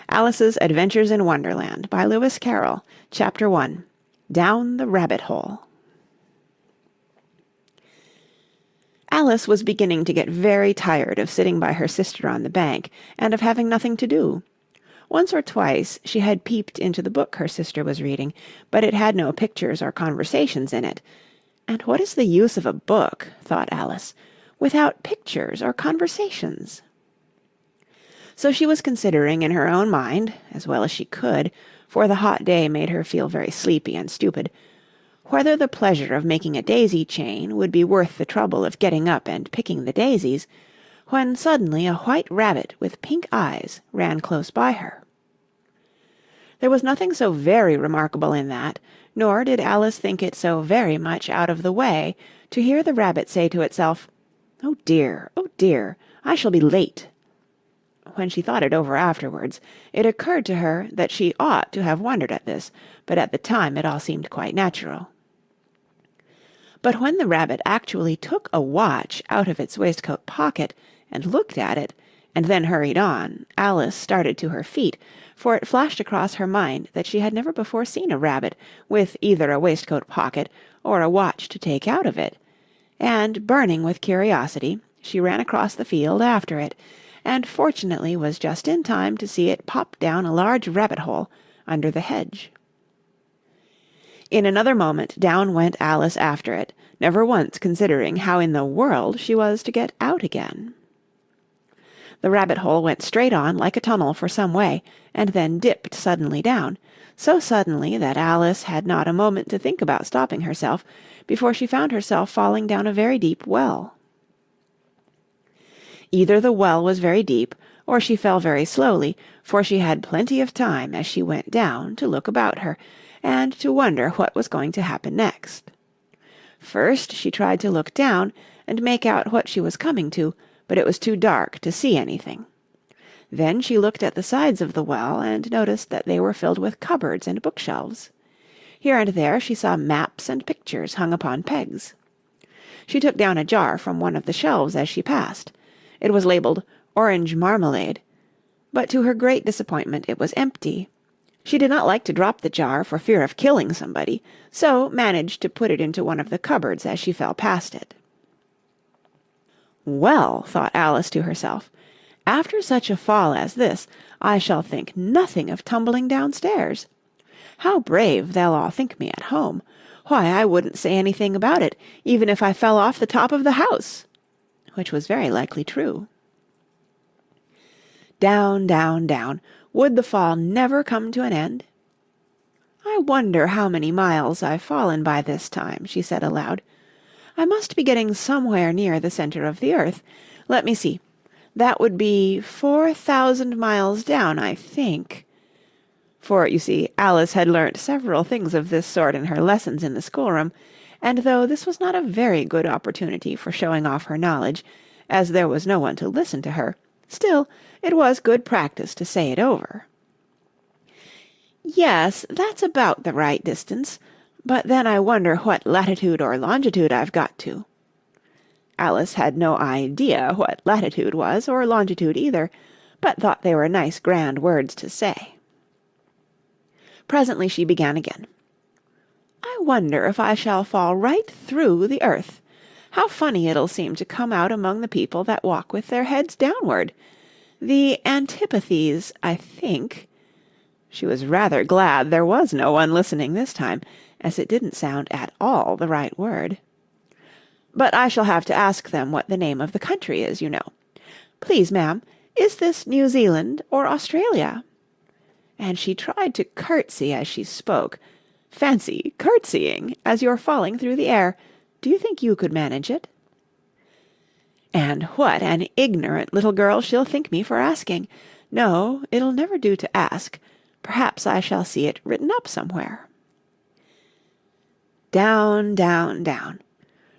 Alice's Adventures in Wonderland by Lewis Carroll, Chapter 1, Down the Rabbit Hole. Alice was beginning to get very tired of sitting by her sister on the bank and of having nothing to do. Once or twice she had peeped into the book her sister was reading, but it had no pictures or conversations in it. And what is the use of a book, thought Alice, without pictures or conversations? So she was considering in her own mind, as well as she could, for the hot day made her feel very sleepy and stupid, whether the pleasure of making a daisy chain would be worth the trouble of getting up and picking the daisies, when suddenly a white rabbit with pink eyes ran close by her. There was nothing so very remarkable in that, nor did Alice think it so very much out of the way to hear the rabbit say to itself, oh dear, I shall be late." When she thought it over afterwards, it occurred to her that she ought to have wondered at this, but at the time it all seemed quite natural. But when the rabbit actually took a watch out of its waistcoat pocket and looked at it, and then hurried on, Alice started to her feet, for it flashed across her mind that she had never before seen a rabbit with either a waistcoat pocket or a watch to take out of it, and, burning with curiosity, she ran across the field after it, and fortunately was just in time to see it pop down a large rabbit-hole under the hedge. In another moment down went Alice after it, never once considering how in the world she was to get out again. The rabbit-hole went straight on like a tunnel for some way, and then dipped suddenly down, so suddenly that Alice had not a moment to think about stopping herself before she found herself falling down a very deep well. Either the well was very deep, or she fell very slowly, for she had plenty of time as she went down to look about her, and to wonder what was going to happen next. First she tried to look down and make out what she was coming to, but it was too dark to see anything. Then she looked at the sides of the well and noticed that they were filled with cupboards and bookshelves. Here and there she saw maps and pictures hung upon pegs. She took down a jar from one of the shelves as she passed. It was labelled Orange Marmalade, but to her great disappointment it was empty. She did not like to drop the jar for fear of killing somebody, so managed to put it into one of the cupboards as she fell past it. Well, thought Alice to herself, after such a fall as this, I shall think nothing of tumbling downstairs. How brave they'll all think me at home. Why, I wouldn't say anything about it, even if I fell off the top of the house. Which was very likely true. Down, down, down. Would the fall never come to an end? I wonder how many miles I've fallen by this time, she said aloud. I must be getting somewhere near the centre of the earth. Let me see. That would be 4,000 miles down, I think. For, you see, Alice had learnt several things of this sort in her lessons in the schoolroom, and though this was not a very good opportunity for showing off her knowledge, as there was no one to listen to her, still it was good practice to say it over. Yes, that's about the right distance, but then I wonder what latitude or longitude I've got to. Alice had no idea what latitude was, or longitude either, but thought they were nice grand words to say. Presently she began again. I wonder if I shall fall right through the earth. How funny it'll seem to come out among the people that walk with their heads downward. The antipathies, I think. She was rather glad there was no one listening this time, as it didn't sound at all the right word. But I shall have to ask them what the name of the country is, you know. Please, ma'am, is this New Zealand or Australia? And she tried to curtsy as she spoke. Fancy curtsying as you're falling through the air. Do you think you could manage it? And what an ignorant little girl she'll think me for asking. No, it'll never do to ask. Perhaps I shall see it written up somewhere. Down, down, down.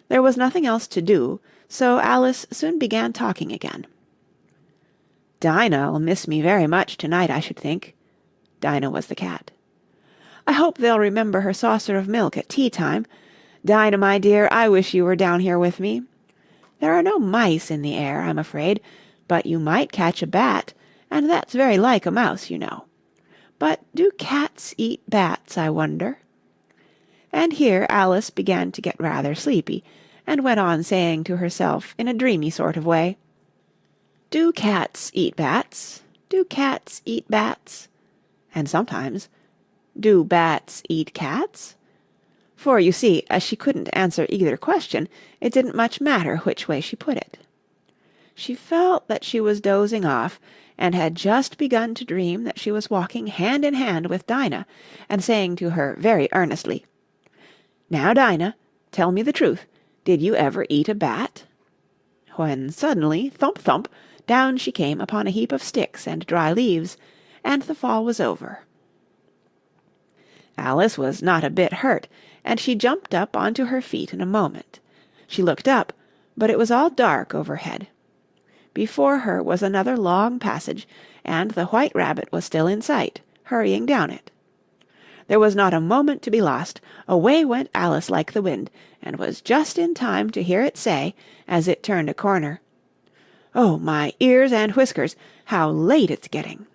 There was nothing else to do, so Alice soon began talking again. Dinah'll miss me very much tonight, I should think. Dinah was the cat. I hope they'll remember her saucer of milk at tea-time. Dinah, my dear, I wish you were down here with me. There are no mice in the air, I'm afraid, but you might catch a bat, and that's very like a mouse, you know. But do cats eat bats, I wonder?" And here Alice began to get rather sleepy, and went on saying to herself in a dreamy sort of way, "Do cats eat bats? Do cats eat bats?" And sometimes, "Do bats eat cats?" For, you see, as she couldn't answer either question, it didn't much matter which way she put it. She felt that she was dozing off, and had just begun to dream that she was walking hand in hand with Dinah, and saying to her very earnestly, "Now, Dinah, tell me the truth. Did you ever eat a bat?" When suddenly, thump, thump, down she came upon a heap of sticks and dry leaves, and the fall was over. Alice was not a bit hurt, and she jumped up onto her feet in a moment. She looked up, but it was all dark overhead. Before her was another long passage, and the White Rabbit was still in sight, hurrying down it. There was not a moment to be lost. Away went Alice like the wind, and was just in time to hear it say, as it turned a corner, "Oh, my ears and whiskers, how late it's getting!"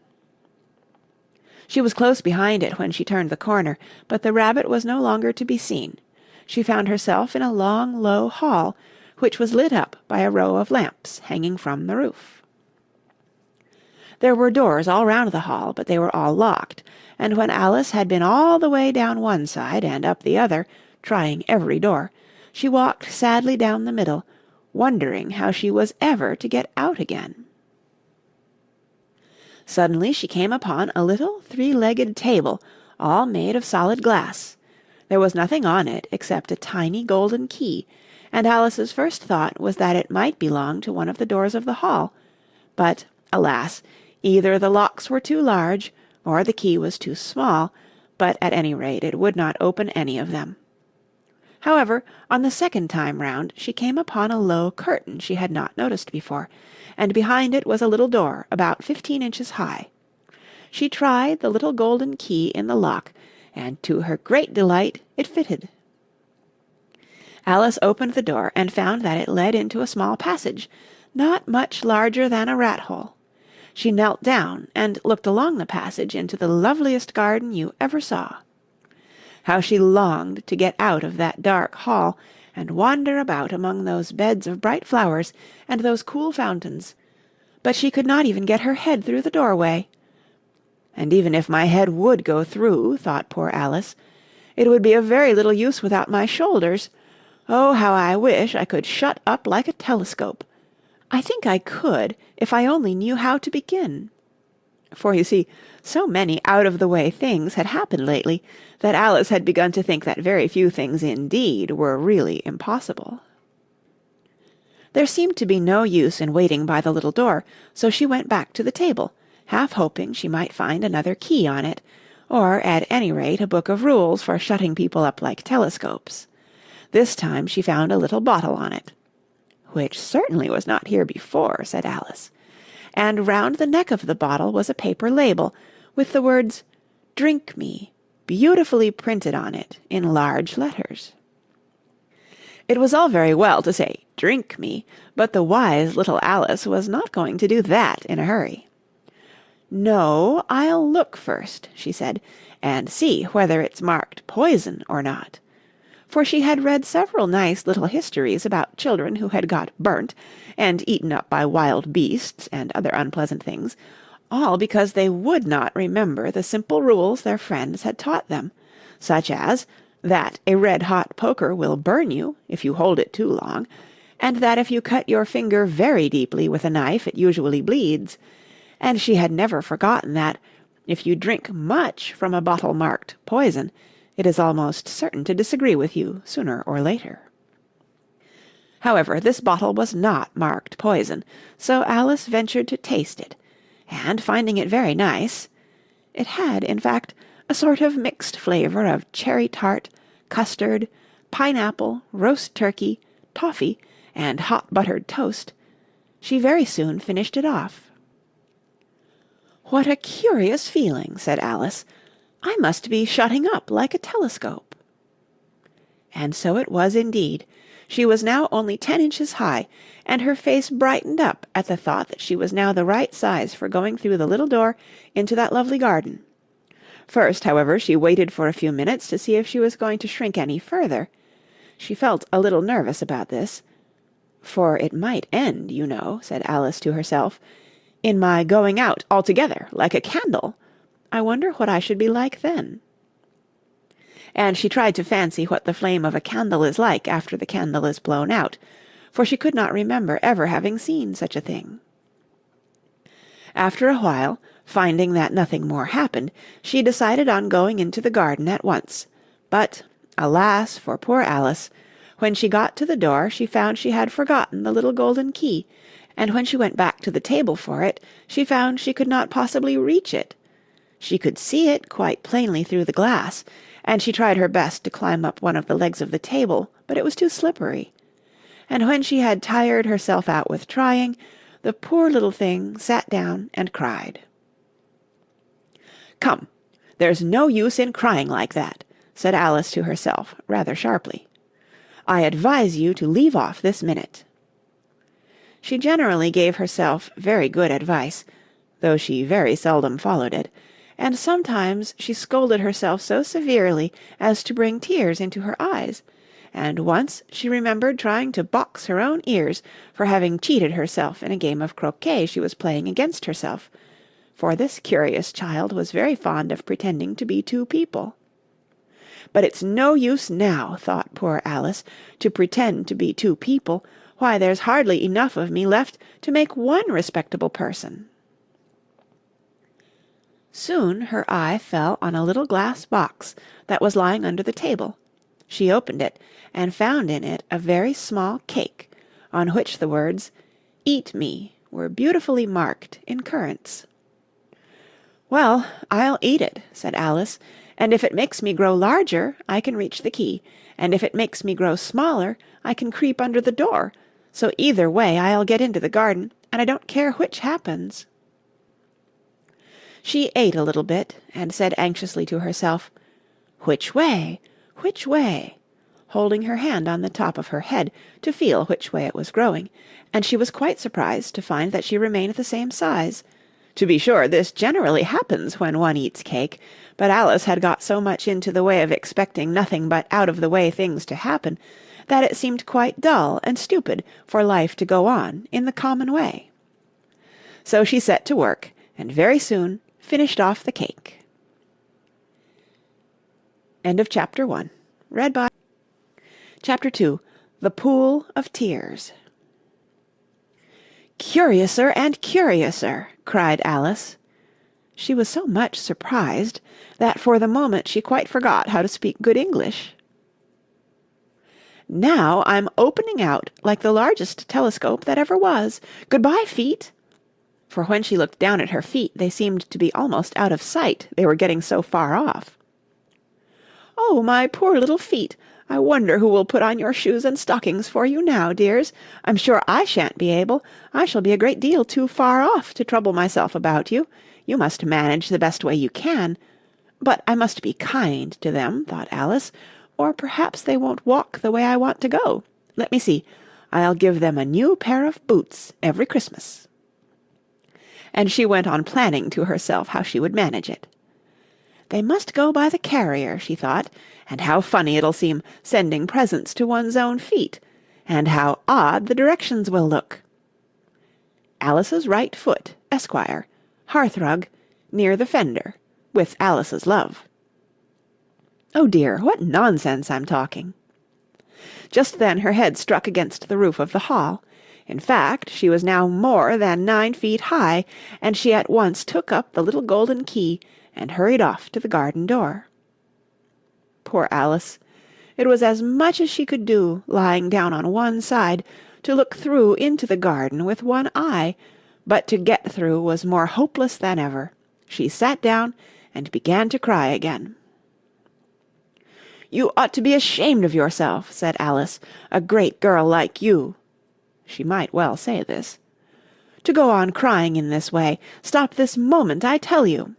She was close behind it when she turned the corner, but the rabbit was no longer to be seen. She found herself in a long, low hall, which was lit up by a row of lamps hanging from the roof. There were doors all round the hall, but they were all locked, and when Alice had been all the way down one side and up the other, trying every door, she walked sadly down the middle, wondering how she was ever to get out again. Suddenly she came upon a little three-legged table, all made of solid glass. There was nothing on it except a tiny golden key, and Alice's first thought was that it might belong to one of the doors of the hall. But, alas, either the locks were too large, or the key was too small, but at any rate it would not open any of them. However, on the second time round she came upon a low curtain she had not noticed before, and behind it was a little door about 15 inches high. She tried the little golden key in the lock, and to her great delight it fitted. Alice opened the door and found that it led into a small passage, not much larger than a rat-hole. She knelt down and looked along the passage into the loveliest garden you ever saw. How she longed to get out of that dark hall, and wander about among those beds of bright flowers and those cool fountains, but she could not even get her head through the doorway. "And even if my head would go through," thought poor Alice, "it would be of very little use without my shoulders. Oh, how I wish I could shut up like a telescope! I think I could, if I only knew how to begin." For, you see, so many out-of-the-way things had happened lately that Alice had begun to think that very few things indeed were really impossible. There seemed to be no use in waiting by the little door, so she went back to the table, half hoping she might find another key on it, or at any rate a book of rules for shutting people up like telescopes. This time she found a little bottle on it. "Which certainly was not here before," said Alice. And round the neck of the bottle was a paper label, with the words, "Drink me," beautifully printed on it in large letters. It was all very well to say, "Drink me," but the wise little Alice was not going to do that in a hurry. "No, I'll look first," she said, "and see whether it's marked poison or not." For she had read several nice little histories about children who had got burnt, and eaten up by wild beasts and other unpleasant things, all because they would not remember the simple rules their friends had taught them, such as that a red-hot poker will burn you if you hold it too long, and that if you cut your finger very deeply with a knife it usually bleeds, and she had never forgotten that, if you drink much from a bottle marked poison, it is almost certain to disagree with you sooner or later. However, this bottle was not marked poison, so Alice ventured to taste it, and finding it very nice, it had, in fact, a sort of mixed flavour of cherry tart, custard, pineapple, roast turkey, toffee, and hot buttered toast, she very soon finished it off. "What a curious feeling," said Alice. "I must be shutting up like a telescope." And so it was indeed. She was now only 10 inches high, and her face brightened up at the thought that she was now the right size for going through the little door into that lovely garden. First, however, she waited for a few minutes to see if she was going to shrink any further. She felt a little nervous about this. "For it might end, you know," said Alice to herself, "in my going out altogether, like a candle. I wonder what I should be like then." And she tried to fancy what the flame of a candle is like after the candle is blown out, for she could not remember ever having seen such a thing. After a while, finding that nothing more happened, she decided on going into the garden at once. But, alas for poor Alice! When she got to the door, she found she had forgotten the little golden key, and when she went back to the table for it, she found she could not possibly reach it. She could see it quite plainly through the glass, and she tried her best to climb up one of the legs of the table, but it was too slippery. And when she had tired herself out with trying, the poor little thing sat down and cried. "Come, there's no use in crying like that," said Alice to herself, rather sharply. "I advise you to leave off this minute." She generally gave herself very good advice, though she very seldom followed it, and sometimes she scolded herself so severely as to bring tears into her eyes, and once she remembered trying to box her own ears for having cheated herself in a game of croquet she was playing against herself, for this curious child was very fond of pretending to be two people. "But it's no use now," thought poor Alice, "to pretend to be two people. Why, there's hardly enough of me left to make one respectable person." Soon her eye fell on a little glass box that was lying under the table. She opened it, and found in it a very small cake, on which the words, "Eat me," were beautifully marked in currants. "Well, I'll eat it," said Alice, "and if it makes me grow larger, I can reach the key, and if it makes me grow smaller, I can creep under the door, so either way I'll get into the garden, and I don't care which happens." She ate a little bit, and said anxiously to herself, "Which way? Which way?" holding her hand on the top of her head to feel which way it was growing, and she was quite surprised to find that she remained the same size. To be sure, this generally happens when one eats cake, but Alice had got so much into the way of expecting nothing but out-of-the-way things to happen, that it seemed quite dull and stupid for life to go on in the common way. So she set to work, and very soon finished off the cake. End of Chapter 1. Read by Chapter 2. The Pool of Tears. "Curiouser and curiouser!" cried Alice. She was so much surprised that for the moment she quite forgot how to speak good English. "Now I'm opening out like the largest telescope that ever was. Good-bye, feet!" For when she looked down at her feet, they seemed to be almost out of sight, they were getting so far off. "Oh, my poor little feet! I wonder who will put on your shoes and stockings for you now, dears. I'm sure I shan't be able. I shall be a great deal too far off to trouble myself about you. You must manage the best way you can. But I must be kind to them," thought Alice, "or perhaps they won't walk the way I want to go. Let me see. I'll give them a new pair of boots every Christmas." And she went on planning to herself how she would manage it. "They must go by the carrier," she thought, "and how funny it'll seem sending presents to one's own feet, and how odd the directions will look. Alice's right foot, Esquire, hearthrug, near the fender, with Alice's love. Oh dear, what nonsense I'm talking." Just then her head struck against the roof of the hall. In fact, she was now more than 9 feet high, and she at once took up the little golden key and hurried off to the garden door. Poor Alice! It was as much as she could do, lying down on one side, to look through into the garden with one eye, but to get through was more hopeless than ever. She sat down and began to cry again. "You ought to be ashamed of yourself," said Alice, "a great girl like you." She might well say this. "To go on crying in this way. Stop this moment, I tell you."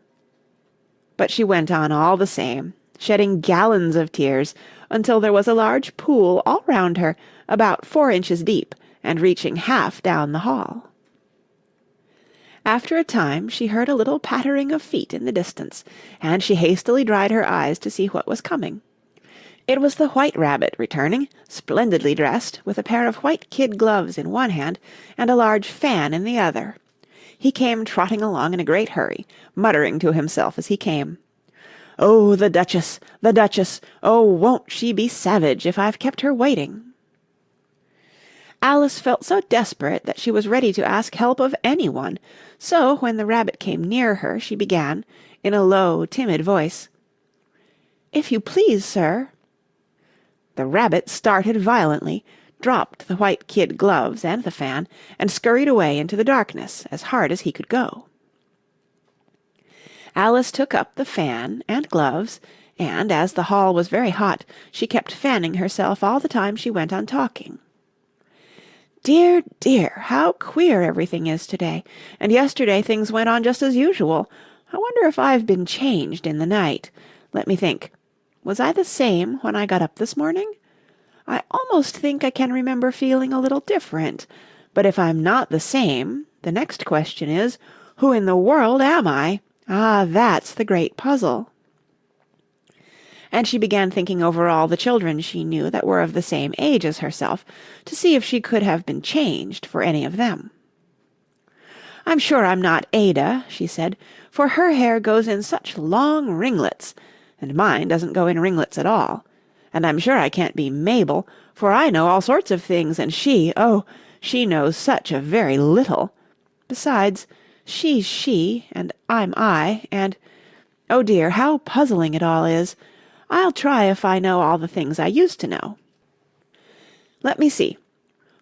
But she went on all the same, shedding gallons of tears, until there was a large pool all round her, about 4 inches deep, and reaching half down the hall. After a time she heard a little pattering of feet in the distance, and she hastily dried her eyes to see what was coming. It was the White Rabbit returning, splendidly dressed, with a pair of white kid gloves in one hand and a large fan in the other. He came trotting along in a great hurry, muttering to himself as he came, "Oh, the Duchess, the Duchess! Oh, won't she be savage if I've kept her waiting!" Alice felt so desperate that she was ready to ask help of anyone, so when the rabbit came near her, she began, in a low, timid voice, "If you please, sir." The rabbit started violently, dropped the white kid gloves and the fan, and scurried away into the darkness as hard as he could go. Alice took up the fan and gloves, and, as the hall was very hot, she kept fanning herself all the time she went on talking. "Dear, dear, how queer everything is today, and yesterday things went on just as usual. I wonder if I've been changed in the night. Let me think. Was I the same when I got up this morning? I almost think I can remember feeling a little different. But if I'm not the same, the next question is, who in the world am I? Ah, that's the great puzzle." And she began thinking over all the children she knew that were of the same age as herself, to see if she could have been changed for any of them. "I'm sure I'm not Ada," she said, "for her hair goes in such long ringlets, and mine doesn't go in ringlets at all. And I'm sure I can't be Mabel, for I know all sorts of things, and she knows such a very little. Besides, she's she, and I'm I, and, oh dear, how puzzling it all is. I'll try if I know all the things I used to know. Let me see.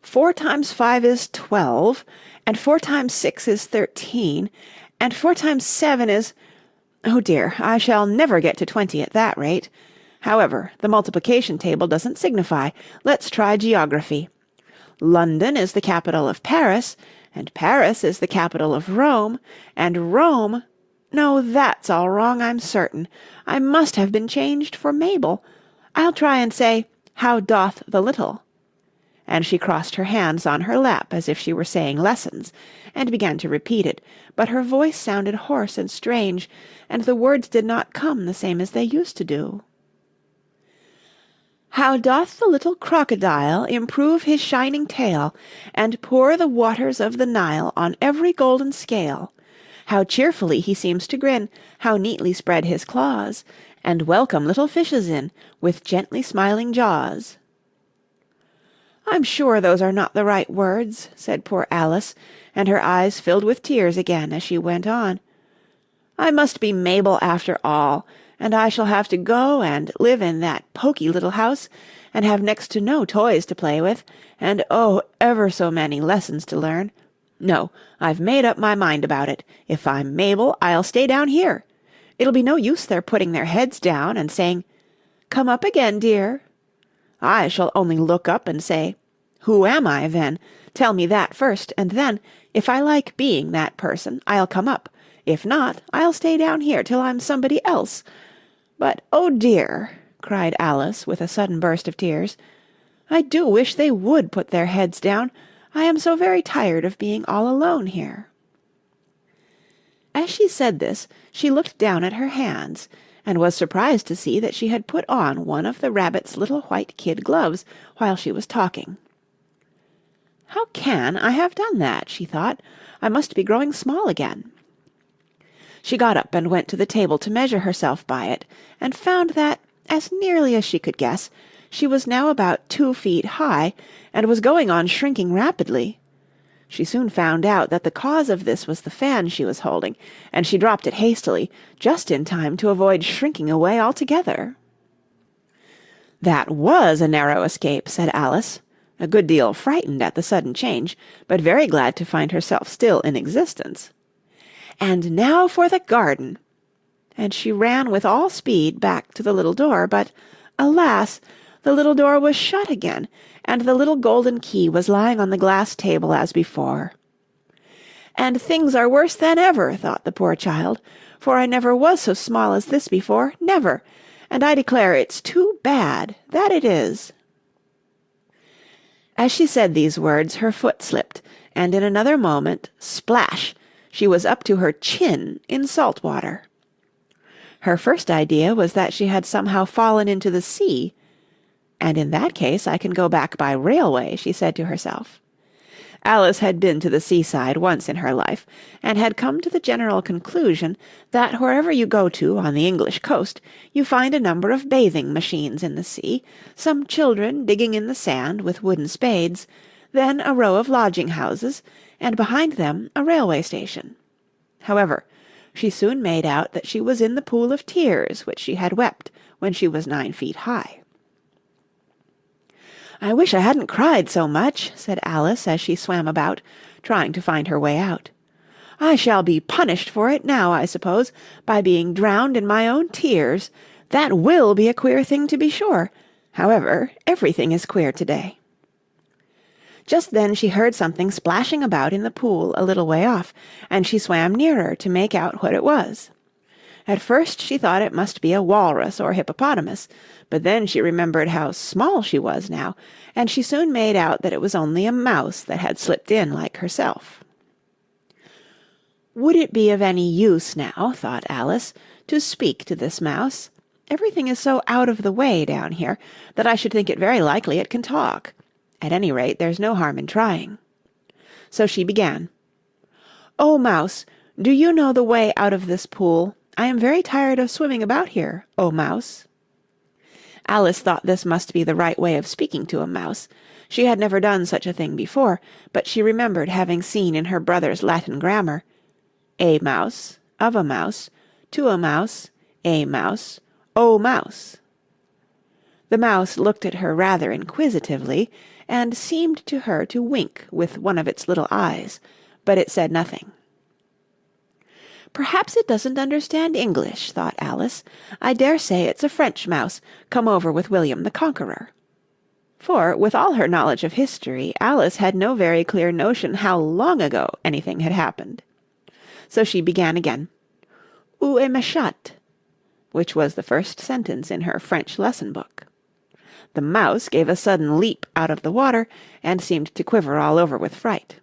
4 times 5 is 12, and 4 times 6 is 13, and 4 times 7 is... Oh dear, I shall never get to 20 at that rate. However, the multiplication table doesn't signify. Let's try geography. London is the capital of Paris, and Paris is the capital of Rome, and Rome... No, that's all wrong, I'm certain. I must have been changed for Mabel. I'll try and say, how doth the little? And she crossed her hands on her lap as if she were saying lessons, and began to repeat it, but her voice sounded hoarse and strange, and the words did not come the same as they used to do. How doth the little crocodile improve his shining tail, and pour the waters of the Nile on every golden scale? How cheerfully he seems to grin, how neatly spread his claws, and welcome little fishes in, with gently smiling jaws. "I'm sure those are not the right words," said poor Alice, and her eyes filled with tears again as she went on. "I must be Mabel after all, and I shall have to go and live in that poky little house, and have next to no toys to play with, and oh, ever so many lessons to learn. No, I've made up my mind about it. If I'm Mabel, I'll stay down here. It'll be no use their putting their heads down and saying, 'Come up again, dear.' I shall only look up and say, 'Who am I, then? Tell me that first, and then, if I like being that person, I'll come up. If not, I'll stay down here till I'm somebody else. But, oh dear," cried Alice with a sudden burst of tears, "I do wish they would put their heads down. I am so very tired of being all alone here." As she said this, she looked down at her hands, and was surprised to see that she had put on one of the rabbit's little white kid gloves while she was talking. "How can I have done that?" she thought. "I must be growing small again." She got up and went to the table to measure herself by it, and found that, as nearly as she could guess, she was now about 2 feet high, and was going on shrinking rapidly. She soon found out that the cause of this was the fan she was holding, and she dropped it hastily, just in time to avoid shrinking away altogether. "That was a narrow escape," said Alice, a good deal frightened at the sudden change, but very glad to find herself still in existence. "And now for the garden!" And she ran with all speed back to the little door, but, alas! the little door was shut again, and the little golden key was lying on the glass table as before. "And things are worse than ever," thought the poor child, "for I never was so small as this before, never, and I declare it's too bad, that it is." As she said these words, her foot slipped, and in another moment, splash, she was up to her chin in salt water. Her first idea was that she had somehow fallen into the sea. "And in that case I can go back by railway," she said to herself. Alice had been to the seaside once in her life, and had come to the general conclusion that wherever you go to on the English coast, you find a number of bathing machines in the sea, some children digging in the sand with wooden spades, then a row of lodging-houses, and behind them a railway station. However, she soon made out that she was in the pool of tears which she had wept when she was 9 feet high. "I wish I hadn't cried so much," said Alice as she swam about, trying to find her way out. "I shall be punished for it now, I suppose, by being drowned in my own tears. That will be a queer thing, to be sure. However, everything is queer today." Just then she heard something splashing about in the pool a little way off, and she swam nearer to make out what it was. At first she thought it must be a walrus or hippopotamus, but then she remembered how small she was now, and she soon made out that it was only a mouse that had slipped in like herself. "Would it be of any use now," thought Alice, "to speak to this mouse? Everything is so out of the way down here that I should think it very likely it can talk. At any rate, there's no harm in trying." So she began. "Oh, Mouse, do you know the way out of this pool? I am very tired of swimming about here, oh Mouse." Alice thought this must be the right way of speaking to a mouse. She had never done such a thing before, but she remembered having seen in her brother's Latin grammar, "A mouse, of a mouse, to a mouse, a mouse, o mouse." The mouse looked at her rather inquisitively, and seemed to her to wink with one of its little eyes, but it said nothing. "Perhaps it doesn't understand English," thought Alice. "I dare say it's a French mouse, come over with William the Conqueror." For, with all her knowledge of history, Alice had no very clear notion how long ago anything had happened. So she began again, "Où est ma chatte?" which was the first sentence in her French lesson book. The mouse gave a sudden leap out of the water, and seemed to quiver all over with fright.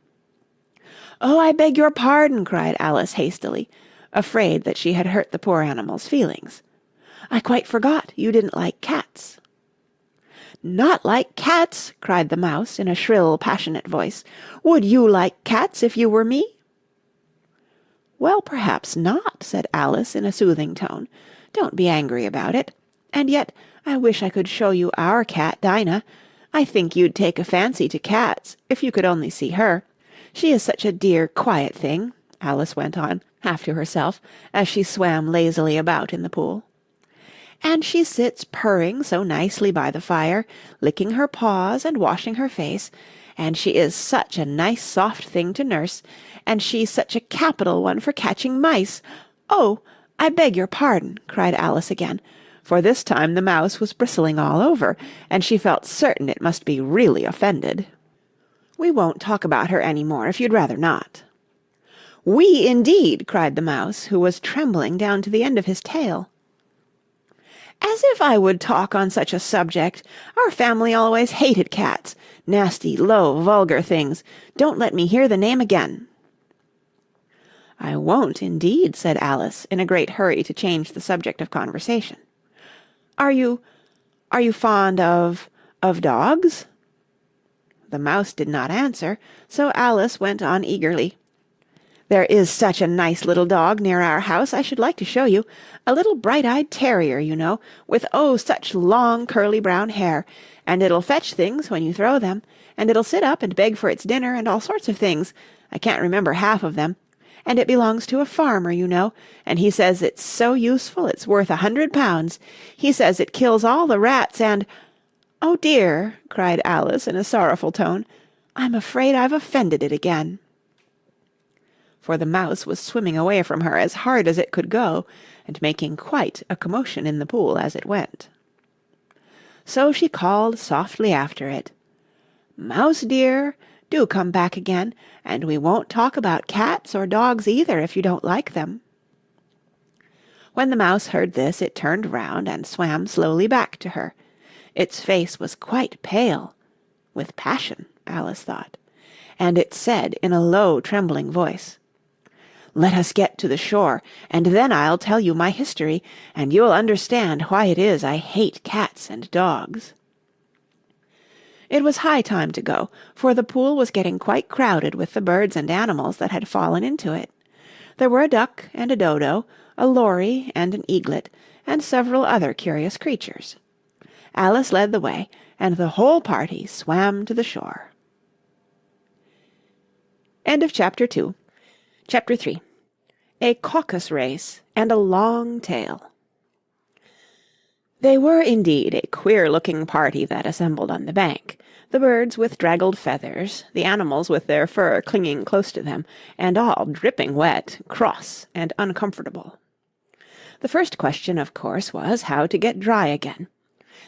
"Oh, I beg your pardon," cried Alice hastily, afraid that she had hurt the poor animal's feelings. "I quite forgot you didn't like cats." "Not like cats!" cried the mouse in a shrill, passionate voice. "Would you like cats if you were me?" "Well, perhaps not," said Alice in a soothing tone. "Don't be angry about it. And yet I wish I could show you our cat, Dinah. I think you'd take a fancy to cats if you could only see her. She is such a dear, quiet thing," Alice went on, half to herself, as she swam lazily about in the pool. "And she sits purring so nicely by the fire, licking her paws and washing her face, and she is such a nice soft thing to nurse, and she's such a capital one for catching mice. Oh, I beg your pardon," cried Alice again, for this time the mouse was bristling all over, and she felt certain it must be really offended. "We won't talk about her any more, if you'd rather not." "We, indeed!" cried the mouse, who was trembling down to the end of his tail. "As if I would talk on such a subject! Our family always hated cats. Nasty, low, vulgar things. Don't let me hear the name again." "I won't, indeed," said Alice, in a great hurry to change the subject of conversation. Are you fond of dogs?" The mouse did not answer, so Alice went on eagerly. "There is such a nice little dog near our house I should like to show you. A little bright-eyed terrier, you know, with oh, such long curly brown hair, and it'll fetch things when you throw them, and it'll sit up and beg for its dinner and all sorts of things. I can't remember half of them. And it belongs to a farmer, you know, and he says it's so useful it's worth £100. He says it kills all the rats and—" "Oh dear," cried Alice in a sorrowful tone, "I'm afraid I've offended it again." For the mouse was swimming away from her as hard as it could go, and making quite a commotion in the pool as it went. So she called softly after it, "Mouse dear, do come back again, and we won't talk about cats or dogs either if you don't like them." When the mouse heard this, it turned round and swam slowly back to her. Its face was quite pale, with passion, Alice thought, and it said in a low, trembling voice, "Let us get to the shore, and then I'll tell you my history, and you'll understand why it is I hate cats and dogs." It was high time to go, for the pool was getting quite crowded with the birds and animals that had fallen into it. There were a duck and a dodo, a lory and an eaglet, and several other curious creatures. Alice led the way, and the whole party swam to the shore. End of Chapter 2. Chapter 3. A Caucus Race and a Long Tail. They were indeed a queer-looking party that assembled on the bank, the birds with draggled feathers, the animals with their fur clinging close to them, and all dripping wet, cross, and uncomfortable. The first question, of course, was how to get dry again.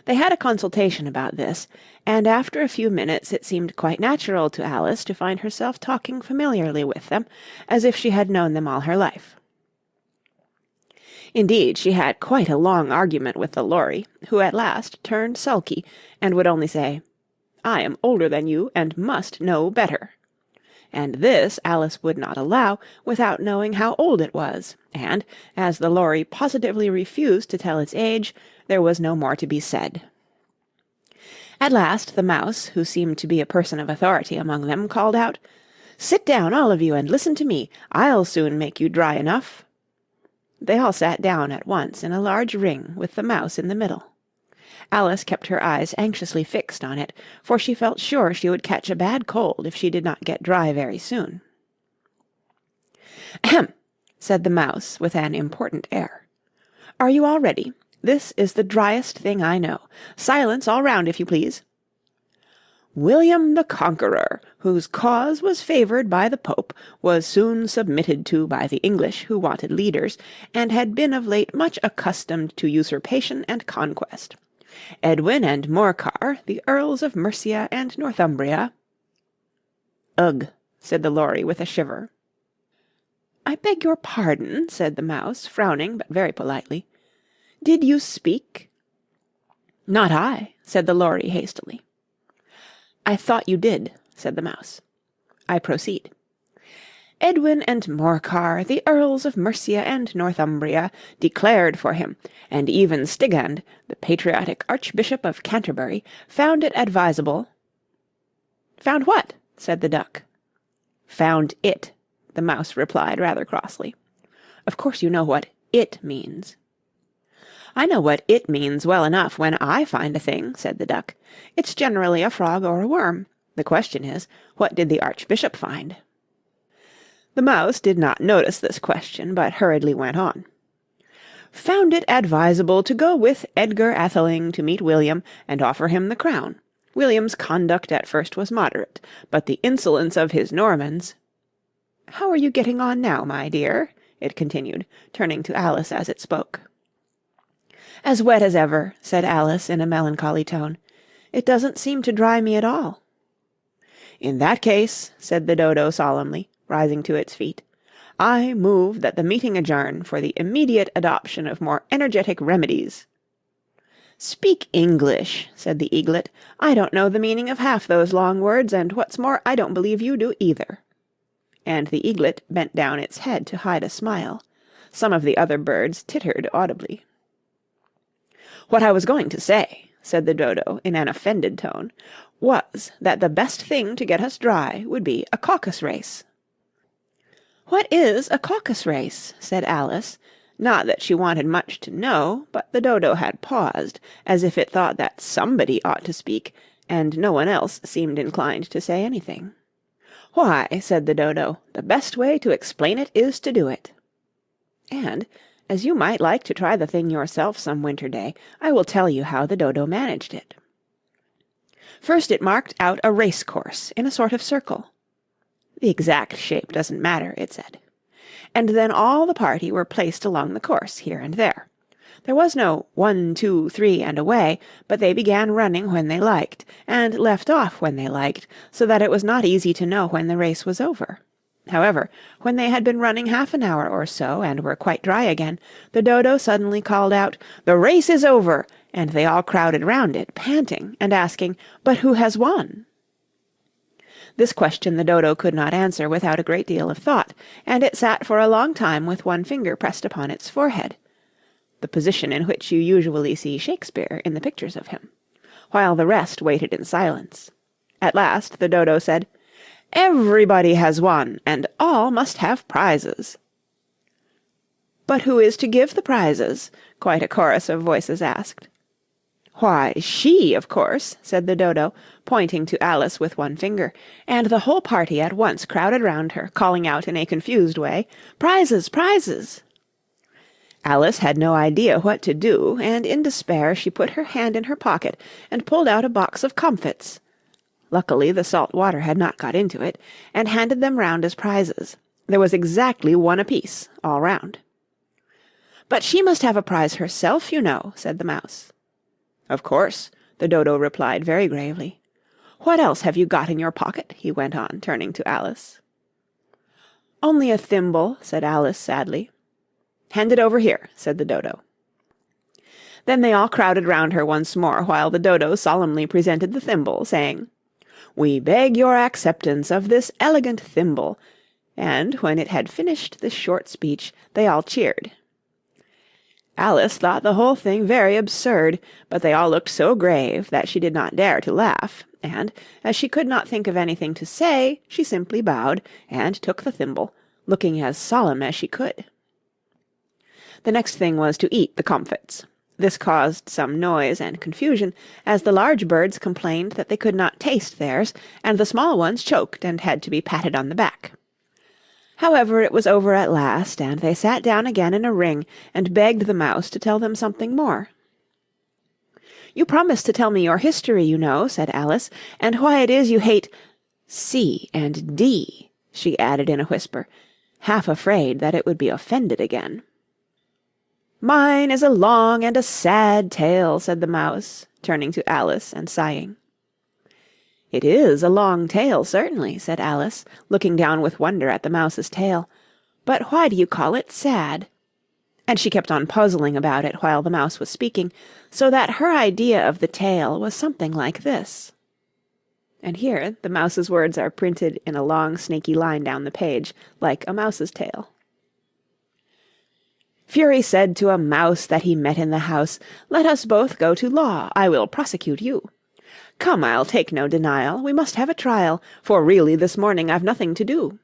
They had a consultation about this, and after a few minutes it seemed quite natural to Alice to find herself talking familiarly with them, as if she had known them all her life. Indeed, she had quite a long argument with the lory, who at last turned sulky, and would only say, "I am older than you, and must know better." And this Alice would not allow without knowing how old it was, and, as the lory positively refused to tell its age, there was no more to be said. At last the mouse, who seemed to be a person of authority among them, called out, "Sit down, all of you, and listen to me. I'll soon make you dry enough." They all sat down at once in a large ring with the mouse in the middle. Alice kept her eyes anxiously fixed on it, for she felt sure she would catch a bad cold if she did not get dry very soon. "Ahem!" said the mouse with an important air. "Are you all ready? This is the driest thing I know. Silence all round, if you please. William the Conqueror, whose cause was favoured by the Pope, was soon submitted to by the English, who wanted leaders, and had been of late much accustomed to usurpation and conquest. Edwin and Morcar, the Earls of Mercia and Northumbria—" "Ugh!" said the lory with a shiver. "I beg your pardon," said the mouse, frowning, but very politely. "Did you speak?" "Not I," said the lory hastily. "I thought you did," said the mouse. "I proceed. Edwin and Morcar, the Earls of Mercia and Northumbria, declared for him, and even Stigand, the patriotic Archbishop of Canterbury, found it advisable—" "Found what?" said the duck. "Found it," the mouse replied rather crossly. "Of course you know what 'it' means." "I know what 'it' means well enough when I find a thing," said the duck. "It's generally a frog or a worm. The question is, what did the Archbishop find?" The mouse did not notice this question, but hurriedly went on. "Found it advisable to go with Edgar Atheling to meet William and offer him the crown. William's conduct at first was moderate, but the insolence of his Normans— How are you getting on now, my dear?" it continued, turning to Alice as it spoke. "As wet as ever," said Alice in a melancholy tone. "It doesn't seem to dry me at all." "In that case," said the dodo solemnly, rising to its feet, "I move that the meeting adjourn for the immediate adoption of more energetic remedies." "Speak English," said the eaglet. "I don't know the meaning of half those long words, and what's more, I don't believe you do either." And the eaglet bent down its head to hide a smile. Some of the other birds tittered audibly. "What I was going to say," said the dodo in an offended tone, "was that the best thing to get us dry would be a caucus race." "What is a caucus race?" said Alice, not that she wanted much to know, but the dodo had paused, as if it thought that somebody ought to speak, and no one else seemed inclined to say anything. "Why," said the dodo, "the best way to explain it is to do it. And, as you might like to try the thing yourself some winter day, I will tell you how the dodo managed it. First it marked out a race course in a sort of circle. The exact shape doesn't matter, it said. And then all the party were placed along the course, here and there. There was no 1, 2, 3, and away, but they began running when they liked, and left off when they liked, so that it was not easy to know when the race was over. However, when they had been running half an hour or so, and were quite dry again, the Dodo suddenly called out, "The race is over!" and they all crowded round it, panting, and asking, "But who has won?" This question the Dodo could not answer without a great deal of thought, and it sat for a long time with one finger pressed upon its forehead, the position in which you usually see Shakespeare in the pictures of him, while the rest waited in silence. At last the Dodo said, "Everybody has won, and all must have prizes." "But who is to give the prizes?" quite a chorus of voices asked. "Why, she, of course," said the Dodo, pointing to Alice with one finger, and the whole party at once crowded round her, calling out in a confused way, "Prizes! Prizes!" Alice had no idea what to do, and in despair she put her hand in her pocket and pulled out a box of comfits. Luckily the salt water had not got into it, and handed them round as prizes. There was exactly one apiece, all round. "But she must have a prize herself, you know," said the Mouse. "Of course," the Dodo replied very gravely. "What else have you got in your pocket?" he went on, turning to Alice. "Only a thimble," said Alice sadly. "Hand it over here," said the Dodo. Then they all crowded round her once more, while the Dodo solemnly presented the thimble, saying, "We beg your acceptance of this elegant thimble," and when it had finished this short speech, they all cheered. Alice thought the whole thing very absurd, but they all looked so grave that she did not dare to laugh, and, as she could not think of anything to say, she simply bowed, and took the thimble, looking as solemn as she could. The next thing was to eat the comfits. This caused some noise and confusion, as the large birds complained that they could not taste theirs, and the small ones choked and had to be patted on the back. However, it was over at last, and they sat down again in a ring and begged the Mouse to tell them something more. "You promised to tell me your history, you know," said Alice, "and why it is you hate C and D," she added in a whisper, half afraid that it would be offended again. "Mine is a long and a sad tale," said the Mouse, turning to Alice and sighing. "It is a long tale, certainly," said Alice, looking down with wonder at the Mouse's tail. "But why do you call it sad?" And she kept on puzzling about it while the Mouse was speaking, so that her idea of the tale was something like this. And here the Mouse's words are printed in a long snaky line down the page, like a mouse's tail. "Fury said to a mouse that he met in the house, 'Let us both go to law, I will prosecute you.' 'Come, I'll take no denial, we must have a trial, for really this morning I've nothing to do.'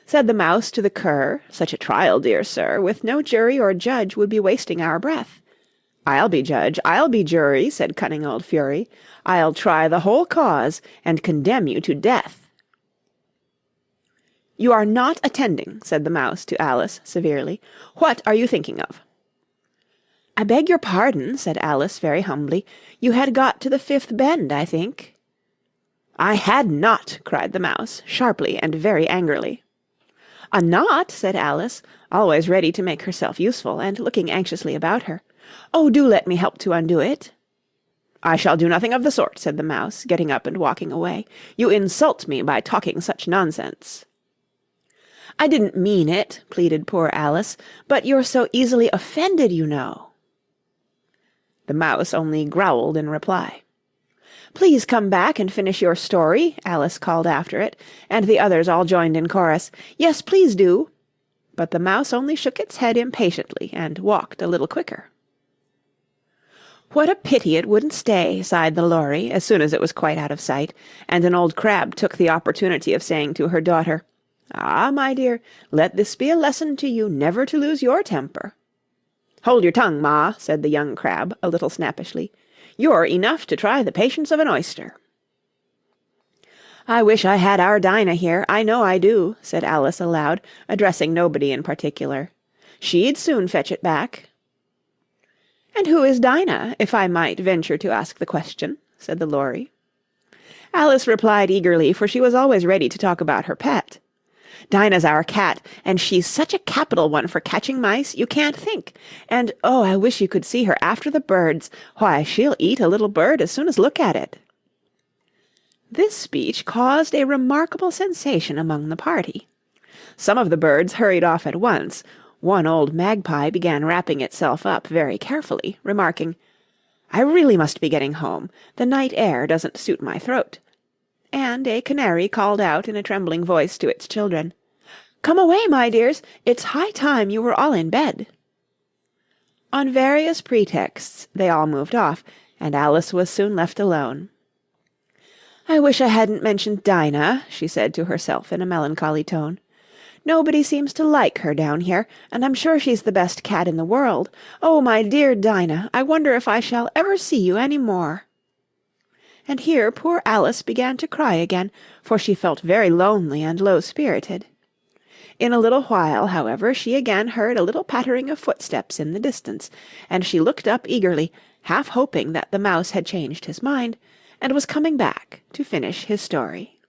Said the Mouse to the Cur, 'Such a trial, dear sir, with no jury or judge would be wasting our breath.' 'I'll be judge, I'll be jury,' said cunning old Fury. 'I'll try the whole cause, and condemn you to death.' 'You are not attending,' said the Mouse to Alice severely. 'What are you thinking of?' 'I beg your pardon,' said Alice very humbly. 'You had got to the fifth bend, I think.' 'I had not,' cried the Mouse, sharply and very angrily. 'A knot?' said Alice, always ready to make herself useful, and looking anxiously about her. 'Oh, do let me help to undo it.' 'I shall do nothing of the sort,' said the Mouse, getting up and walking away. 'You insult me by talking such nonsense.' 'I didn't mean it,' pleaded poor Alice, 'but you're so easily offended, you know.' The Mouse only growled in reply. 'Please come back and finish your story,' Alice called after it, and the others all joined in chorus, 'Yes, please do.' But the Mouse only shook its head impatiently and walked a little quicker. "What a pity it wouldn't stay," sighed the Lory, as soon as it was quite out of sight, and an old crab took the opportunity of saying to her daughter, "Ah, my dear, let this be a lesson to you never to lose your temper." "Hold your tongue, Ma," said the young crab, a little snappishly. "You're enough to try the patience of an oyster." "I wish I had our Dinah here, I know I do," said Alice aloud, addressing nobody in particular. "She'd soon fetch it back." "And who is Dinah, if I might venture to ask the question?" said the Lory. Alice replied eagerly, for she was always ready to talk about her pet. "Dinah's our cat, and she's such a capital one for catching mice, you can't think. And, oh, I wish you could see her after the birds. Why, she'll eat a little bird as soon as look at it." This speech caused a remarkable sensation among the party. Some of the birds hurried off at once. One old magpie began wrapping itself up very carefully, remarking, "I really must be getting home. The night air doesn't suit my throat." And a canary called out in a trembling voice to its children, "Come away, my dears, it's high time you were all in bed." On various pretexts they all moved off, and Alice was soon left alone. "I wish I hadn't mentioned Dinah," she said to herself in a melancholy tone. "Nobody seems to like her down here, and I'm sure she's the best cat in the world. Oh, my dear Dinah, I wonder if I shall ever see you any more." And here poor Alice began to cry again, for she felt very lonely and low-spirited. In a little while, however, she again heard a little pattering of footsteps in the distance, and she looked up eagerly, half hoping that the mouse had changed his mind, and was coming back to finish his story.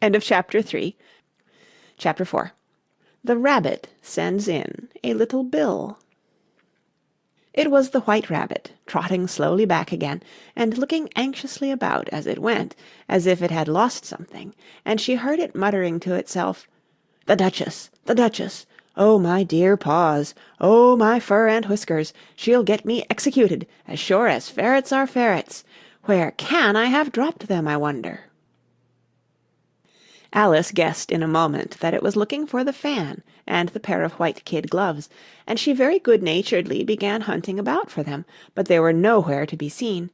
End of Chapter 3. Chapter 4. The Rabbit Sends in a Little Bill. It was the White Rabbit, trotting slowly back again, and looking anxiously about as it went, as if it had lost something, and she heard it muttering to itself, "The Duchess! The Duchess! Oh, my dear paws! Oh, my fur and whiskers! She'll get me executed, as sure as ferrets are ferrets! Where can I have dropped them, I wonder?" Alice guessed in a moment that it was looking for the fan and the pair of white kid gloves, and she very good-naturedly began hunting about for them, but they were nowhere to be seen.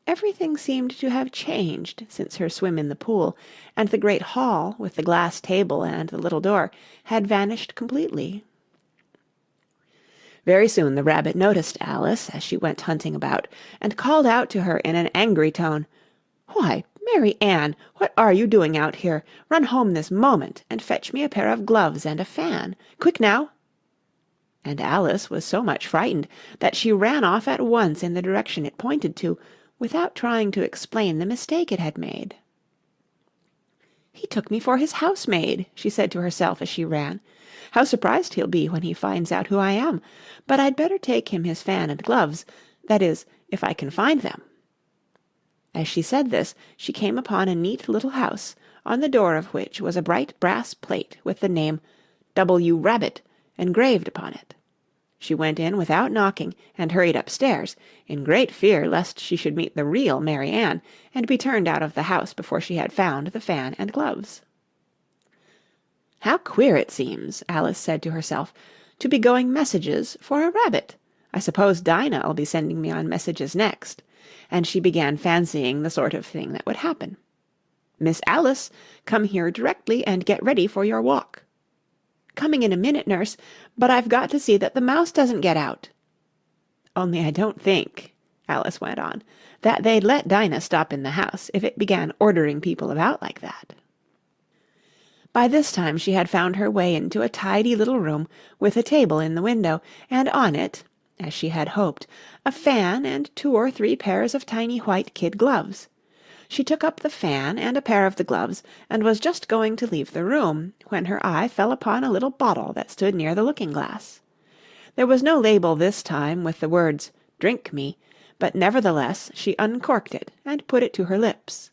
Everything seemed to have changed since her swim in the pool, and the great hall, with the glass table and the little door, had vanished completely. Very soon the rabbit noticed Alice as she went hunting about, and called out to her in an angry tone, "Why, Mary Ann, what are you doing out here? Run home this moment, and fetch me a pair of gloves and a fan. Quick now!" And Alice was so much frightened that she ran off at once in the direction it pointed to, without trying to explain the mistake it had made. "He took me for his housemaid," she said to herself as she ran. "How surprised he'll be when he finds out who I am! But I'd better take him his fan and gloves, that is, if I can find them." As she said this, she came upon a neat little house, on the door of which was a bright brass plate with the name W. Rabbit engraved upon it. She went in without knocking, and hurried upstairs, in great fear lest she should meet the real Mary Ann, and be turned out of the house before she had found the fan and gloves. "How queer it seems," Alice said to herself, "to be going messages for a rabbit. I suppose Dinah'll be sending me on messages next." And she began fancying the sort of thing that would happen. "Miss Alice, come here directly and get ready for your walk." "Coming in a minute, nurse, but I've got to see that the mouse doesn't get out." "Only I don't think," Alice went on, "that they'd let Dinah stop in the house if it began ordering people about like that." By this time she had found her way into a tidy little room with a table in the window, and on it, as she had hoped, a fan and 2 or 3 pairs of tiny white kid gloves. She took up the fan and a pair of the gloves, and was just going to leave the room, when her eye fell upon a little bottle that stood near the looking-glass. There was no label this time with the words, "Drink me," but nevertheless she uncorked it and put it to her lips.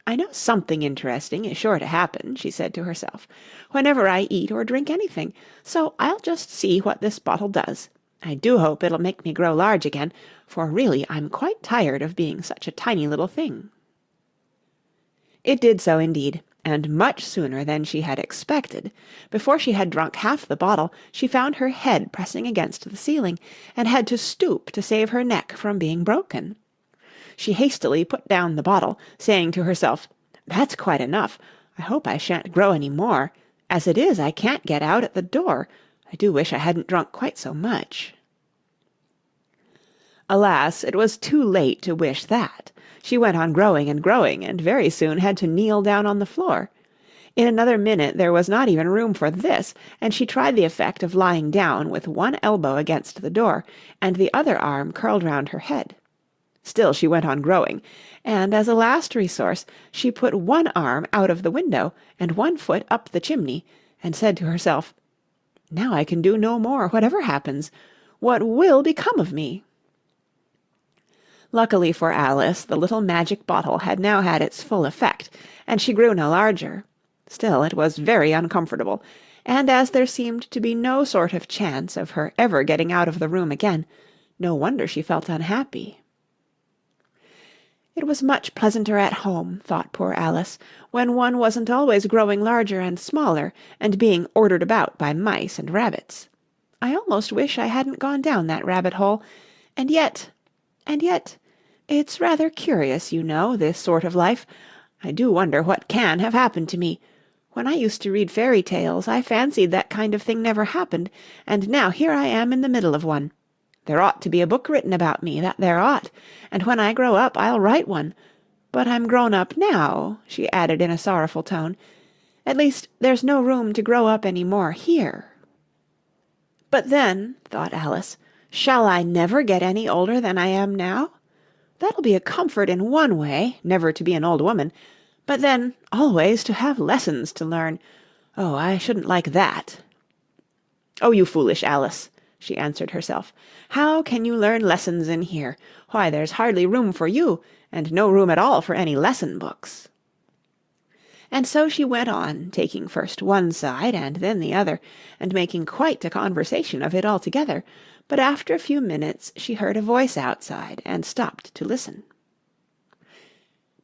"I know something interesting is sure to happen," she said to herself, "whenever I eat or drink anything, so I'll just see what this bottle does. I do hope it'll make me grow large again, for really I'm quite tired of being such a tiny little thing." It did so indeed, and much sooner than she had expected. Before she had drunk half the bottle, she found her head pressing against the ceiling, and had to stoop to save her neck from being broken. She hastily put down the bottle, saying to herself, "That's quite enough. I hope I shan't grow any more. As it is, I can't get out at the door. I do wish I hadn't drunk quite so much." Alas, it was too late to wish that. She went on growing and growing, and very soon had to kneel down on the floor. In another minute there was not even room for this, and she tried the effect of lying down with one elbow against the door, and the other arm curled round her head. Still she went on growing, and as a last resource she put one arm out of the window and one foot up the chimney, and said to herself, "Now I can do no more, whatever happens. What will become of me?" Luckily for Alice, the little magic bottle had now had its full effect, and she grew no larger. Still, it was very uncomfortable, and as there seemed to be no sort of chance of her ever getting out of the room again, no wonder she felt unhappy. It was much pleasanter at home, thought poor Alice, when one wasn't always growing larger and smaller, and being ordered about by mice and rabbits. I almost wish I hadn't gone down that rabbit-hole, and yet, it's rather curious, you know, this sort of life. I do wonder what can have happened to me. When I used to read fairy tales, I fancied that kind of thing never happened, and now here I am in the middle of one. There ought to be a book written about me, that there ought, and when I grow up I'll write one. But I'm grown up now, she added in a sorrowful tone. At least there's no room to grow up any more here. But then, thought Alice, shall I never get any older than I am now? That'll be a comfort in one way, never to be an old woman, but then always to have lessons to learn. Oh, I shouldn't like that. Oh, you foolish Alice, she answered herself. How can you learn lessons in here? Why, there's hardly room for you, and no room at all for any lesson books. And so she went on, taking first one side and then the other, and making quite a conversation of it altogether, but after a few minutes she heard a voice outside, and stopped to listen.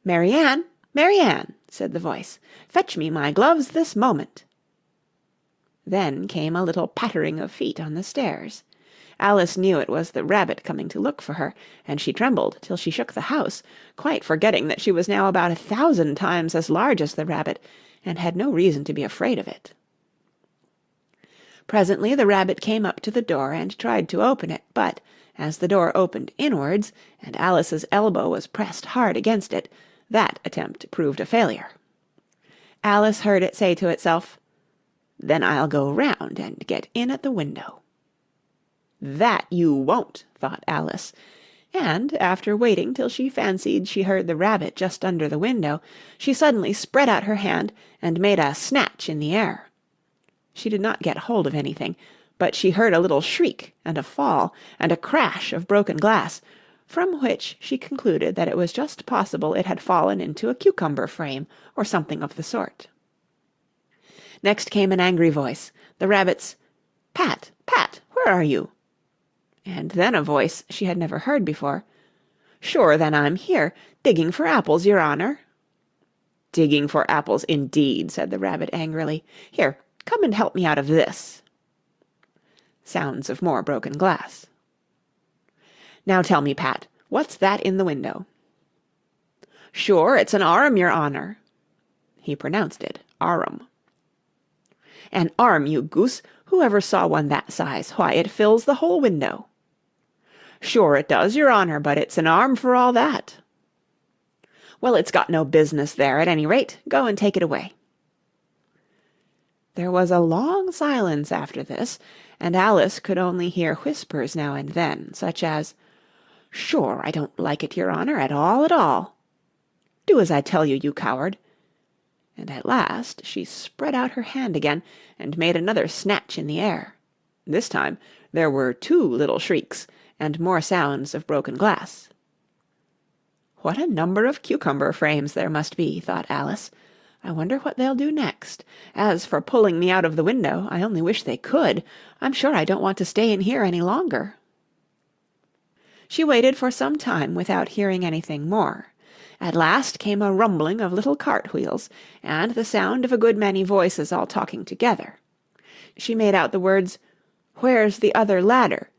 "Marianne, Marianne," said the voice, "fetch me my gloves this moment." Then came a little pattering of feet on the stairs. Alice knew it was the rabbit coming to look for her, and she trembled till she shook the house, quite forgetting that she was now about 1,000 times as large as the rabbit, and had no reason to be afraid of it. Presently the rabbit came up to the door and tried to open it, but, as the door opened inwards, and Alice's elbow was pressed hard against it, that attempt proved a failure. Alice heard it say to itself, "Then I'll go round and get in at the window." "That you won't," thought Alice, and, after waiting till she fancied she heard the rabbit just under the window, she suddenly spread out her hand and made a snatch in the air. She did not get hold of anything, but she heard a little shriek and a fall and a crash of broken glass, from which she concluded that it was just possible it had fallen into a cucumber frame or something of the sort. Next came an angry voice, the rabbit's, "Pat, Pat, where are you?" And then a voice she had never heard before, "Sure then I'm here, digging for apples, your honour." "Digging for apples, indeed," said the rabbit angrily. "Here, come and help me out of this." Sounds of more broken glass. "Now tell me, Pat, what's that in the window?" "Sure, it's an arm, your honour." He pronounced it arum. "An arm, you goose! Who ever saw one that size? Why, it fills the whole window." "Sure it does, your honour, but it's an arm for all that." "Well, it's got no business there, at any rate. Go and take it away." There was a long silence after this, and Alice could only hear whispers now and then, such as, "Sure, I don't like it, your honour, at all, at all." "Do as I tell you, you coward." And at last she spread out her hand again, and made another snatch in the air. This time there were 2 little shrieks, and more sounds of broken glass. "What a number of cucumber frames there must be," thought Alice. "I wonder what they'll do next. As for pulling me out of the window, I only wish they could. I'm sure I don't want to stay in here any longer." She waited for some time without hearing anything more. At last came a rumbling of little cart-wheels, and the sound of a good many voices all talking together. She made out the words, "Where's the other ladder?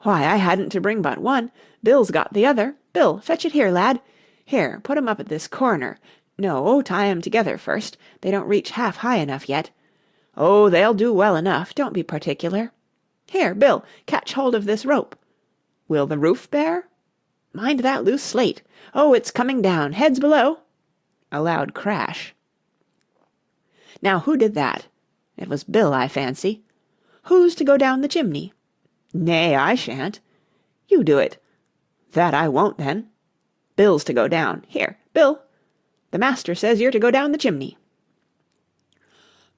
Why, I hadn't to bring but one. Bill's got the other. Bill, fetch it here, lad. Here, put 'em up at this corner. No, tie 'em together first. They don't reach half high enough yet. Oh, they'll do well enough. Don't be particular. Here, Bill, catch hold of this rope. Will the roof bear? Mind that loose slate. Oh, it's coming down. Heads below." A loud crash. "Now who did that? It was Bill, I fancy. Who's to go down the chimney? Nay, I shan't. You do it. That I won't, then. Bill's to go down. Here, Bill. The master says you're to go down the chimney."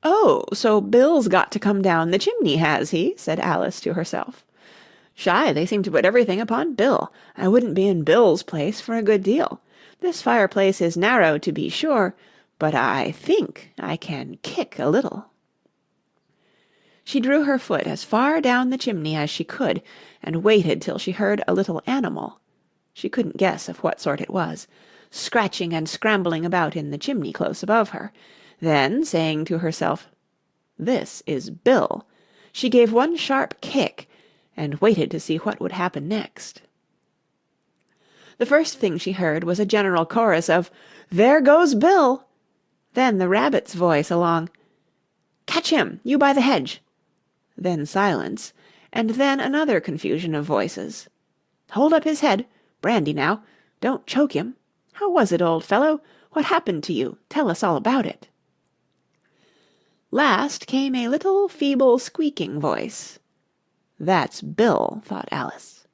"Oh, so Bill's got to come down the chimney, has he?" said Alice to herself. "Shy, they seem to put everything upon Bill. I wouldn't be in Bill's place for a good deal. This fireplace is narrow, to be sure, but I think I can kick a little." She drew her foot as far down the chimney as she could, and waited till she heard a little animal, she couldn't guess of what sort it was, scratching and scrambling about in the chimney close above her. Then, saying to herself, "This is Bill," she gave one sharp kick, and waited to see what would happen next. The first thing she heard was a general chorus of "There goes Bill!" Then the rabbit's voice along, "Catch him, you by the hedge!" Then silence, and then another confusion of voices. "Hold up his head! Brandy now! Don't choke him! How was it, old fellow? What happened to you? Tell us all about it." Last came a little feeble squeaking voice. "That's Bill," thought Alice.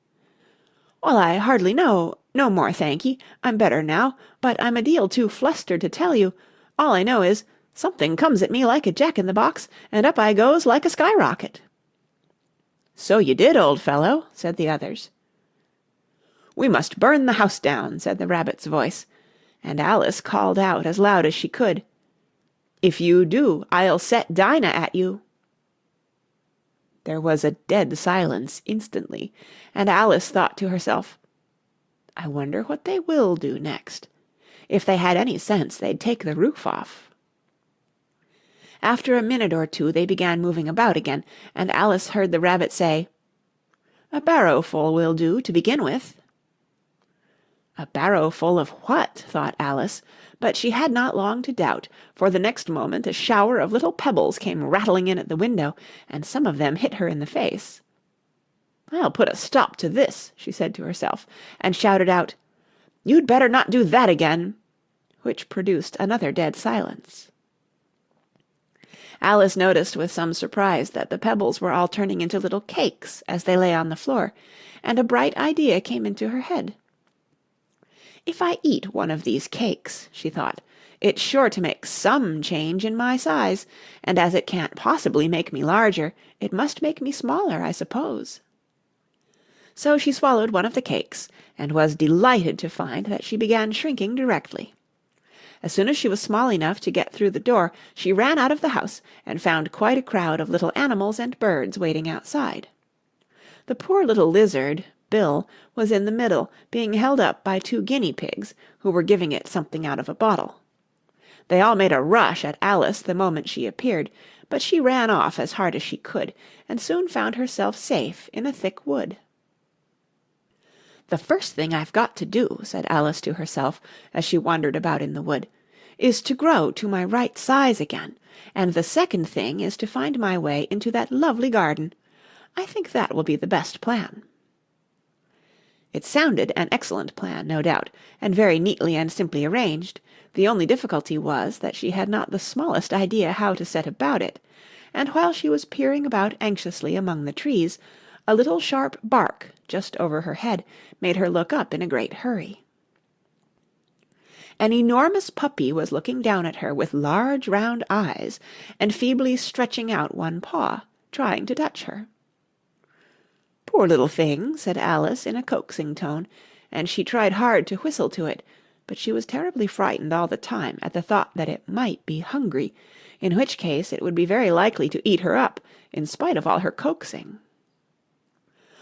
"Well, I hardly know. No more, thank ye. I'm better now, but I'm a deal too flustered to tell you. All I know is, something comes at me like a jack-in-the-box, and up I goes like a skyrocket." "So you did, old fellow," said the others. "We must burn the house down," said the rabbit's voice, and Alice called out as loud as she could, "If you do, I'll set Dinah at you." There was a dead silence instantly, and Alice thought to herself, "I wonder what they will do next. If they had any sense, they'd take the roof off." After a minute or two they began moving about again, and Alice heard the rabbit say, "A barrowful will do to begin with." A barrowful of what? thought Alice, but she had not long to doubt, for the next moment a shower of little pebbles came rattling in at the window, and some of them hit her in the face. "I'll put a stop to this," she said to herself, and shouted out, "You'd better not do that again," which produced another dead silence. Alice noticed with some surprise that the pebbles were all turning into little cakes as they lay on the floor, and a bright idea came into her head. "If I eat one of these cakes," she thought, "it's sure to make some change in my size, and as it can't possibly make me larger, it must make me smaller, I suppose." So she swallowed one of the cakes, and was delighted to find that she began shrinking directly. As soon as she was small enough to get through the door, she ran out of the house, and found quite a crowd of little animals and birds waiting outside. The poor little lizard, Bill, was in the middle, being held up by 2 guinea pigs, who were giving it something out of a bottle. They all made a rush at Alice the moment she appeared, but she ran off as hard as she could, and soon found herself safe in a thick wood. "The first thing I've got to do," said Alice to herself, as she wandered about in the wood, "is to grow to my right size again, and the second thing is to find my way into that lovely garden. I think that will be the best plan." It sounded an excellent plan, no doubt, and very neatly and simply arranged. The only difficulty was that she had not the smallest idea how to set about it, and while she was peering about anxiously among the trees, a little sharp bark just over her head made her look up in a great hurry. An enormous puppy was looking down at her with large round eyes, and feebly stretching out one paw, trying to touch her. "Poor little thing," said Alice in a coaxing tone, and she tried hard to whistle to it, but she was terribly frightened all the time at the thought that it might be hungry, in which case it would be very likely to eat her up, in spite of all her coaxing.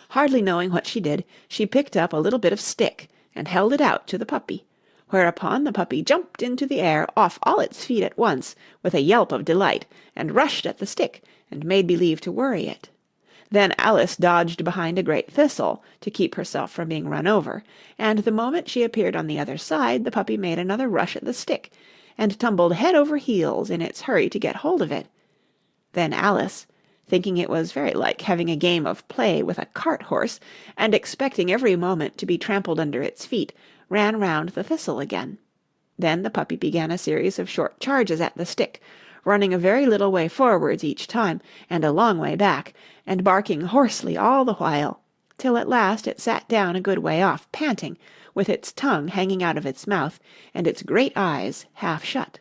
Hardly knowing what she did, she picked up a little bit of stick, and held it out to the puppy, whereupon the puppy jumped into the air off all its feet at once, with a yelp of delight, and rushed at the stick, and made believe to worry it. Then Alice dodged behind a great thistle to keep herself from being run over, and the moment she appeared on the other side the puppy made another rush at the stick, and tumbled head over heels in its hurry to get hold of it. Then Alice, thinking it was very like having a game of play with a cart-horse, and expecting every moment to be trampled under its feet, ran round the thistle again. Then the puppy began a series of short charges at the stick, running a very little way forwards each time, and a long way back, and barking hoarsely all the while, till at last it sat down a good way off, panting, with its tongue hanging out of its mouth, and its great eyes half shut.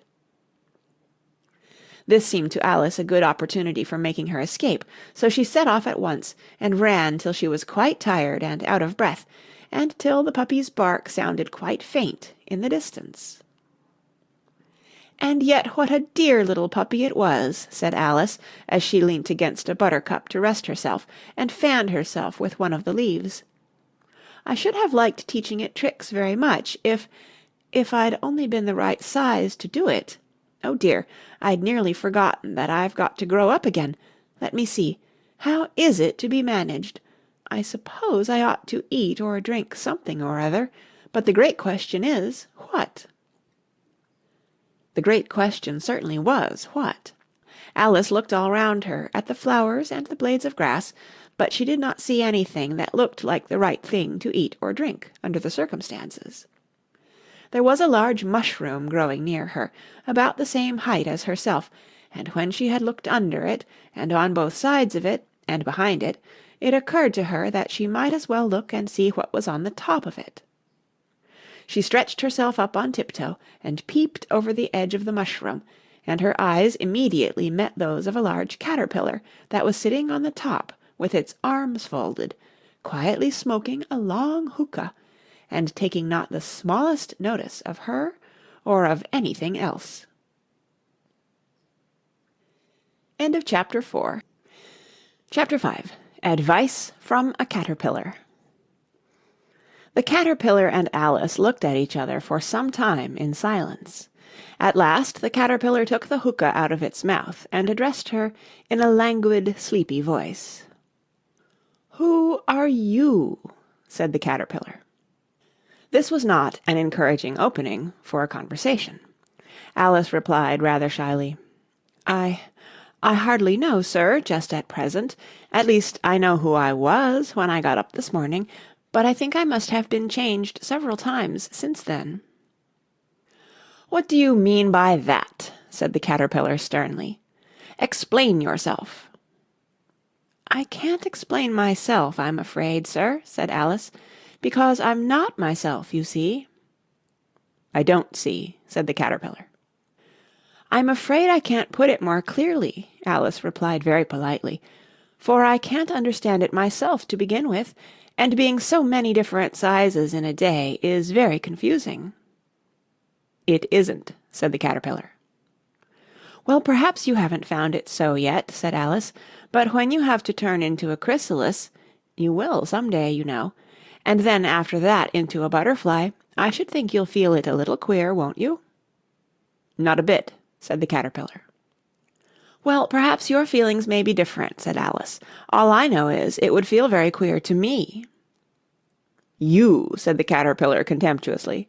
This seemed to Alice a good opportunity for making her escape, so she set off at once, and ran till she was quite tired and out of breath, and till the puppy's bark sounded quite faint in the distance. "And yet what a dear little puppy it was," said Alice, as she leant against a buttercup to rest herself, and fanned herself with one of the leaves. "I should have liked teaching it tricks very much, if I'd only been the right size to do it. Oh dear, I'd nearly forgotten that I've got to grow up again. Let me see. How is it to be managed? I suppose I ought to eat or drink something or other, but the great question is, what?" The great question certainly was, what? Alice looked all round her, at the flowers and the blades of grass, but she did not see anything that looked like the right thing to eat or drink, under the circumstances. There was a large mushroom growing near her, about the same height as herself, and when she had looked under it, and on both sides of it, and behind it, it occurred to her that she might as well look and see what was on the top of it. She stretched herself up on tiptoe, and peeped over the edge of the mushroom, and her eyes immediately met those of a large caterpillar that was sitting on the top with its arms folded, quietly smoking a long hookah, and taking not the smallest notice of her or of anything else. End of Chapter 4. Chapter 5. Advice from a Caterpillar. The caterpillar and Alice looked at each other for some time in silence. At last the caterpillar took the hookah out of its mouth and addressed her in a languid, sleepy voice. "Who are you?" said the caterpillar. This was not an encouraging opening for a conversation. Alice replied rather shyly, I hardly know, sir, just at present. At least I know who I was when I got up this morning, but I think I must have been changed several times since then." "What do you mean by that?" said the caterpillar sternly. "Explain yourself." "I can't explain myself, I'm afraid, sir," said Alice, "because I'm not myself, you see." "I don't see," said the caterpillar. "I'm afraid I can't put it more clearly," Alice replied very politely, "for I can't understand it myself to begin with, and being so many different sizes in a day is very confusing." "It isn't," said the caterpillar. "Well, perhaps you haven't found it so yet," said Alice, "but when you have to turn into a chrysalis, you will some day, you know, and then after that into a butterfly, I should think you'll feel it a little queer, won't you?" "Not a bit," said the caterpillar. "Well, perhaps your feelings may be different," said Alice. "All I know is, it would feel very queer to me." "You," said the caterpillar contemptuously.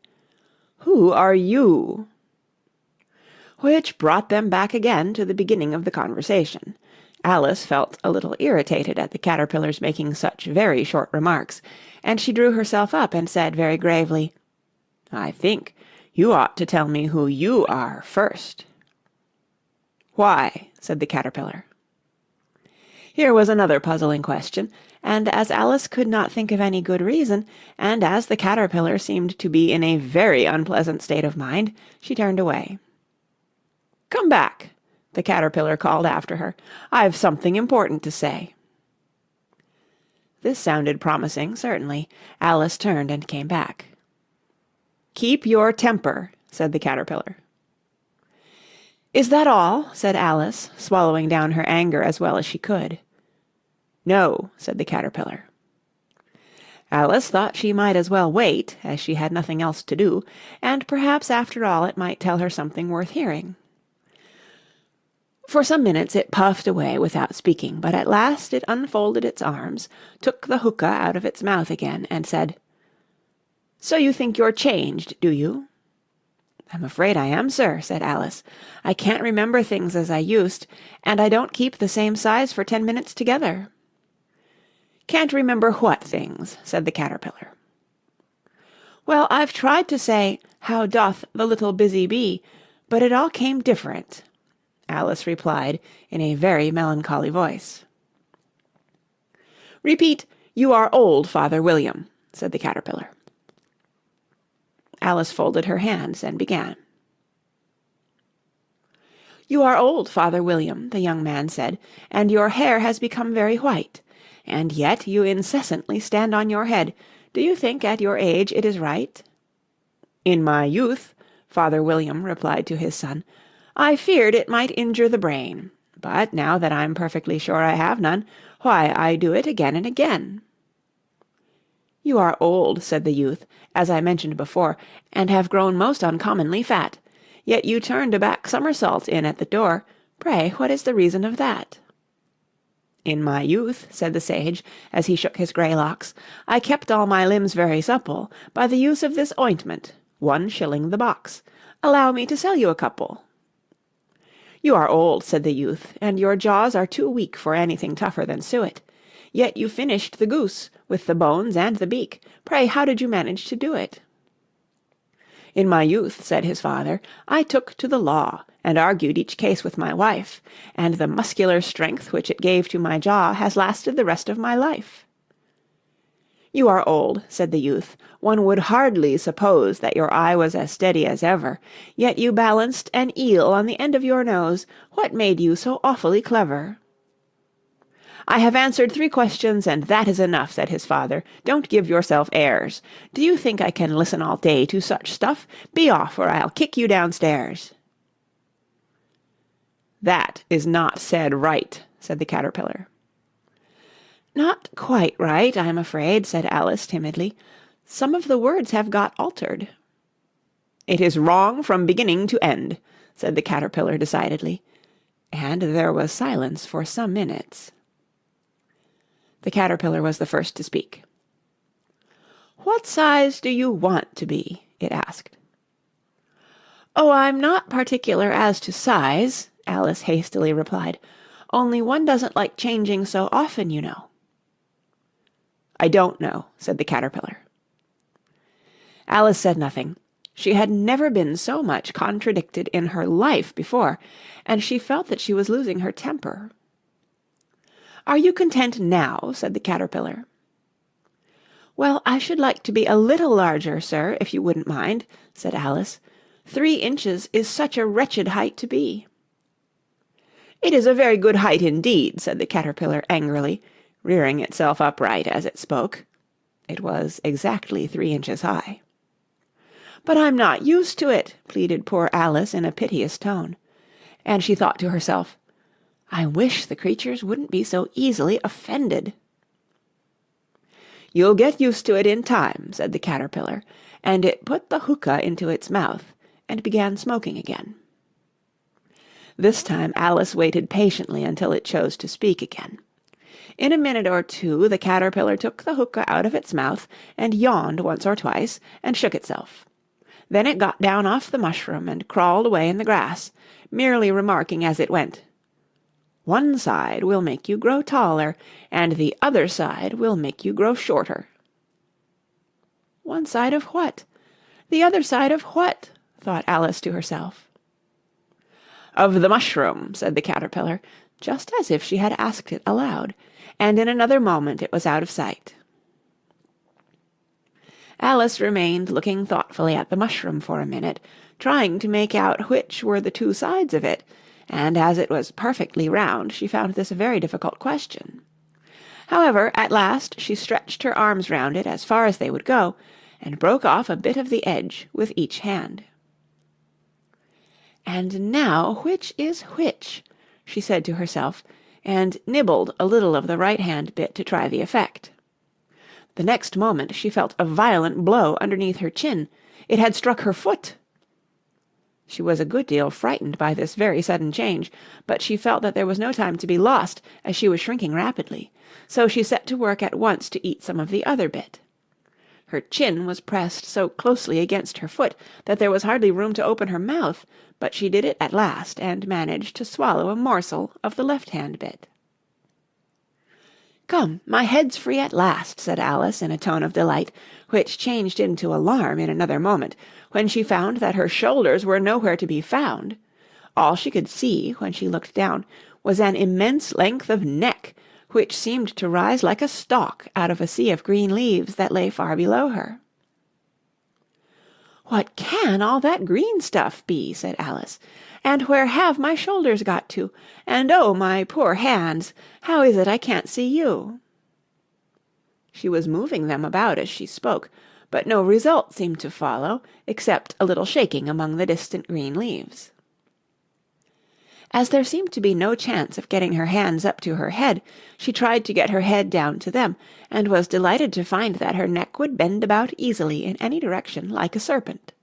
"Who are you?" Which brought them back again to the beginning of the conversation. Alice felt a little irritated at the caterpillar's making such very short remarks, and she drew herself up and said very gravely, "I think you ought to tell me who you are first." "Why?" said the caterpillar. Here was another puzzling question, and as Alice could not think of any good reason, and as the caterpillar seemed to be in a very unpleasant state of mind, she turned away. "Come back," the caterpillar called after her. "I've something important to say." This sounded promising, certainly. Alice turned and came back. "Keep your temper," said the caterpillar. "Is that all?" said Alice, swallowing down her anger as well as she could. "No," said the caterpillar. Alice thought she might as well wait, as she had nothing else to do, and perhaps after all it might tell her something worth hearing. For some minutes it puffed away without speaking, but at last it unfolded its arms, took the hookah out of its mouth again, and said, "So you think you're changed, do you?" "I'm afraid I am, sir," said Alice. "I can't remember things as I used, and I don't keep the same size for 10 minutes together." "Can't remember what things?" said the caterpillar. "Well, I've tried to say, 'How doth the little busy bee?' but it all came different," Alice replied in a very melancholy voice. "Repeat, 'You are old, Father William,'" said the caterpillar. Alice folded her hands and began. "You are old, Father William," the young man said, "and your hair has become very white. And yet you incessantly stand on your head. Do you think at your age it is right?" "In my youth," Father William replied to his son, I feared it might injure the brain, but now that I'm perfectly sure I have none, why, I do it again and again." "You are old," said the youth, "as I mentioned before, and have grown most uncommonly fat. Yet you turned a back somersault in at the door. Pray, what is the reason of that?" "In my youth," said the sage, as he shook his grey locks, "I kept all my limbs very supple by the use of this ointment, 1 shilling the box. Allow me to sell you a couple." "You are old," said the youth, "and your jaws are too weak for anything tougher than suet. Yet you finished the goose, with the bones and the beak. Pray, how did you manage to do it?" "In my youth," said his father, "I took to the law, and argued each case with my wife, and the muscular strength which it gave to my jaw has lasted the rest of my life." "You are old," said the youth. "One would hardly suppose that your eye was as steady as ever. Yet you balanced an eel on the end of your nose. What made you so awfully clever?" "I have answered 3 questions, and that is enough," said his father. "Don't give yourself airs. Do you think I can listen all day to such stuff? Be off, or I'll kick you downstairs." "That is not said right," said the caterpillar. "Not quite right, I'm afraid," said Alice timidly. "Some of the words have got altered." "It is wrong from beginning to end," said the caterpillar decidedly, and there was silence for some minutes. The caterpillar was the first to speak. "What size do you want to be?" it asked. "Oh, I'm not particular as to size," Alice hastily replied. "Only one doesn't like changing so often, you know." "I don't know," said the caterpillar. Alice said nothing. She had never been so much contradicted in her life before, and she felt that she was losing her temper. "Are you content now?" said the caterpillar. "Well, I should like to be a little larger, sir, if you wouldn't mind," said Alice. 3 inches is such a wretched height to be." "It is a very good height indeed," said the caterpillar angrily, rearing itself upright as it spoke. It was exactly 3 inches high. "But I'm not used to it," pleaded poor Alice in a piteous tone. And she thought to herself, "I wish the creatures wouldn't be so easily offended." "You'll get used to it in time," said the caterpillar, and it put the hookah into its mouth and began smoking again. This time Alice waited patiently until it chose to speak again. In a minute or 2 the caterpillar took the hookah out of its mouth and yawned once or twice and shook itself. Then it got down off the mushroom and crawled away in the grass, merely remarking as it went, "One side will make you grow taller, and the other side will make you grow shorter." "One side of what? The other side of what?" thought Alice to herself. "Of the mushroom," said the caterpillar, just as if she had asked it aloud, and in another moment it was out of sight. Alice remained looking thoughtfully at the mushroom for a minute, trying to make out which were the 2 sides of it, and as it was perfectly round, she found this a very difficult question. However, at last she stretched her arms round it as far as they would go, and broke off a bit of the edge with each hand. "And now which is which?" she said to herself, and nibbled a little of the right-hand bit to try the effect. The next moment she felt a violent blow underneath her chin. It had struck her foot. She was a good deal frightened by this very sudden change, but she felt that there was no time to be lost, as she was shrinking rapidly. So she set to work at once to eat some of the other bit. Her chin was pressed so closely against her foot that there was hardly room to open her mouth, but she did it at last, and managed to swallow a morsel of the left-hand bit. "Come, my head's free at last," said Alice in a tone of delight, which changed into alarm in another moment, when she found that her shoulders were nowhere to be found. All she could see, when she looked down, was an immense length of neck, which seemed to rise like a stalk out of a sea of green leaves that lay far below her. "What can all that green stuff be?" said Alice. "And where have my shoulders got to? And oh, my poor hands! How is it I can't see you?" She was moving them about as she spoke, but no result seemed to follow, except a little shaking among the distant green leaves. As there seemed to be no chance of getting her hands up to her head, she tried to get her head down to them, and was delighted to find that her neck would bend about easily in any direction like a serpent.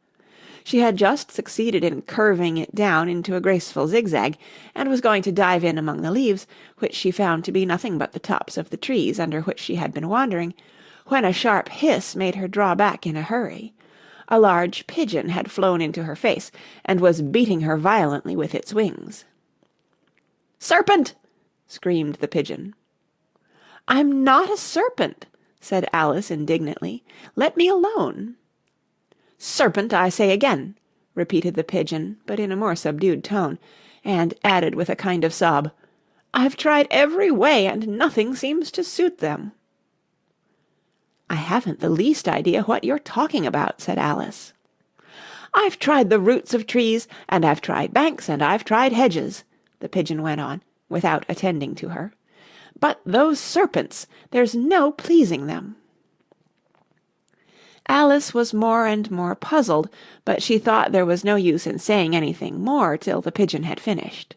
She had just succeeded in curving it down into a graceful zigzag, and was going to dive in among the leaves, which she found to be nothing but the tops of the trees under which she had been wandering, when a sharp hiss made her draw back in a hurry. A large pigeon had flown into her face, and was beating her violently with its wings. "Serpent!" screamed the pigeon. "I'm not a serpent," said Alice indignantly. "Let me alone." "Serpent, I say again," repeated the pigeon, but in a more subdued tone, and added with a kind of sob, "I've tried every way, and nothing seems to suit them." "I haven't the least idea what you're talking about," said Alice. "I've tried the roots of trees, and I've tried banks, and I've tried hedges," the pigeon went on, without attending to her. "But those serpents, there's no pleasing them." Alice was more and more puzzled, but she thought there was no use in saying anything more till the pigeon had finished.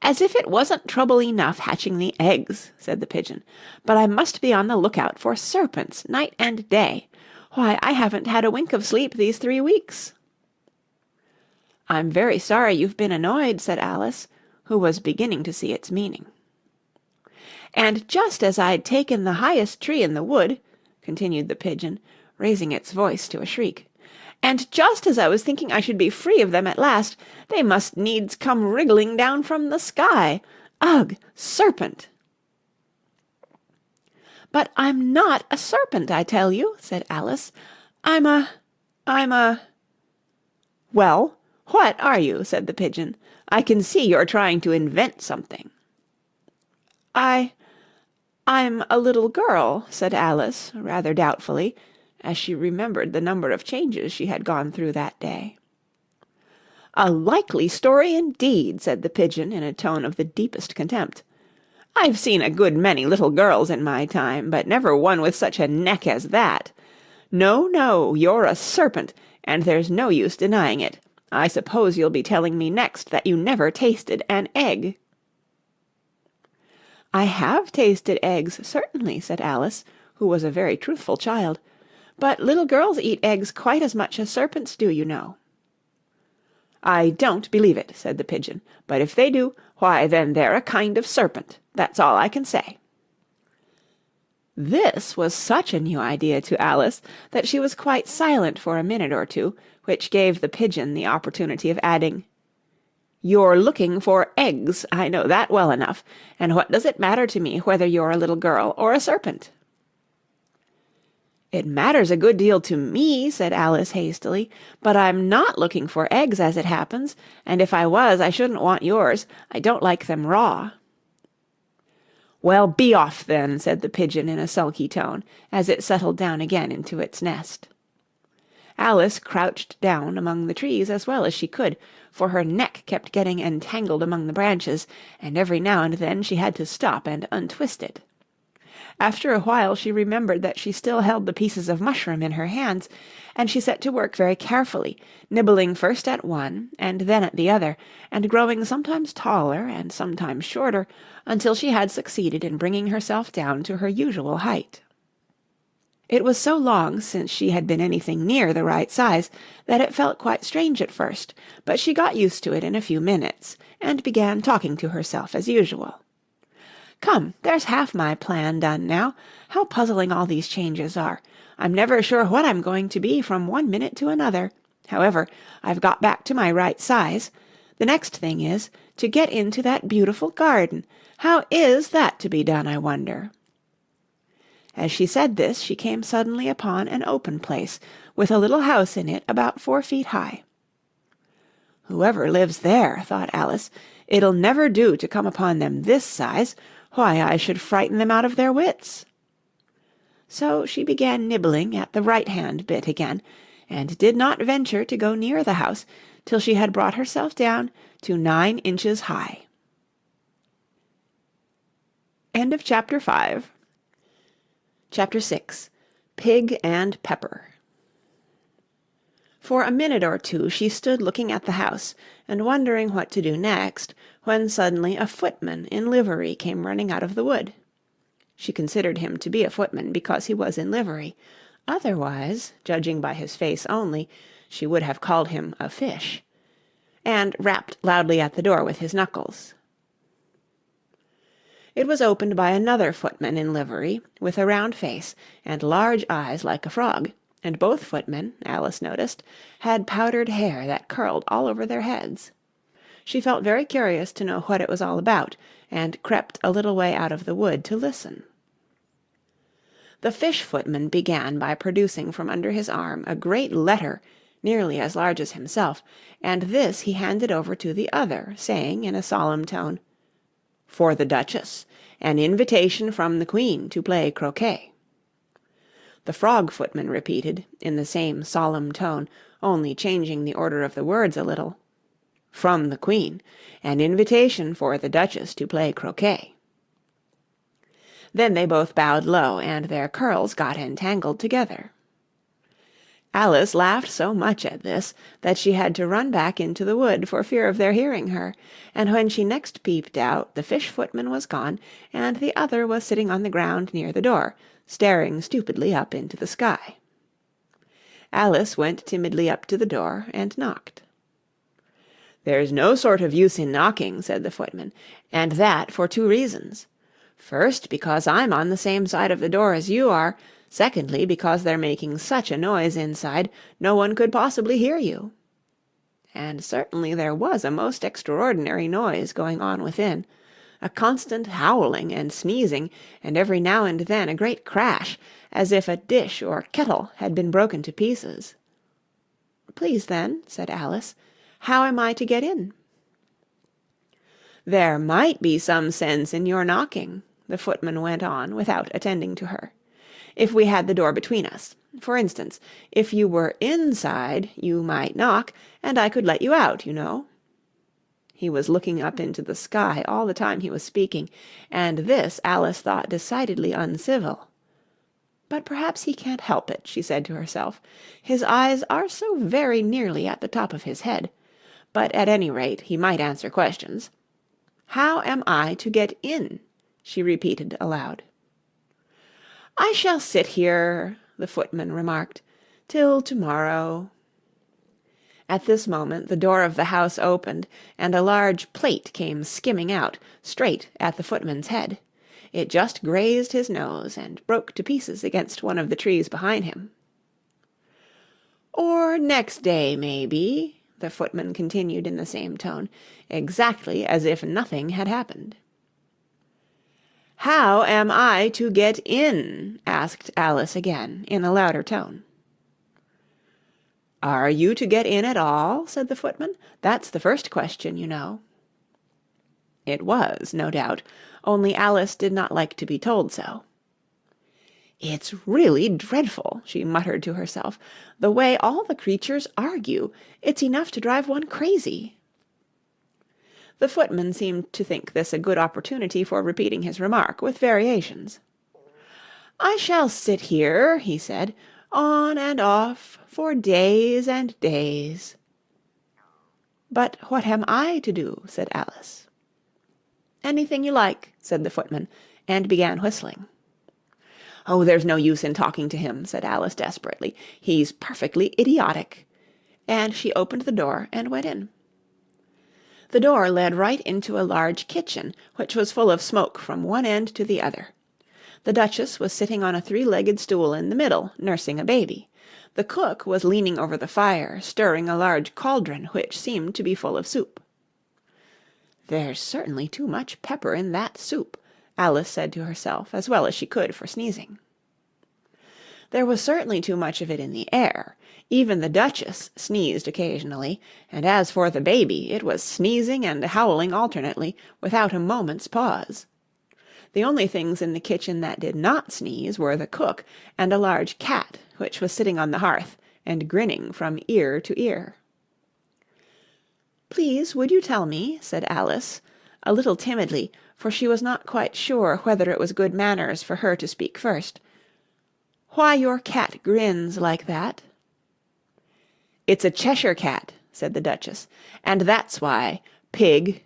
"As if it wasn't trouble enough hatching the eggs," said the pigeon, "but I must be on the lookout for serpents night and day. Why, I haven't had a wink of sleep these 3 weeks." "I'm very sorry you've been annoyed," said Alice, who was beginning to see its meaning. "And just as I'd taken the highest tree in the wood," continued the pigeon, raising its voice to a shriek, "and just as I was thinking I should be free of them at last, they must needs come wriggling down from the sky. Ugh! Serpent!" "But I'm not a serpent, I tell you," said Alice. I'm a... "Well, what are you?" said the pigeon. "I can see you're trying to invent something." I'm a little girl," said Alice, rather doubtfully, as she remembered the number of changes she had gone through that day. "A likely story indeed," said the pigeon in a tone of the deepest contempt. "I've seen a good many little girls in my time, but never one with such a neck as that. No, no, you're a serpent, and there's no use denying it. I suppose you'll be telling me next that you never tasted an egg." "I have tasted eggs, certainly," said Alice, who was a very truthful child, "but little girls eat eggs quite as much as serpents do, you know." "I don't believe it," said the pigeon, "but if they do, why then they're a kind of serpent. That's all I can say." This was such a new idea to Alice that she was quite silent for a minute or two, which gave the pigeon the opportunity of adding, "You're looking for eggs, I know that well enough, and what does it matter to me whether you're a little girl or a serpent?" "It matters a good deal to me," said Alice hastily, "but I'm not looking for eggs as it happens, and if I was I shouldn't want yours. I don't like them raw." "Well, be off then," said the pigeon in a sulky tone, as it settled down again into its nest. Alice crouched down among the trees as well as she could, for her neck kept getting entangled among the branches, and every now and then she had to stop and untwist it. After a while she remembered that she still held the pieces of mushroom in her hands, and she set to work very carefully, nibbling first at one and then at the other, and growing sometimes taller and sometimes shorter, until she had succeeded in bringing herself down to her usual height. It was so long since she had been anything near the right size that it felt quite strange at first, but she got used to it in a few minutes, and began talking to herself as usual. "Come, there's half my plan done now. How puzzling all these changes are! I'm never sure what I'm going to be from one minute to another. However, I've got back to my right size. The next thing is to get into that beautiful garden. How is that to be done, I wonder?" As she said this, she came suddenly upon an open place, with a little house in it about 4 feet high. "Whoever lives there," thought Alice, "it'll never do to come upon them this size. Why, I should frighten them out of their wits." So she began nibbling at the right-hand bit again, and did not venture to go near the house till she had brought herself down to 9 inches high. End of Chapter 5. Chapter 6. Pig and Pepper. For a minute or two she stood looking at the house and wondering what to do next, when suddenly a footman in livery came running out of the wood. She considered him to be a footman because he was in livery. Otherwise, judging by his face only, she would have called him a fish, and rapped loudly at the door with his knuckles. It was opened by another footman in livery, with a round face and large eyes like a frog, and both footmen, Alice noticed, had powdered hair that curled all over their heads. She felt very curious to know what it was all about, and crept a little way out of the wood to listen. The fish footman began by producing from under his arm a great letter nearly as large as himself, and this he handed over to the other, saying in a solemn tone, "For the Duchess, an invitation from the Queen to play croquet." The frog footman repeated, in the same solemn tone, only changing the order of the words a little, "From the Queen, an invitation for the Duchess to play croquet." Then they both bowed low, and their curls got entangled together. Alice laughed so much at this that she had to run back into the wood for fear of their hearing her, and when she next peeped out the fish footman was gone, and the other was sitting on the ground near the door, staring stupidly up into the sky. Alice went timidly up to the door and knocked. "There's no sort of use in knocking," said the footman, "and that for 2 reasons. First, because I'm on the same side of the door as you are. Secondly, because they're making such a noise inside, no one could possibly hear you." And certainly there was a most extraordinary noise going on within, a constant howling and sneezing, and every now and then a great crash, as if a dish or kettle had been broken to pieces. "Please, then," said Alice, "how am I to get in?" "There might be some sense in your knocking," the footman went on without attending to her, "if we had the door between us. For instance, if you were inside, you might knock, and I could let you out, you know." He was looking up into the sky all the time he was speaking, and this Alice thought decidedly uncivil. "But perhaps he can't help it," she said to herself. "His eyes are so very nearly at the top of his head. But at any rate he might answer questions. How am I to get in?" she repeated aloud. "I shall sit here," the footman remarked, "till to-morrow." At this moment the door of the house opened, and a large plate came skimming out, straight at the footman's head. It just grazed his nose, and broke to pieces against one of the trees behind him. "Or next day, maybe," the footman continued in the same tone, exactly as if nothing had happened. "How am I to get in?" asked Alice again, in a louder tone. "Are you to get in at all?" said the footman. "That's the first question, you know." It was, no doubt, only Alice did not like to be told so. "It's really dreadful," she muttered to herself, "the way all the creatures argue. It's enough to drive one crazy." The footman seemed to think this a good opportunity for repeating his remark, with variations. "I shall sit here," he said, "on and off, for days and days." "But what am I to do?" said Alice. "Anything you like," said the footman, and began whistling. "Oh, there's no use in talking to him," said Alice desperately. "He's perfectly idiotic." And she opened the door and went in. The door led right into a large kitchen, which was full of smoke from one end to the other. The Duchess was sitting on a 3-legged stool in the middle, nursing a baby. The cook was leaning over the fire, stirring a large cauldron which seemed to be full of soup. "There's certainly too much pepper in that soup," Alice said to herself, as well as she could for sneezing. There was certainly too much of it in the air. Even the Duchess sneezed occasionally, and as for the baby, it was sneezing and howling alternately, without a moment's pause. The only things in the kitchen that did not sneeze were the cook and a large cat, which was sitting on the hearth and grinning from ear to ear. "Please, would you tell me," said Alice, a little timidly, for she was not quite sure whether it was good manners for her to speak first, "why your cat grins like that?" "It's a Cheshire cat," said the Duchess, "and that's why, pig."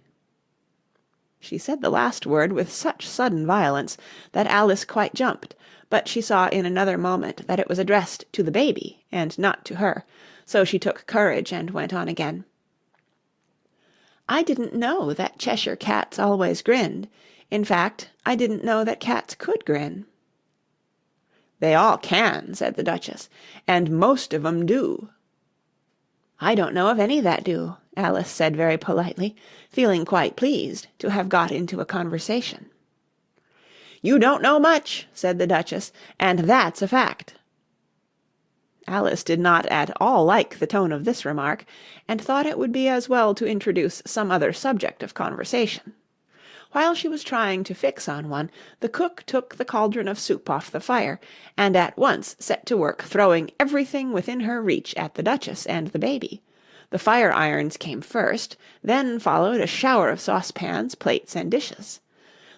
She said the last word with such sudden violence that Alice quite jumped, but she saw in another moment that it was addressed to the baby and not to her, so she took courage and went on again. "I didn't know that Cheshire cats always grinned. In fact, I didn't know that cats could grin." "They all can," said the Duchess, "and most of 'em do." "I don't know of any that do," Alice said very politely, feeling quite pleased to have got into a conversation. "You don't know much," said the Duchess, "and that's a fact." Alice did not at all like the tone of this remark, and thought it would be as well to introduce some other subject of conversation. While she was trying to fix on one, the cook took the cauldron of soup off the fire, and at once set to work throwing everything within her reach at the Duchess and the baby. The fire-irons came first, then followed a shower of saucepans, plates, and dishes.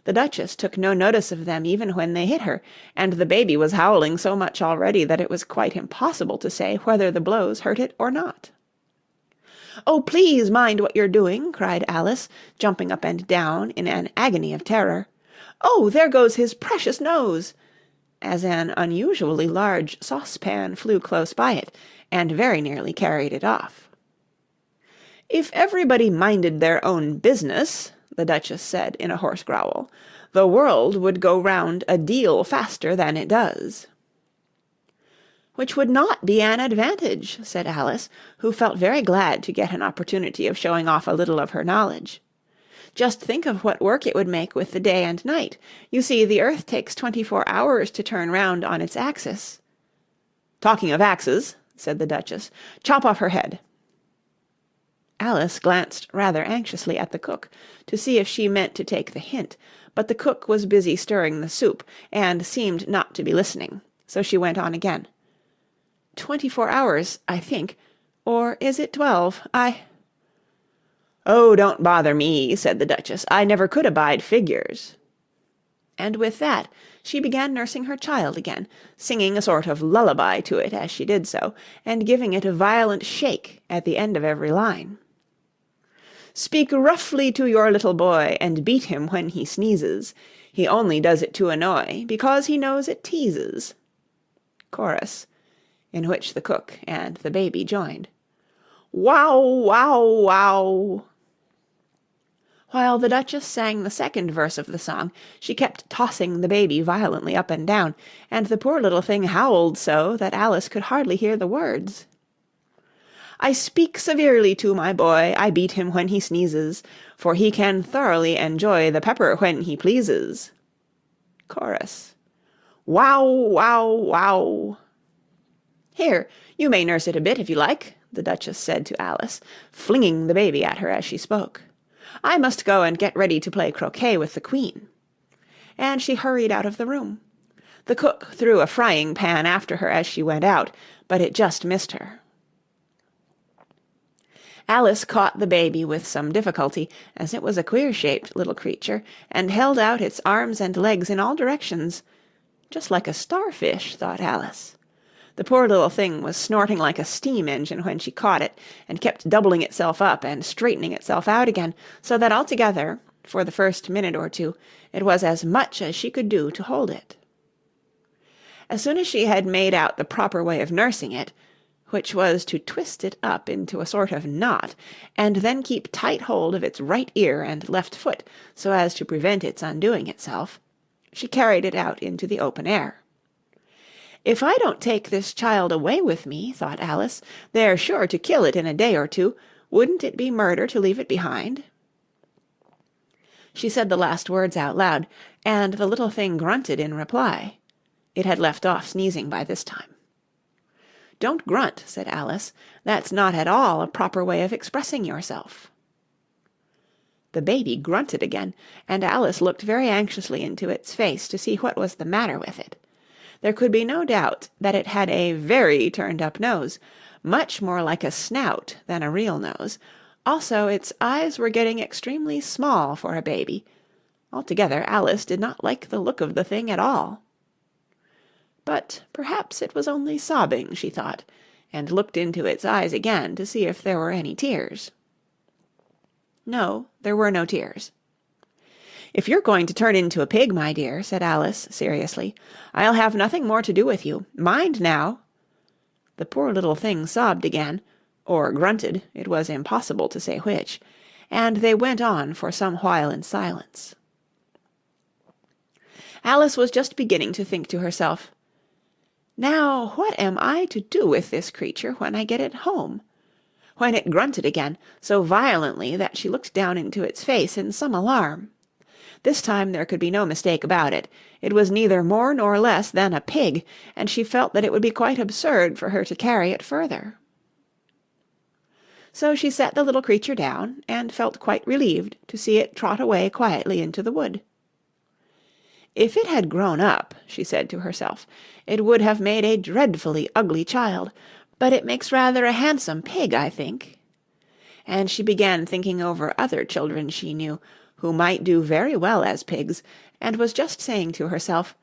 The Duchess took no notice of them even when they hit her, and the baby was howling so much already that it was quite impossible to say whether the blows hurt it or not. "Oh, please mind what you're doing," cried Alice, jumping up and down in an agony of terror. "Oh, there goes his precious nose!" as an unusually large saucepan flew close by it, and very nearly carried it off. "If everybody minded their own business," the Duchess said in a hoarse growl, "the world would go round a deal faster than it does." "Which would not be an advantage," said Alice, who felt very glad to get an opportunity of showing off a little of her knowledge. "Just think of what work it would make with the day and night. You see, the earth takes 24 hours to turn round on its axis." "Talking of axes," said the Duchess, "chop off her head." Alice glanced rather anxiously at the cook, to see if she meant to take the hint, but the cook was busy stirring the soup, and seemed not to be listening, so she went on again. 24 hours, I think, or is it 12? "Oh, don't bother me," said the Duchess. "I never could abide figures." And with that she began nursing her child again, singing a sort of lullaby to it as she did so, and giving it a violent shake at the end of every line. "Speak roughly to your little boy, and beat him when he sneezes. He only does it to annoy, because he knows it teases." Chorus, in which the cook and the baby joined. "Wow, wow, wow." While the Duchess sang the second verse of the song, she kept tossing the baby violently up and down, and the poor little thing howled so that Alice could hardly hear the words. "I speak severely to my boy, I beat him when he sneezes, for he can thoroughly enjoy the pepper when he pleases." Chorus. "Wow, wow, wow." "Here, you may nurse it a bit if you like," the Duchess said to Alice, flinging the baby at her as she spoke. "I must go and get ready to play croquet with the Queen." And she hurried out of the room. The cook threw a frying pan after her as she went out, but it just missed her. Alice caught the baby with some difficulty, as it was a queer-shaped little creature, and held out its arms and legs in all directions. "Just like a starfish," thought Alice. The poor little thing was snorting like a steam engine when she caught it, and kept doubling itself up and straightening itself out again, so that altogether, for the first minute or two, it was as much as she could do to hold it. As soon as she had made out the proper way of nursing it, which was to twist it up into a sort of knot, and then keep tight hold of its right ear and left foot so as to prevent its undoing itself, she carried it out into the open air. "If I don't take this child away with me," thought Alice, "they're sure to kill it in a day or two. Wouldn't it be murder to leave it behind?" She said the last words out loud, and the little thing grunted in reply. It had left off sneezing by this time. "Don't grunt," said Alice. "That's not at all a proper way of expressing yourself." The baby grunted again, and Alice looked very anxiously into its face to see what was the matter with it. There could be no doubt that it had a very turned-up nose, much more like a snout than a real nose. Also, its eyes were getting extremely small for a baby. Altogether, Alice did not like the look of the thing at all. But perhaps it was only sobbing, she thought, and looked into its eyes again to see if there were any tears. No, there were no tears. "If you're going to turn into a pig, my dear," said Alice seriously, "I'll have nothing more to do with you. Mind now!" The poor little thing sobbed again, or grunted, it was impossible to say which, and they went on for some while in silence. Alice was just beginning to think to herself, "Now, what am I to do with this creature when I get it home?" when it grunted again, so violently that she looked down into its face in some alarm. This time there could be no mistake about it. It was neither more nor less than a pig, and she felt that it would be quite absurd for her to carry it further. So she set the little creature down, and felt quite relieved to see it trot away quietly into the wood. "If it had grown up," she said to herself, "it would have made a dreadfully ugly child, but it makes rather a handsome pig, I think." And she began thinking over other children she knew, who might do very well as pigs, and was just saying to herself,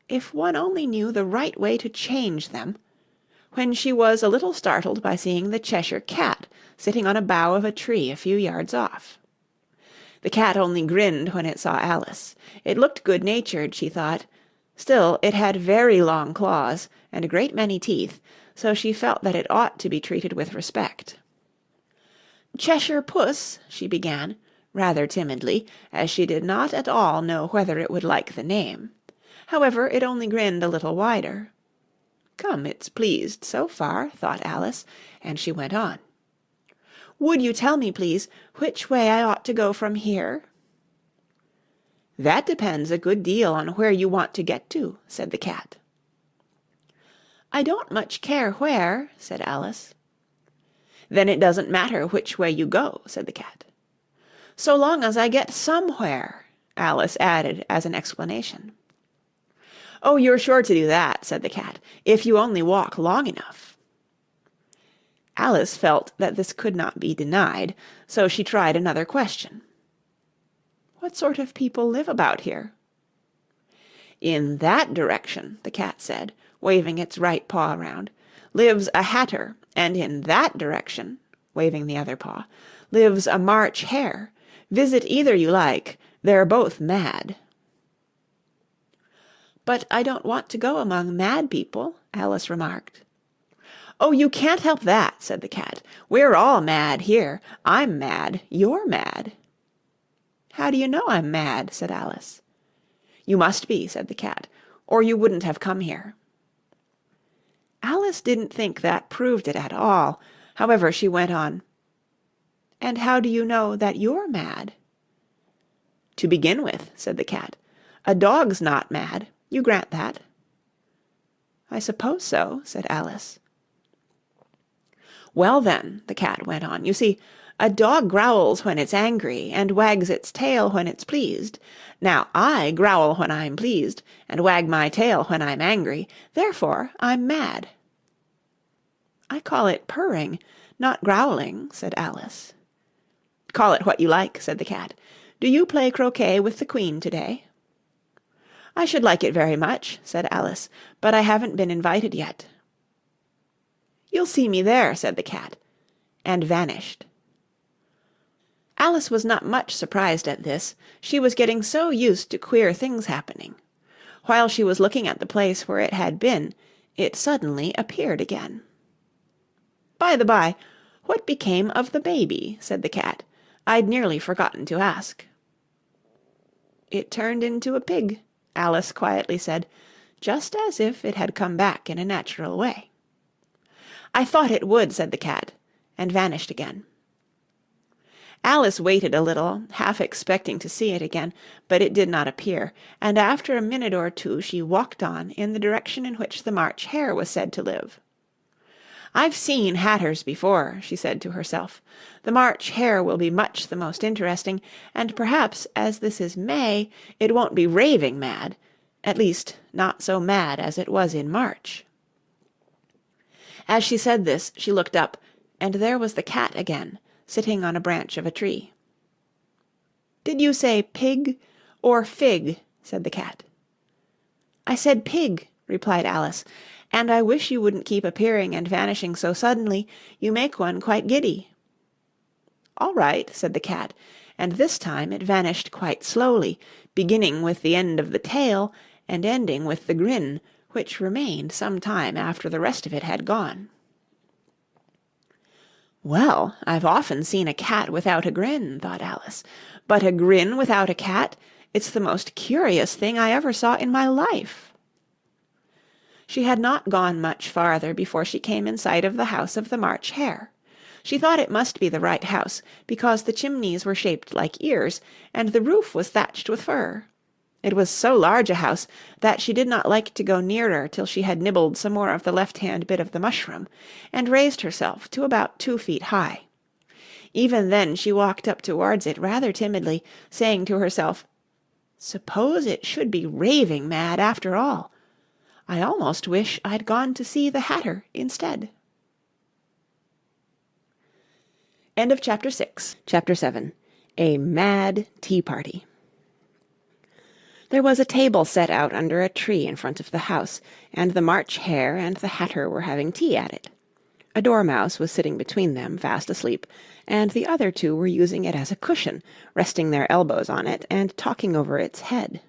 "If one only knew the right way to change them," when she was a little startled by seeing the Cheshire Cat sitting on a bough of a tree a few yards off. The cat only grinned when it saw Alice. It looked good-natured, she thought. Still, it had very long claws and a great many teeth, so she felt that it ought to be treated with respect. "Cheshire Puss," she began, rather timidly, as she did not at all know whether it would like the name. However, it only grinned a little wider. "Come, it's pleased so far," thought Alice, and she went on. "Would you tell me, please, which way I ought to go from here?" "That depends a good deal on where you want to get to," said the cat. "I don't much care where," said Alice. "Then it doesn't matter which way you go," said the cat. "So long as I get somewhere," Alice added as an explanation. "Oh, you're sure to do that," said the cat, "if you only walk long enough." Alice felt that this could not be denied, so she tried another question. "What sort of people live about here?" "In that direction," the cat said, waving its right paw round, "lives a hatter, and in that direction," waving the other paw, "lives a March hare. Visit either you like. They're both mad." "But I don't want to go among mad people," Alice remarked. "Oh, you can't help that," said the cat. "We're all mad here. I'm mad. You're mad." "How do you know I'm mad?" said Alice. "You must be," said the cat, "or you wouldn't have come here." Alice didn't think that proved it at all. However, she went on. "And how do you know that you're mad?" "To begin with," said the cat, "a dog's not mad. You grant that?" "I suppose so," said Alice. "Well then," the cat went on, "you see, a dog growls when it's angry and wags its tail when it's pleased. Now, I growl when I'm pleased and wag my tail when I'm angry. Therefore, I'm mad." "I call it purring, not growling," said Alice. "Call it what you like," said the cat. "Do you play croquet with the Queen today?" "I should like it very much," said Alice, "but I haven't been invited yet." "You'll see me there," said the cat, and vanished. Alice was not much surprised at this. She was getting so used to queer things happening. While she was looking at the place where it had been, it suddenly appeared again. "By the by, what became of the baby?" said the cat. "I'd nearly forgotten to ask." "It turned into a pig," Alice quietly said, just as if it had come back in a natural way. "I thought it would," said the cat, and vanished again. Alice waited a little, half expecting to see it again, but it did not appear, and after a minute or two she walked on in the direction in which the March hare was said to live. "I've seen hatters before," she said to herself. "The March hare will be much the most interesting, and perhaps, as this is May, it won't be raving mad, at least not so mad as it was in March." As she said this, she looked up, and there was the cat again, sitting on a branch of a tree. "Did you say pig or fig?" said the cat. "I said pig," replied Alice, "and I wish you wouldn't keep appearing and vanishing so suddenly. You make one quite giddy." "All right," said the cat, and this time it vanished quite slowly, beginning with the end of the tail and ending with the grin, which remained some time after the rest of it had gone. "Well, I've often seen a cat without a grin," thought Alice, "but a grin without a cat, it's the most curious thing I ever saw in my life." She had not gone much farther before she came in sight of the house of the March Hare. She thought it must be the right house, because the chimneys were shaped like ears, and the roof was thatched with fur. It was so large a house that she did not like to go nearer till she had nibbled some more of the left-hand bit of the mushroom, and raised herself to about 2 feet high. Even then she walked up towards it rather timidly, saying to herself, "Suppose it should be raving mad after all. I almost wish I'd gone to see the Hatter instead." End of Chapter 6. Chapter 7. A Mad Tea Party. There was a table set out under a tree in front of the house, and the March Hare and the Hatter were having tea at it. A dormouse was sitting between them, fast asleep, and the other two were using it as a cushion, resting their elbows on it and talking over its head.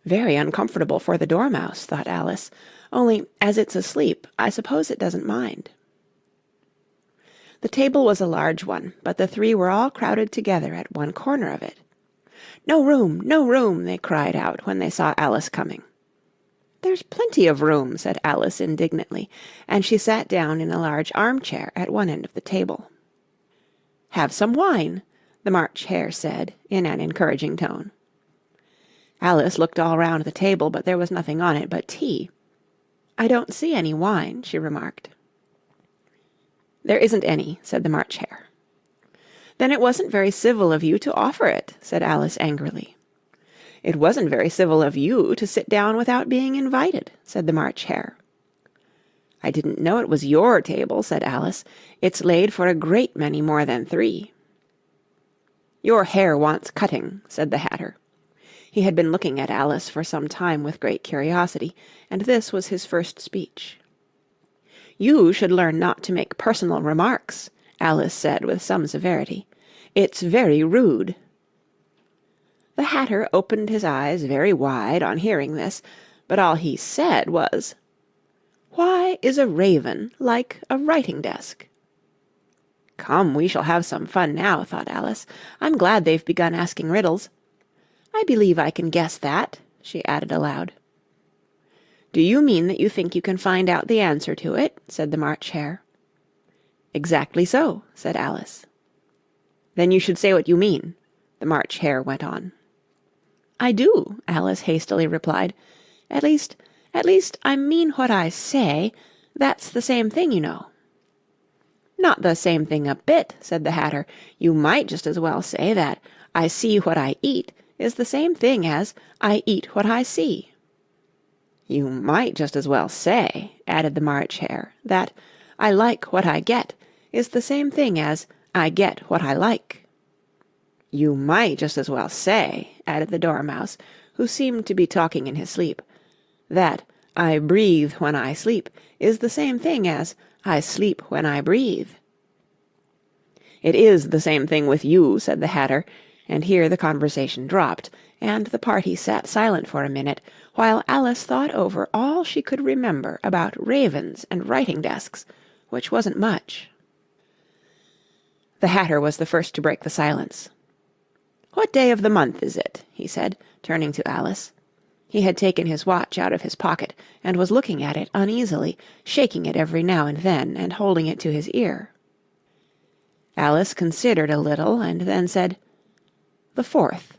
"Very uncomfortable for the dormouse," thought Alice, "only, as it's asleep, I suppose it doesn't mind." The table was a large one, but the three were all crowded together at one corner of it. "No room, no room!" they cried out when they saw Alice coming. "There's plenty of room," said Alice indignantly, and she sat down in a large armchair at one end of the table. "Have some wine," the March Hare said in an encouraging tone. Alice looked all round the table, but there was nothing on it but tea. "I don't see any wine," she remarked. "There isn't any," said the March Hare. "Then it wasn't very civil of you to offer it," said Alice angrily. "It wasn't very civil of you to sit down without being invited," said the March Hare. "I didn't know it was your table," said Alice. "It's laid for a great many more than 3." "Your hair wants cutting," said the Hatter. He had been looking at Alice for some time with great curiosity, and this was his first speech. "You should learn not to make personal remarks," Alice said with some severity. "It's very rude." The Hatter opened his eyes very wide on hearing this, but all he said was, "Why is a raven like a writing-desk?" "Come, we shall have some fun now," thought Alice. "I'm glad they've begun asking riddles. I believe I can guess that," she added aloud. "Do you mean that you think you can find out the answer to it?" said the March Hare. "Exactly so," said Alice. "Then you should say what you mean," the March Hare went on. "I do," Alice hastily replied. At least, I mean what I say. That's the same thing, you know." "Not the same thing a bit," said the Hatter. "You might just as well say that I see what I eat is the same thing as I eat what I see." "You might just as well say," added the March Hare, "that I like what I get is the same thing as I get what I like." "You might just as well say," added the Dormouse, who seemed to be talking in his sleep, "that I breathe when I sleep is the same thing as I sleep when I breathe." "It is the same thing with you," said the Hatter, and here the conversation dropped, and the party sat silent for a minute, while Alice thought over all she could remember about ravens and writing-desks, which wasn't much. The Hatter was the first to break the silence. "What day of the month is it?" he said, turning to Alice. He had taken his watch out of his pocket, and was looking at it uneasily, shaking it every now and then, and holding it to his ear. Alice considered a little, and then said, "The 4th."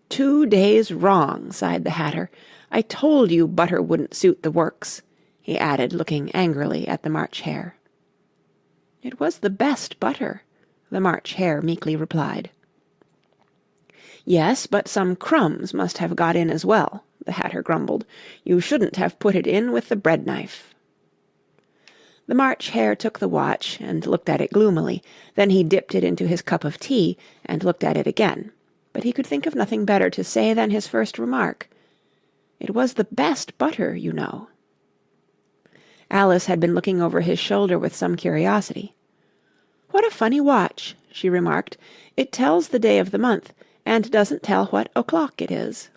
"2 days wrong," sighed the Hatter. "I told you butter wouldn't suit the works," he added, looking angrily at the March Hare. "It was the best butter," the March Hare meekly replied. "Yes, but some crumbs must have got in as well," the Hatter grumbled. "You shouldn't have put it in with the bread-knife." The March Hare took the watch and looked at it gloomily. Then he dipped it into his cup of tea and looked at it again, but he could think of nothing better to say than his first remark. It was the best butter, you know." Alice had been looking over his shoulder with some curiosity. "What a funny watch," she remarked. "It tells the day of the month, and doesn't tell what o'clock it is."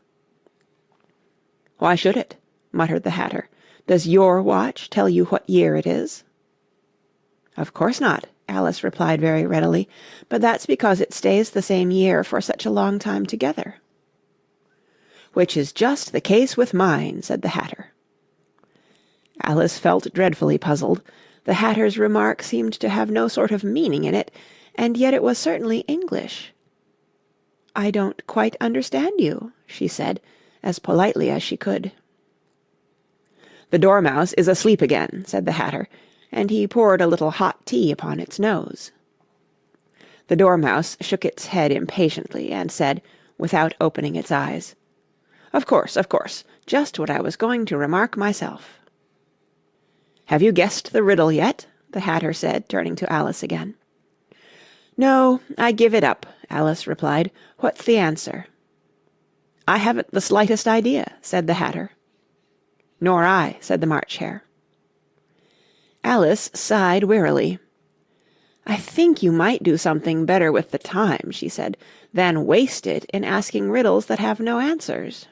"Why should it?" muttered the Hatter. "Does your watch tell you what year it is?" "Of course not," Alice replied very readily, "but that's because it stays the same year for such a long time together." "Which is just the case with mine," said the Hatter. Alice felt dreadfully puzzled. The Hatter's remark seemed to have no sort of meaning in it, and yet it was certainly English. "I don't quite understand you," she said, as politely as she could. "The Dormouse is asleep again," said the Hatter, and he poured a little hot tea upon its nose. The Dormouse shook its head impatiently, and said, without opening its eyes, of course, just what I was going to remark myself." "Have you guessed the riddle yet?" the Hatter said, turning to Alice again. "No, I give it up," Alice replied. "What's the answer?" "I haven't the slightest idea," said the Hatter. "Nor I," said the March Hare. Alice sighed wearily. "I think you might do something better with the time," she said, "than waste it in asking riddles that have no answers."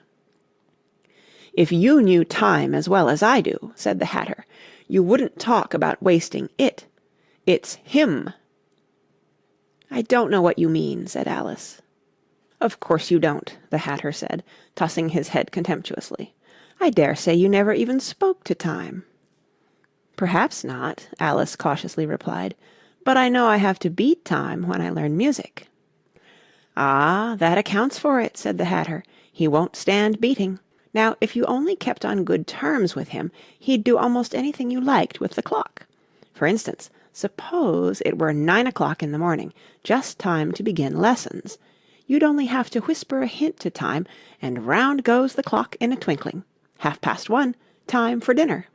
"If you knew time as well as I do," said the Hatter, "you wouldn't talk about wasting it. It's him." "I don't know what you mean," said Alice. "Of course you don't," the Hatter said, tossing his head contemptuously. "I dare say you never even spoke to time." "Perhaps not," Alice cautiously replied, "but I know I have to beat time when I learn music." "Ah, that accounts for it," said the Hatter. "He won't stand beating. Now, if you only kept on good terms with him, he'd do almost anything you liked with the clock. For instance, suppose it were 9 o'clock in the morning, just time to begin lessons. You'd only have to whisper a hint to time, and round goes the clock in a twinkling. 1:30, time for dinner."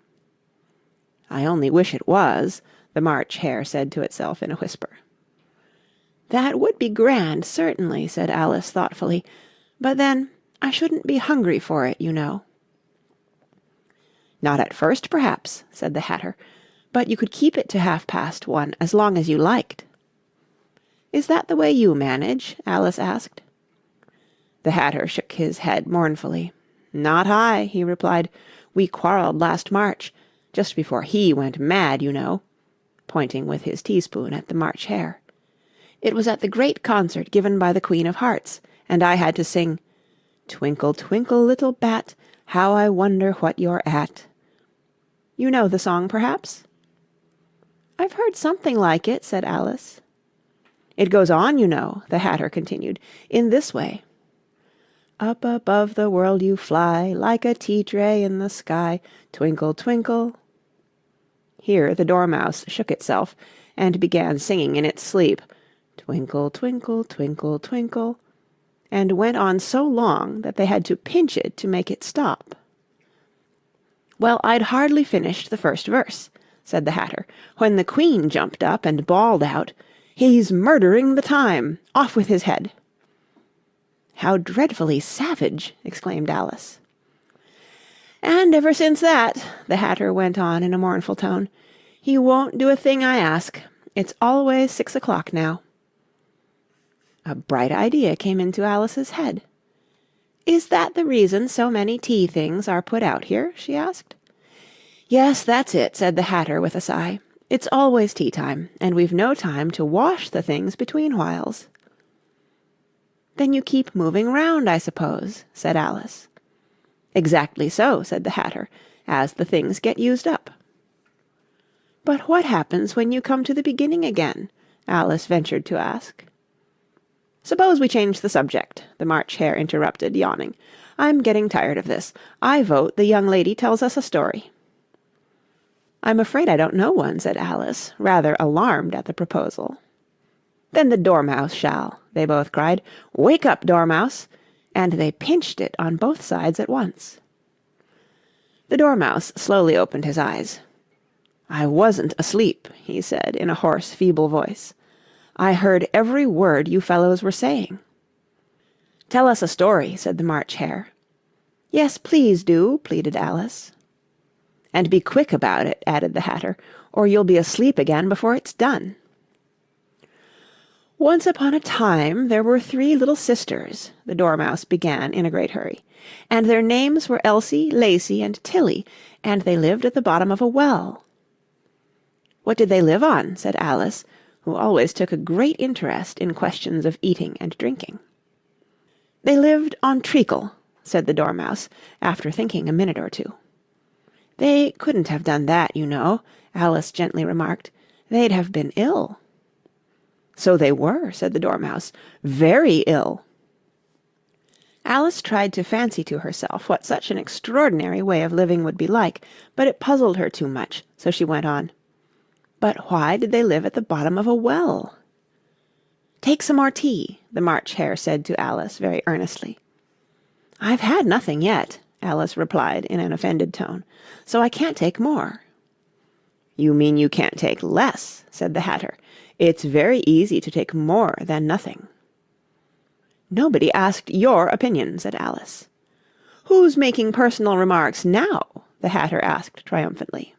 "I only wish it was," the March Hare said to itself in a whisper. "That would be grand, certainly," said Alice thoughtfully. "But then, I shouldn't be hungry for it, you know." "Not at first, perhaps," said the Hatter, "but you could keep it to 1:30 as long as you liked." "Is that the way you manage?" Alice asked. The Hatter shook his head mournfully. "Not I," he replied. "We quarrelled last March, just before he went mad, you know," pointing with his teaspoon at the March Hare. "It was at the great concert given by the Queen of Hearts, and I had to sing, 'Twinkle, twinkle, little bat, how I wonder what you're at.' You know the song, perhaps?" "I've heard something like it," said Alice. "It goes on, you know," the Hatter continued, "in this way. Up above the world you fly, like a tea-tray in the sky, twinkle, twinkle." Here the Dormouse shook itself, and began singing in its sleep, "Twinkle, twinkle, twinkle, twinkle," and went on so long that they had to pinch it to make it stop. "Well, I'd hardly finished the first verse," said the Hatter, "when the Queen jumped up and bawled out, 'He's murdering the time! Off with his head!'" "How dreadfully savage!" exclaimed Alice. "And ever since that," the Hatter went on in a mournful tone, "he won't do a thing I ask. It's always 6 o'clock now." A bright idea came into Alice's head. "Is that the reason so many tea things are put out here?" she asked. "Yes, that's it," said the Hatter with a sigh. "It's always tea time, and we've no time to wash the things between whiles." "Then you keep moving round, I suppose," said Alice. "Exactly so," said the Hatter, "as the things get used up." "But what happens when you come to the beginning again?" Alice ventured to ask. "Suppose we change the subject," the March Hare interrupted, yawning. "I'm getting tired of this. I vote the young lady tells us a story." "I'm afraid I don't know one," said Alice, rather alarmed at the proposal. "Then the Dormouse shall," they both cried. "Wake up, Dormouse!" and they pinched it on both sides at once. The Dormouse slowly opened his eyes. "I wasn't asleep," he said in a hoarse, feeble voice. "I heard every word you fellows were saying." "Tell us a story," said the March Hare. "Yes, please do," pleaded Alice. "And be quick about it," added the Hatter, "or you'll be asleep again before it's done." "Once upon a time there were 3 little sisters," the Dormouse began in a great hurry, "and their names were Elsie, Lacie, and Tilly, and they lived at the bottom of a well." "What did they live on?" said Alice, who always took a great interest in questions of eating and drinking. "They lived on treacle," said the Dormouse, after thinking a minute or two. "They couldn't have done that, you know," Alice gently remarked. "They'd have been ill." "So they were," said the Dormouse, "very ill." Alice tried to fancy to herself what such an extraordinary way of living would be like, but it puzzled her too much, so she went on. "But why did they live at the bottom of a well?" "Take some more tea," the March Hare said to Alice very earnestly. "I've had nothing yet," Alice replied in an offended tone, "so I can't take more." "You mean you can't take less," said the Hatter. "It's very easy to take more than nothing." "Nobody asked your opinion," said Alice. "Who's making personal remarks now?" the Hatter asked triumphantly.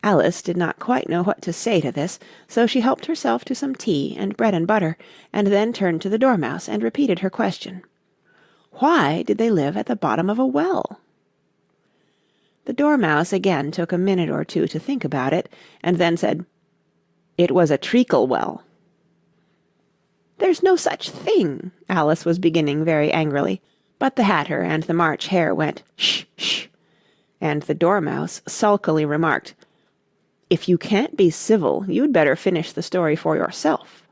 Alice did not quite know what to say to this, so she helped herself to some tea and bread and butter, and then turned to the Dormouse and repeated her question. Why did they live at the bottom of a well? The Dormouse again took a minute or two to think about it, and then said, "It was a treacle well." "There's no such thing," Alice was beginning very angrily, but the Hatter and the March Hare went, "Shh, shh," and the Dormouse sulkily remarked, "If you can't be civil, you'd better finish the story for yourself."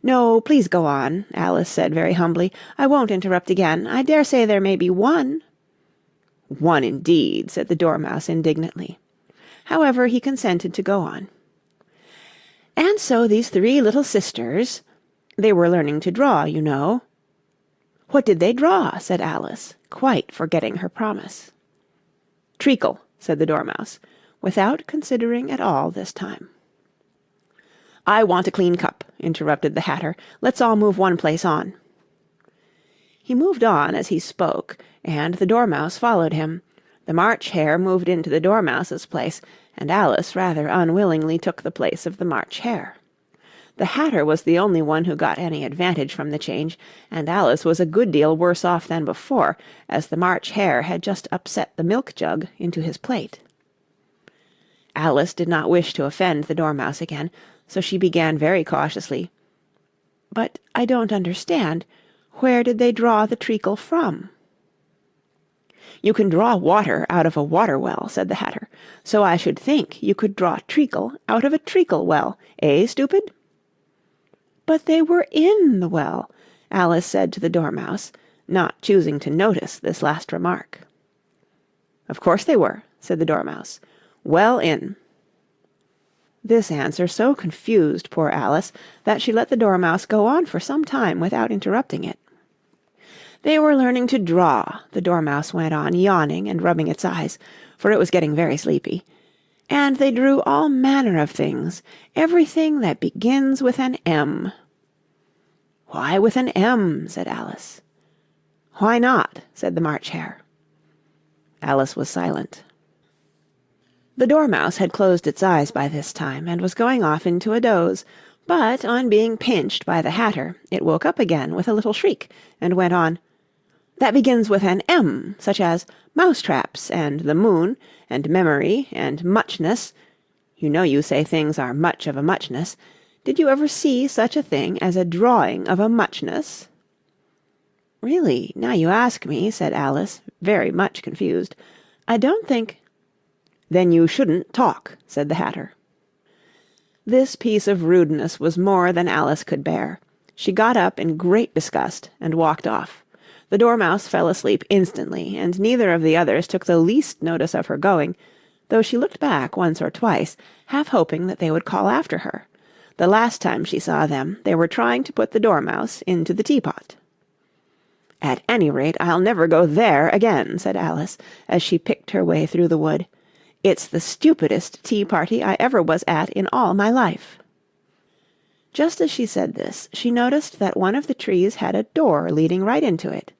"No, please go on," Alice said very humbly. "I won't interrupt again. I dare say there may be one." "One indeed," said the Dormouse indignantly. However, he consented to go on. "And so these 3 little sisters, they were learning to draw, you know." "What did they draw?" said Alice, quite forgetting her promise. "Treacle," said the Dormouse, without considering at all this time. "I want a clean cup," interrupted the Hatter. "Let's all move one place on." He moved on as he spoke, and the Dormouse followed him. The March Hare moved into the Dormouse's place, and Alice rather unwillingly took the place of the March Hare. The Hatter was the only one who got any advantage from the change, and Alice was a good deal worse off than before, as the March Hare had just upset the milk jug into his plate. Alice did not wish to offend the Dormouse again, so she began very cautiously. "But I don't understand. Where did they draw the treacle from?" "You can draw water out of a water well," said the Hatter, "so I should think you could draw treacle out of a treacle well, eh, stupid?" "But they were in the well," Alice said to the Dormouse, not choosing to notice this last remark. "Of course they were," said the Dormouse. "Well in." This answer so confused poor Alice that she let the Dormouse go on for some time without interrupting it. "They were learning to draw," the Dormouse went on, yawning and rubbing its eyes, for it was getting very sleepy, "and they drew all manner of things, everything that begins with an M." "Why with an M?" said Alice. "Why not?" said the March Hare. Alice was silent. The Dormouse had closed its eyes by this time, and was going off into a doze, but, on being pinched by the Hatter, it woke up again with a little shriek, and went on, "That begins with an M, such as mousetraps, and the moon, and memory, and muchness. You know you say things are much of a muchness. Did you ever see such a thing as a drawing of a muchness?" "Really, now you ask me," said Alice, very much confused, "I don't think—" "Then you shouldn't talk," said the Hatter. This piece of rudeness was more than Alice could bear. She got up in great disgust and walked off. The Dormouse fell asleep instantly, and neither of the others took the least notice of her going, though she looked back once or twice, half hoping that they would call after her. The last time she saw them, they were trying to put the Dormouse into the teapot. "At any rate, I'll never go there again," said Alice, as she picked her way through the wood. "It's the stupidest tea-party I ever was at in all my life." Just as she said this, she noticed that one of the trees had a door leading right into it.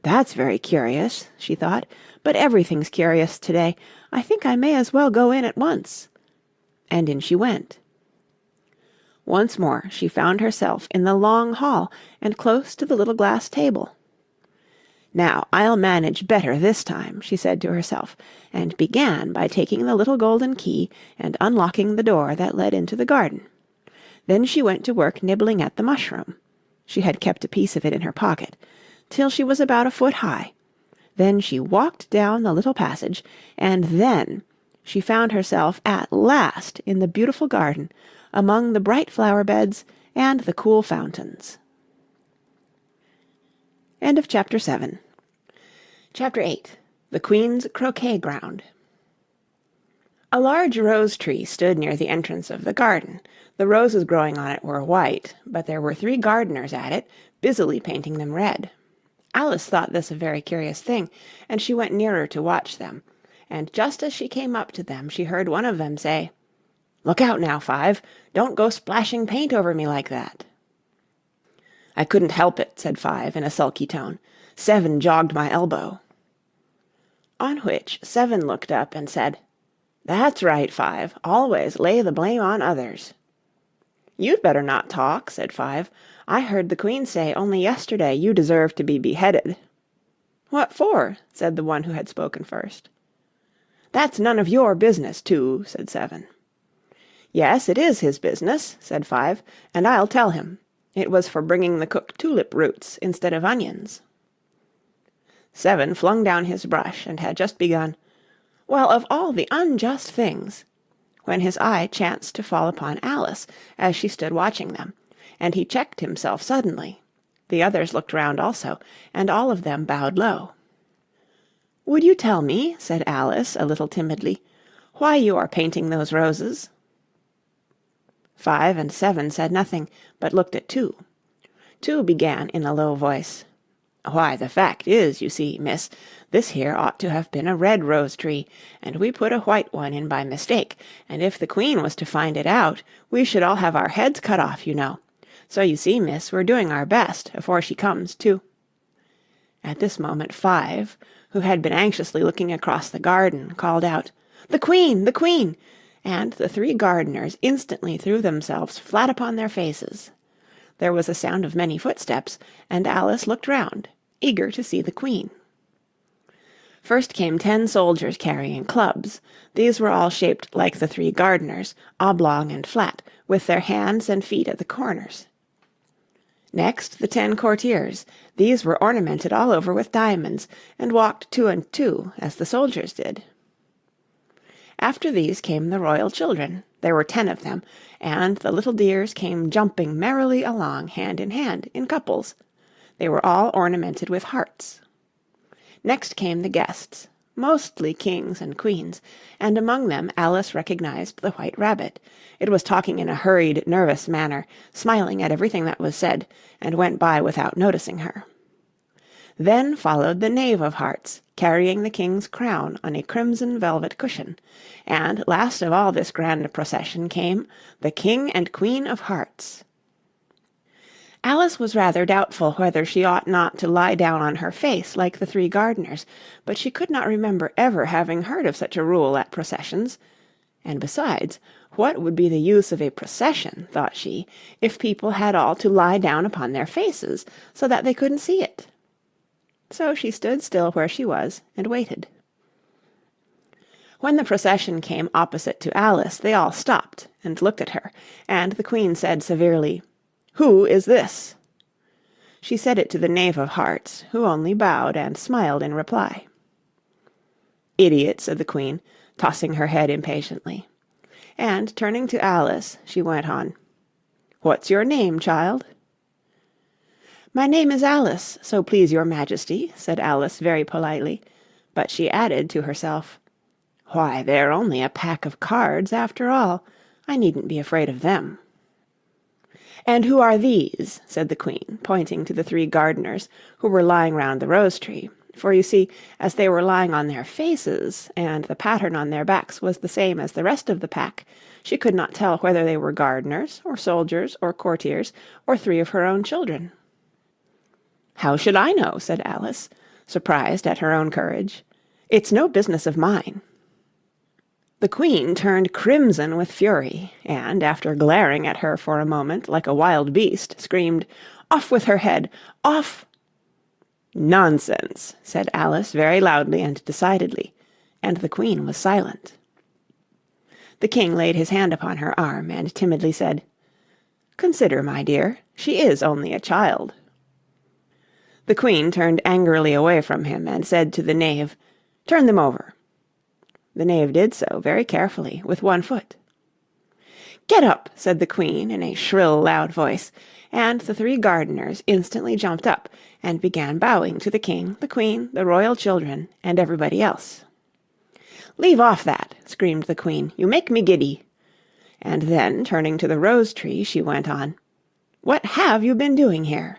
"That's very curious," she thought, "but everything's curious today. I think I may as well go in at once." And in she went. Once more she found herself in the long hall and close to the little glass table. "Now I'll manage better this time," she said to herself, and began by taking the little golden key and unlocking the door that led into the garden. Then she went to work nibbling at the mushroom. She had kept a piece of it in her pocket, till she was about a foot high. Then she walked down the little passage, and then she found herself at last in the beautiful garden, among the bright flower beds and the cool fountains. End of Chapter 7. Chapter 8. The Queen's Croquet Ground. A large rose tree stood near the entrance of the garden. The roses growing on it were white, but there were 3 gardeners at it, busily painting them red. Alice thought this a very curious thing, and she went nearer to watch them. And just as she came up to them, she heard one of them say, "Look out now, Five. Don't go splashing paint over me like that." "I couldn't help it," said Five in a sulky tone. "Seven jogged my elbow." On which Seven looked up and said, "That's right, Five. Always lay the blame on others." "You'd better not talk," said Five. "I heard the Queen say only yesterday you deserved to be beheaded." "What for?" said the one who had spoken first. "That's none of your business, Two," said Seven. "Yes, it is his business," said Five, "and I'll tell him. It was for bringing the cooked tulip roots instead of onions." Seven flung down his brush and had just begun, "Well, of all the unjust things," when his eye chanced to fall upon Alice as she stood watching them, and he checked himself suddenly. The others looked round also, and all of them bowed low. "Would you tell me," said Alice a little timidly, "why you are painting those roses?" Five and Seven said nothing, but looked at Two. Two began in a low voice, "Why, the fact is, you see, miss, this here ought to have been a red rose tree, and we put a white one in by mistake, and if the Queen was to find it out, we should all have our heads cut off, you know. So you see, miss, we're doing our best, afore she comes to." At this moment Five, who had been anxiously looking across the garden, called out, "The Queen! The Queen!" and the 3 gardeners instantly threw themselves flat upon their faces. There was a sound of many footsteps, and Alice looked round, eager to see the Queen. First came 10 soldiers carrying clubs. These were all shaped like the 3 gardeners, oblong and flat, with their hands and feet at the corners. Next the 10 courtiers. These were ornamented all over with diamonds, and walked 2 and 2, as the soldiers did. After these came the royal children. There were 10 of them, and the little dears came jumping merrily along hand, in couples. They were all ornamented with hearts. Next came the guests, mostly kings and queens, and among them Alice recognized the White Rabbit. It was talking in a hurried, nervous manner, smiling at everything that was said, and went by without noticing her. Then followed the Knave of Hearts, carrying the king's crown on a crimson velvet cushion, and last of all this grand procession came the King and Queen of Hearts. Alice was rather doubtful whether she ought not to lie down on her face like the 3 gardeners, but she could not remember ever having heard of such a rule at processions. And besides, what would be the use of a procession, thought she, if people had all to lie down upon their faces, so that they couldn't see it? So she stood still where she was and waited. When the procession came opposite to Alice, they all stopped and looked at her, and the Queen said severely, "Who is this?" She said it to the Knave of Hearts, who only bowed and smiled in reply. "Idiot," said the Queen, tossing her head impatiently. And turning to Alice, she went on, "What's your name, child?" "My name is Alice, so please your Majesty," said Alice very politely, but she added to herself, "Why, they're only a pack of cards, after all. I needn't be afraid of them." "And who are these?" said the Queen, pointing to the 3 gardeners, who were lying round the rose-tree, for you see, as they were lying on their faces, and the pattern on their backs was the same as the rest of the pack, she could not tell whether they were gardeners, or soldiers, or courtiers, or 3 of her own children. "How should I know?" said Alice. surprised at her own courage. "It's no business of mine." The Queen turned crimson with fury, and, after glaring at her for a moment like a wild beast, screamed, "Off with her head! Off!" "Nonsense!" said Alice very loudly and decidedly, and the Queen was silent. The King laid his hand upon her arm, and timidly said, "Consider, my dear, she is only a child." The Queen turned angrily away from him, and said to the knave, "Turn them over." The knave did so, very carefully, with one foot. "Get up!" said the Queen in a shrill, loud voice, and the 3 gardeners instantly jumped up, and began bowing to the King, the Queen, the royal children, and everybody else. "Leave off that!" screamed the Queen. "You make me giddy." And then, turning to the rose-tree, she went on, "What have you been doing here?"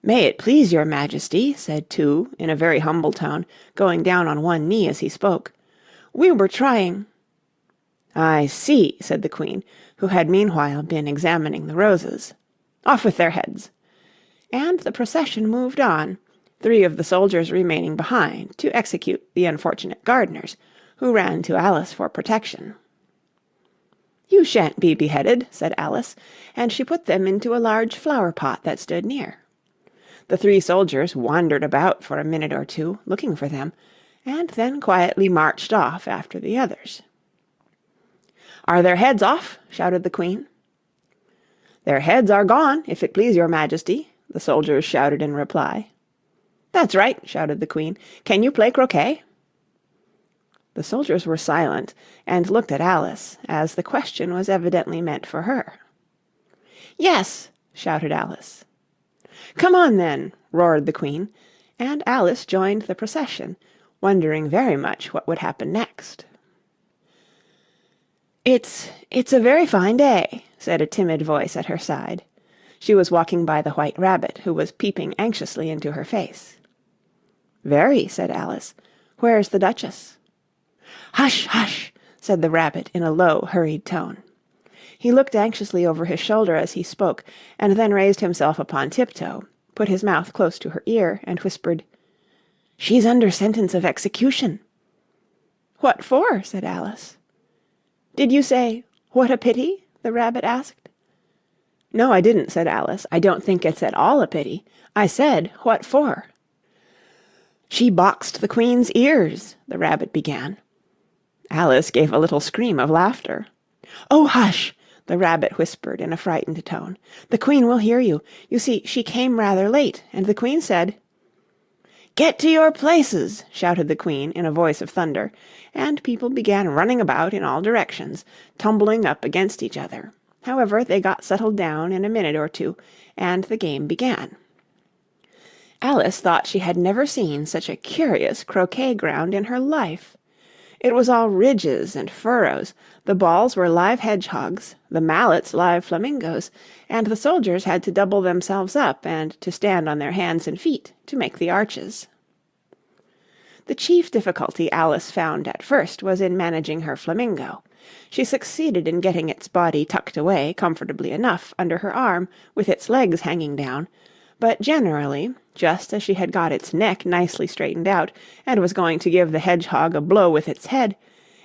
"May it please your Majesty," said two, in a very humble tone, going down on one knee as he spoke, "we were trying—" "I see," said the Queen, who had meanwhile been examining the roses. "Off with their heads." And the procession moved on, 3 of the soldiers remaining behind to execute the unfortunate gardeners, who ran to Alice for protection. "You shan't be beheaded," said Alice, and she put them into a large flower-pot that stood near. The 3 soldiers wandered about for a minute or two, looking for them, and then quietly marched off after the others. "Are their heads off?" shouted the Queen. "Their heads are gone, if it please your Majesty," the soldiers shouted in reply. "That's right," shouted the Queen. "Can you play croquet?" The soldiers were silent, and looked at Alice, as the question was evidently meant for her. "Yes," shouted Alice. "Come on, then," roared the Queen, and Alice joined the procession, wondering very much what would happen next. It's a very fine day," said a timid voice at her side. She was walking by the White Rabbit, who was peeping anxiously into her face. "Very," said Alice. "Where's the Duchess?" "Hush, hush!" said the Rabbit in a low, hurried tone. He looked anxiously over his shoulder as he spoke, and then raised himself upon tiptoe, put his mouth close to her ear, and whispered, "She's under sentence of execution." "What for?" said Alice. "Did you say, 'What a pity'?" the Rabbit asked. "No, I didn't," said Alice. "I don't think it's at all a pity. I said, 'What for?'" "She boxed the Queen's ears," the Rabbit began. Alice gave a little scream of laughter. "Oh, hush!" the Rabbit whispered in a frightened tone. "The Queen will hear you. You see, she came rather late, and the Queen said—" "Get to your places!" shouted the Queen in a voice of thunder, and people began running about in all directions, tumbling up against each other. However, they got settled down in a minute or two, and the game began. Alice thought she had never seen such a curious croquet ground in her life. It was all ridges and furrows, the balls were live hedgehogs, the mallets live flamingos, and the soldiers had to double themselves up and to stand on their hands and feet to make the arches. The chief difficulty Alice found at first was in managing her flamingo. She succeeded in getting its body tucked away comfortably enough under her arm with its legs hanging down, but generally, just as she had got its neck nicely straightened out and was going to give the hedgehog a blow with its head,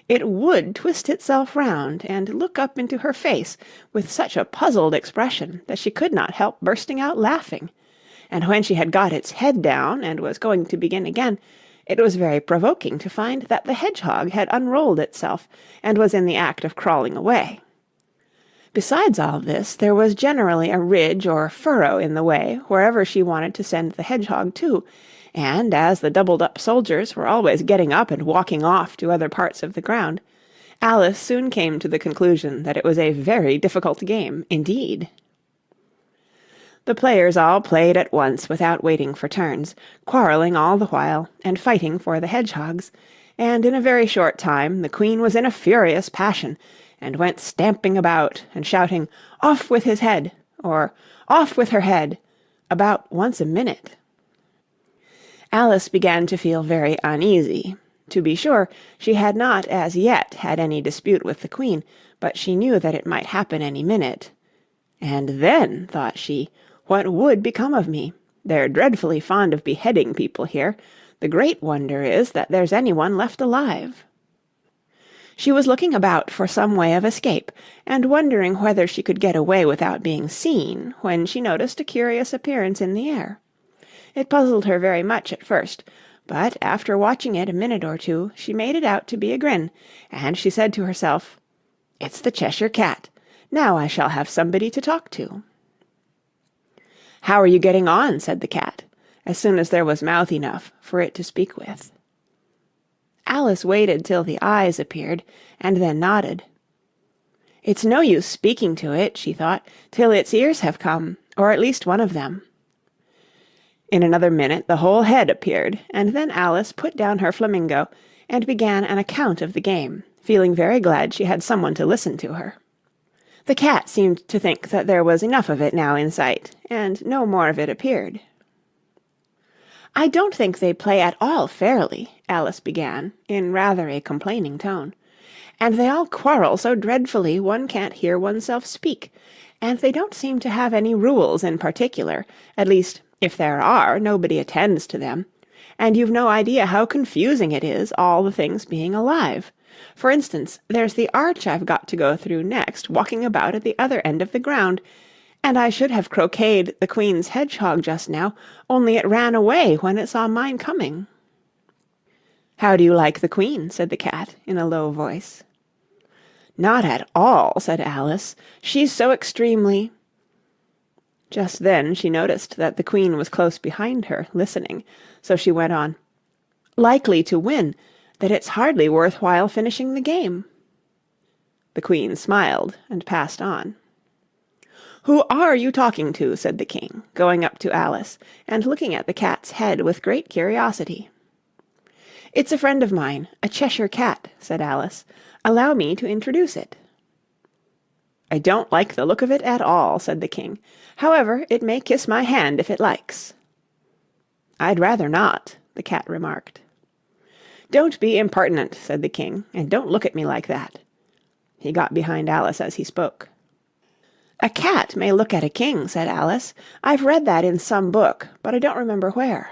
it would twist itself round and look up into her face with such a puzzled expression that she could not help bursting out laughing, and when she had got its head down and was going to begin again, it was very provoking to find that the hedgehog had unrolled itself and was in the act of crawling away. Besides all this, there was generally a ridge or furrow in the way wherever she wanted to send the hedgehog to, and as the doubled-up soldiers were always getting up and walking off to other parts of the ground, Alice soon came to the conclusion that it was a very difficult game indeed. The players all played at once without waiting for turns, quarrelling all the while, and fighting for the hedgehogs, and in a very short time the Queen was in a furious passion, and went stamping about and shouting, "Off with his head!" or "Off with her head!" about once a minute. Alice began to feel very uneasy. To be sure, she had not as yet had any dispute with the Queen, but she knew that it might happen any minute. "And then," thought she, "what would become of me? They're dreadfully fond of beheading people here. The great wonder is that there's anyone left alive." She was looking about for some way of escape, and wondering whether she could get away without being seen, when she noticed a curious appearance in the air. It puzzled her very much at first, but after watching it a minute or two, she made it out to be a grin, and she said to herself, "It's the Cheshire Cat. Now I shall have somebody to talk to." "How are you getting on?" said the cat, as soon as there was mouth enough for it to speak with. Alice waited till the eyes appeared, and then nodded. "It's no use speaking to it," she thought, "till its ears have come, or at least one of them." In another minute the whole head appeared, and then Alice put down her flamingo and began an account of the game, feeling very glad she had someone to listen to her. The cat seemed to think that there was enough of it now in sight, and no more of it appeared. "I don't think they play at all fairly," Alice began, in rather a complaining tone. "And they all quarrel so dreadfully one can't hear oneself speak. And they don't seem to have any rules in particular. At least, if there are, nobody attends to them. And you've no idea how confusing it is, all the things being alive. For instance, there's the arch I've got to go through next, walking about at the other end of the ground, and I should have croqueted the Queen's hedgehog just now, only it ran away when it saw mine coming." "How do you like the Queen?" said the cat, in a low voice. "Not at all," said Alice. "She's so extremely—" Just then she noticed that the Queen was close behind her, listening, so she went on, "likely to win, that it's hardly worth while finishing the game." The Queen smiled and passed on. "Who are you talking to?" said the King, going up to Alice, and looking at the cat's head with great curiosity. "It's a friend of mine, a Cheshire Cat," said Alice. "Allow me to introduce it." "I don't like the look of it at all," said the King. "However, it may kiss my hand if it likes." "I'd rather not," the cat remarked. "Don't be impertinent," said the King, "and don't look at me like that." He got behind Alice as he spoke. "A cat may look at a king," said Alice. "I've read that in some book, but I don't remember where."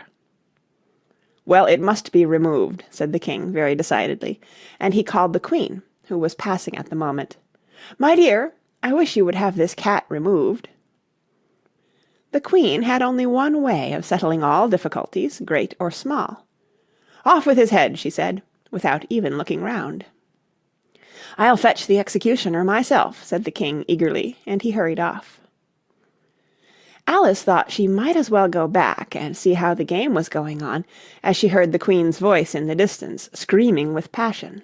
"Well, it must be removed," said the King very decidedly, and he called the Queen, who was passing at the moment. "My dear, I wish you would have this cat removed." The Queen had only one way of settling all difficulties, great or small. "Off with his head," she said, without even looking round. "I'll fetch the executioner myself," said the King eagerly, and he hurried off. Alice thought she might as well go back and see how the game was going on, as she heard the Queen's voice in the distance, screaming with passion.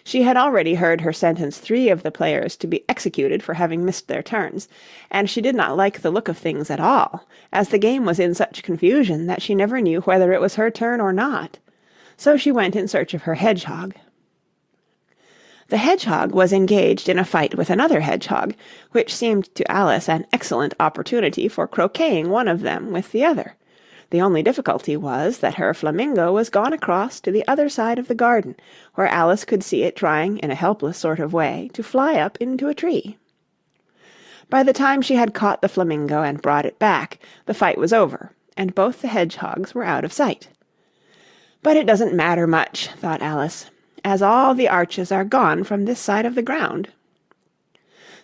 She had already heard her sentence 3 of the players to be executed for having missed their turns, and she did not like the look of things at all, as the game was in such confusion that she never knew whether it was her turn or not. So she went in search of her hedgehog. The hedgehog was engaged in a fight with another hedgehog, which seemed to Alice an excellent opportunity for croqueting one of them with the other. The only difficulty was that her flamingo was gone across to the other side of the garden, where Alice could see it trying in a helpless sort of way to fly up into a tree. By the time she had caught the flamingo and brought it back, the fight was over, and both the hedgehogs were out of sight. "But it doesn't matter much," thought Alice, "as all the arches are gone from this side of the ground."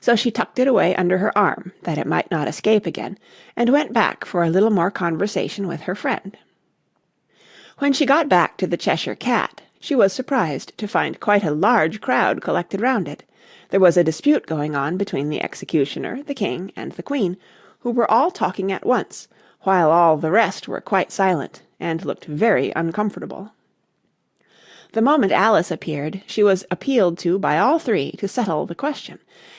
So she tucked it away under her arm, that it might not escape again, and went back for a little more conversation with her friend. When she got back to the Cheshire Cat, she was surprised to find quite a large crowd collected round it. There was a dispute going on between the executioner, the King, and the Queen, who were all talking at once, while all the rest were quite silent, and looked very uncomfortable. The moment Alice appeared, she was appealed to by all 3 to settle the question,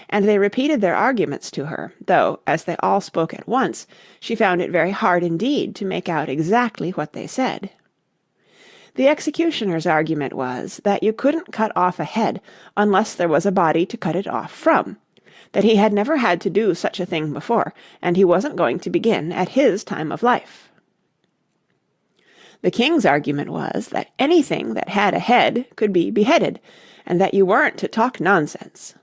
and they repeated their arguments to her, though, as they all spoke at once, she found it very hard indeed to make out exactly what they said. The executioner's argument was that you couldn't cut off a head unless there was a body to cut it off from, that he had never had to do such a thing before, and he wasn't going to begin at his time of life. The King's argument was that anything that had a head could be beheaded, and that you weren't to talk nonsense.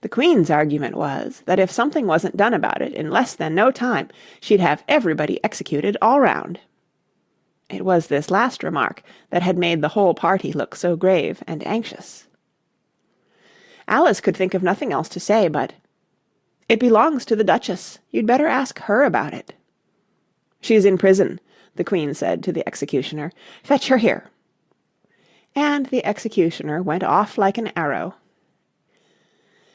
The Queen's argument was that if something wasn't done about it in less than no time, she'd have everybody executed all round. It was this last remark that had made the whole party look so grave and anxious. Alice could think of nothing else to say but, "It belongs to the Duchess. You'd better ask her about it." "She's in prison," the Queen said to the executioner. "Fetch her here." And the executioner went off like an arrow.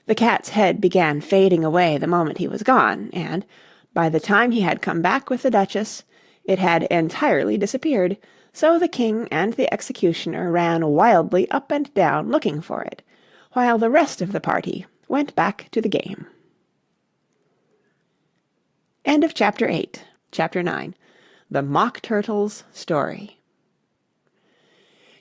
The cat's head began fading away the moment he was gone, and, by the time he had come back with the Duchess, it had entirely disappeared, so the King and the executioner ran wildly up and down looking for it, while the rest of the party went back to the game. End of Chapter 8. Chapter 9. The Mock Turtle's Story.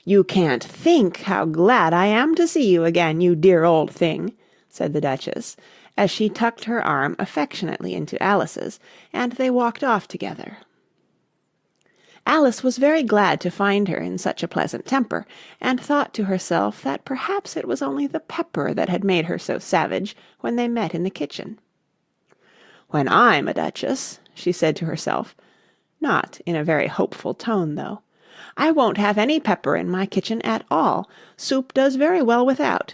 "You can't think how glad I am to see you again, you dear old thing," said the Duchess, as she tucked her arm affectionately into Alice's, and they walked off together. Alice was very glad to find her in such a pleasant temper, and thought to herself that perhaps it was only the pepper that had made her so savage when they met in the kitchen. "When I'm a duchess," she said to herself, not in a very hopeful tone, though, "I won't have any pepper in my kitchen at all. Soup does very well without.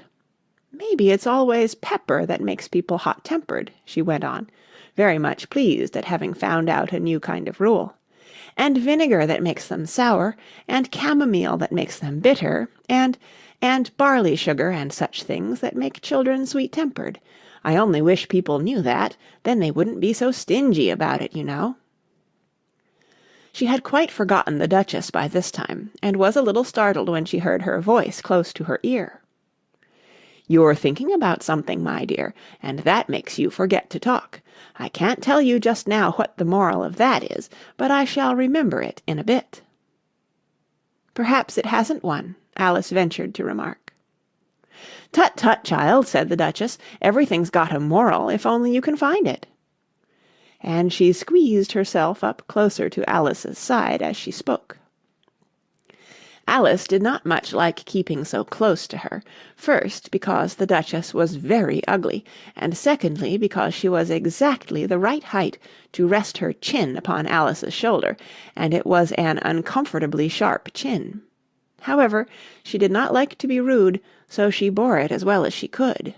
Maybe it's always pepper that makes people hot-tempered," she went on, very much pleased at having found out a new kind of rule, "and vinegar that makes them sour, and chamomile that makes them bitter, and barley sugar and such things that make children sweet-tempered. I only wish people knew that, then they wouldn't be so stingy about it, you know." She had quite forgotten the Duchess by this time, and was a little startled when she heard her voice close to her ear. "You're thinking about something, my dear, and that makes you forget to talk. I can't tell you just now what the moral of that is, but I shall remember it in a bit." "Perhaps it hasn't one," Alice ventured to remark. "Tut, tut, child," said the Duchess, "everything's got a moral, if only you can find it." And she squeezed herself up closer to Alice's side as she spoke. Alice did not much like keeping so close to her, first because the Duchess was very ugly, and secondly because she was exactly the right height to rest her chin upon Alice's shoulder, and it was an uncomfortably sharp chin. However, she did not like to be rude, so she bore it as well as she could.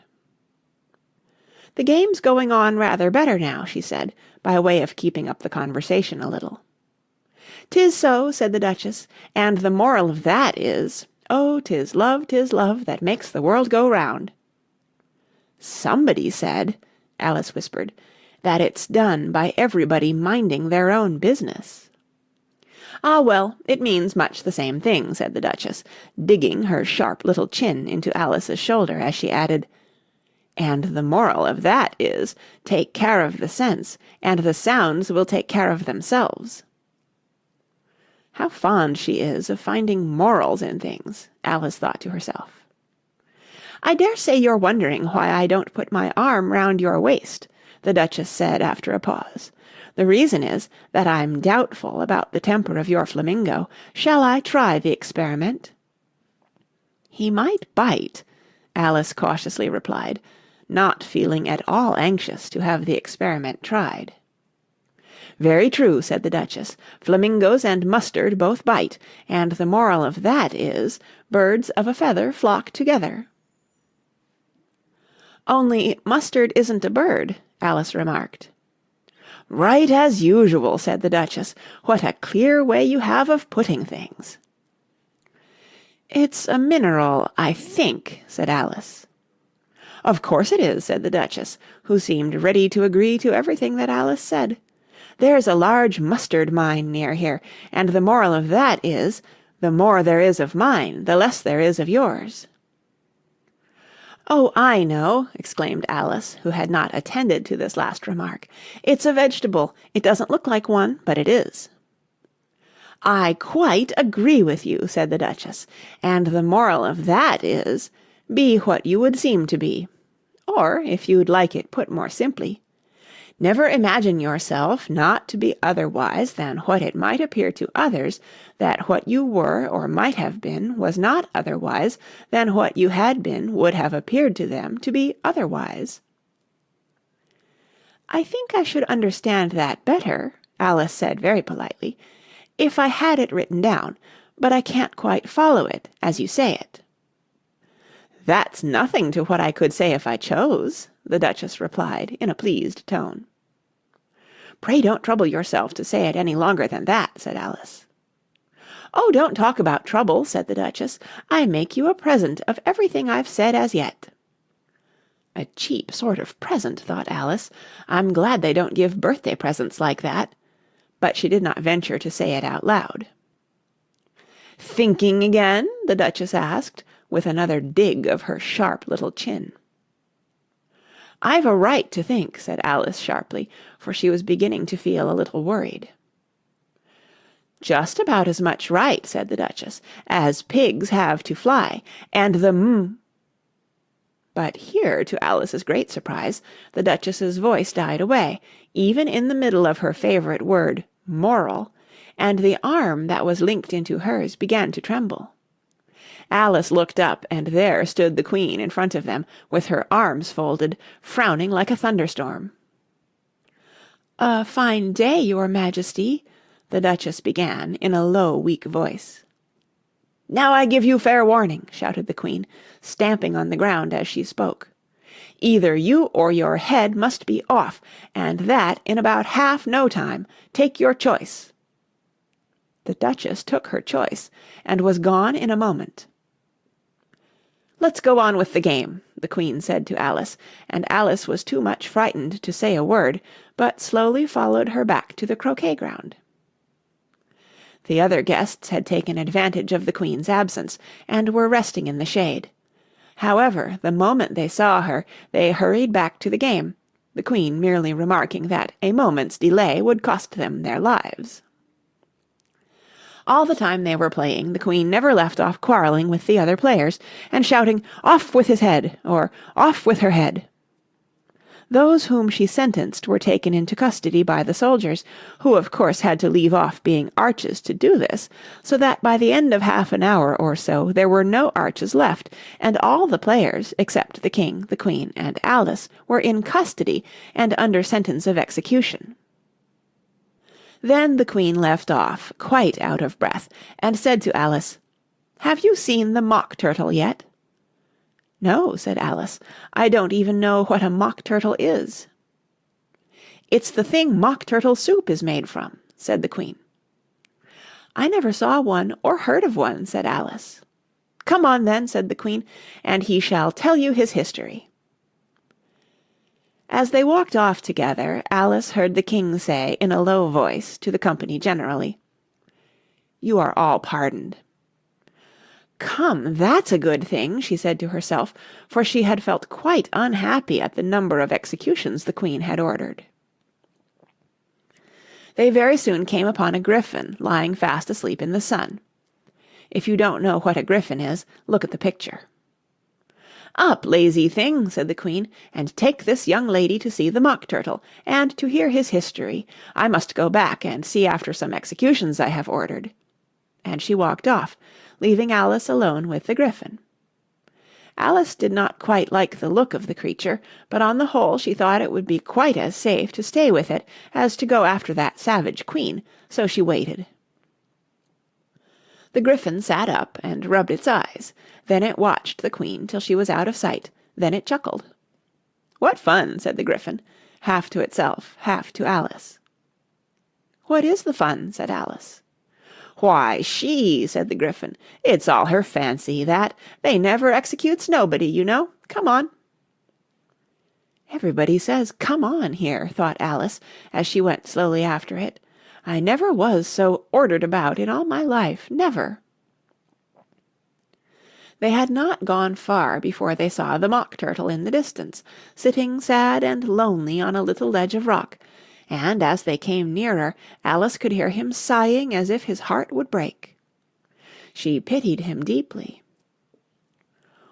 "The game's going on rather better now," she said, by way of keeping up the conversation a little. "'Tis so," said the Duchess, "and the moral of that is, 'Oh, 'tis love that makes the world go round.'" "Somebody said," Alice whispered, "that it's done by everybody minding their own business." "Ah, well, it means much the same thing," said the Duchess, digging her sharp little chin into Alice's shoulder as she added, "and the moral of that is, take care of the sense, and the sounds will take care of themselves." How fond she is of finding morals in things, Alice thought to herself. "I dare say you're wondering why I don't put my arm round your waist," the Duchess said after a pause. "The reason is that I'm doubtful about the temper of your flamingo. Shall I try the experiment?" "He might bite," Alice cautiously replied, not feeling at all anxious to have the experiment tried. "Very true," said the Duchess. "Flamingos and mustard both bite, and the moral of that is, birds of a feather flock together." "Only mustard isn't a bird," Alice remarked. "Right as usual," said the Duchess. "What a clear way you have of putting things." "It's a mineral, I think," said Alice. "Of course it is," said the Duchess, who seemed ready to agree to everything that Alice said. "There's a large mustard mine near here, and the moral of that is, the more there is of mine, the less there is of yours." "Oh, I know," exclaimed Alice, who had not attended to this last remark. "It's a vegetable. It doesn't look like one, but it is." "I quite agree with you," said the Duchess, "and the moral of that is, be what you would seem to be. Or, if you'd like it put more simply, Never imagine yourself not to be otherwise than what it might appear to others that what you were or might have been was not otherwise than what you had been would have appeared to them to be otherwise. "I think I should understand that better," Alice said very politely, "if I had it written down, but I can't quite follow it as you say it." "That's nothing to what I could say if I chose," the Duchess replied in a pleased tone. "Pray don't trouble yourself to say it any longer than that," said Alice. "Oh, don't talk about trouble," said the Duchess. "I make you a present of everything I've said as yet." A cheap sort of present, thought Alice. I'm glad they don't give birthday presents like that. But she did not venture to say it out loud. "Thinking again?" the Duchess asked, with another dig of her sharp little chin. "I've a right to think," said Alice sharply, for she was beginning to feel a little worried. "Just about as much right," said the Duchess, "as pigs have to fly, and the But here, to Alice's great surprise, the Duchess's voice died away, even in the middle of her favourite word, moral, and the arm that was linked into hers began to tremble. Alice looked up, and there stood the Queen in front of them, with her arms folded, frowning like a thunderstorm. "A fine day, your Majesty," the Duchess began in a low, weak voice. "Now I give you fair warning," shouted the Queen, stamping on the ground as she spoke. "Either you or your head must be off, and that in about half no time. Take your choice." The Duchess took her choice, and was gone in a moment. "Let's go on with the game," the Queen said to Alice, and Alice was too much frightened to say a word, but slowly followed her back to the croquet ground. The other guests had taken advantage of the Queen's absence, and were resting in the shade. However, the moment they saw her, they hurried back to the game, the Queen merely remarking that a moment's delay would cost them their lives. All the time they were playing, the Queen never left off quarrelling with the other players, and shouting, "Off with his head!" or "Off with her head!" Those whom she sentenced were taken into custody by the soldiers, who of course had to leave off being arches to do this, so that by the end of half an hour or so there were no arches left, and all the players, except the King, the Queen, and Alice, were in custody and under sentence of execution. Then the Queen left off, quite out of breath, and said to Alice, "Have you seen the Mock Turtle yet?" "No," said Alice, "I don't even know what a Mock Turtle is." "It's the thing Mock Turtle soup is made from," said the Queen. "I never saw one or heard of one," said Alice. "Come on, then," said the Queen, "and he shall tell you his history." As they walked off together, Alice heard the King say in a low voice to the company generally, "You are all pardoned." "Come, that's a good thing," she said to herself, for she had felt quite unhappy at the number of executions the Queen had ordered. They very soon came upon a griffin lying fast asleep in the sun. If you don't know what a griffin is, look at the picture. "Up, lazy thing," said the Queen, "and take this young lady to see the Mock Turtle, and to hear his history. I must go back and see after some executions I have ordered." And she walked off, leaving Alice alone with the griffin. Alice did not quite like the look of the creature, but on the whole she thought it would be quite as safe to stay with it as to go after that savage Queen, so she waited. The griffin sat up and rubbed its eyes. Then it watched the Queen till she was out of sight. Then it chuckled. "What fun!" said the griffin, half to itself, half to Alice. "What is the fun?" said Alice. "Why, she," said the griffin. "It's all her fancy, that. They never executes nobody, you know. Come on." "Everybody says 'come on' here," thought Alice, as she went slowly after it. "I never was so ordered about in all my life, never." They had not gone far before they saw the Mock Turtle in the distance, sitting sad and lonely on a little ledge of rock, and as they came nearer, Alice could hear him sighing as if his heart would break. She pitied him deeply.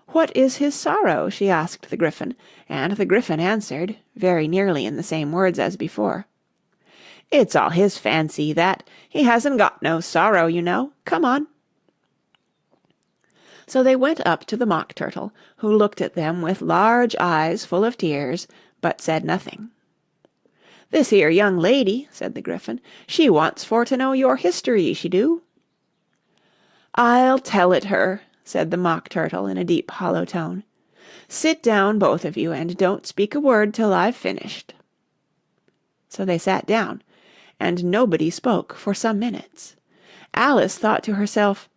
"What is his sorrow?" she asked the Gryphon, and the Gryphon answered, very nearly in the same words as before, "It's all his fancy, that. He hasn't got no sorrow, you know. Come on." So they went up to the Mock Turtle, who looked at them with large eyes full of tears, but said nothing. "This here young lady," said the Gryphon, "she wants for to know your history, she do." "I'll tell it her," said the Mock Turtle in a deep hollow tone. "Sit down, both of you, and don't speak a word till I've finished." So they sat down, and nobody spoke for some minutes. Alice thought to herself,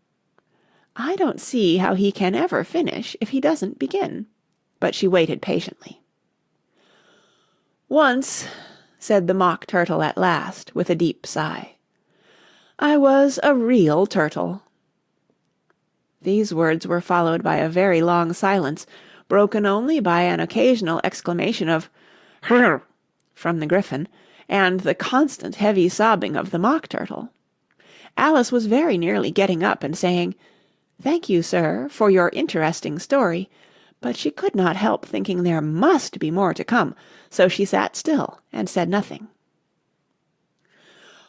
"I don't see how he can ever finish if he doesn't begin," but she waited patiently. "Once," said the Mock Turtle at last, with a deep sigh, "I was a real turtle." These words were followed by a very long silence, broken only by an occasional exclamation of "Hrrr!" from the Gryphon, and the constant heavy sobbing of the Mock Turtle. Alice was very nearly getting up and saying, "Thank you, sir, for your interesting story," but she could not help thinking there must be more to come, so she sat still and said nothing.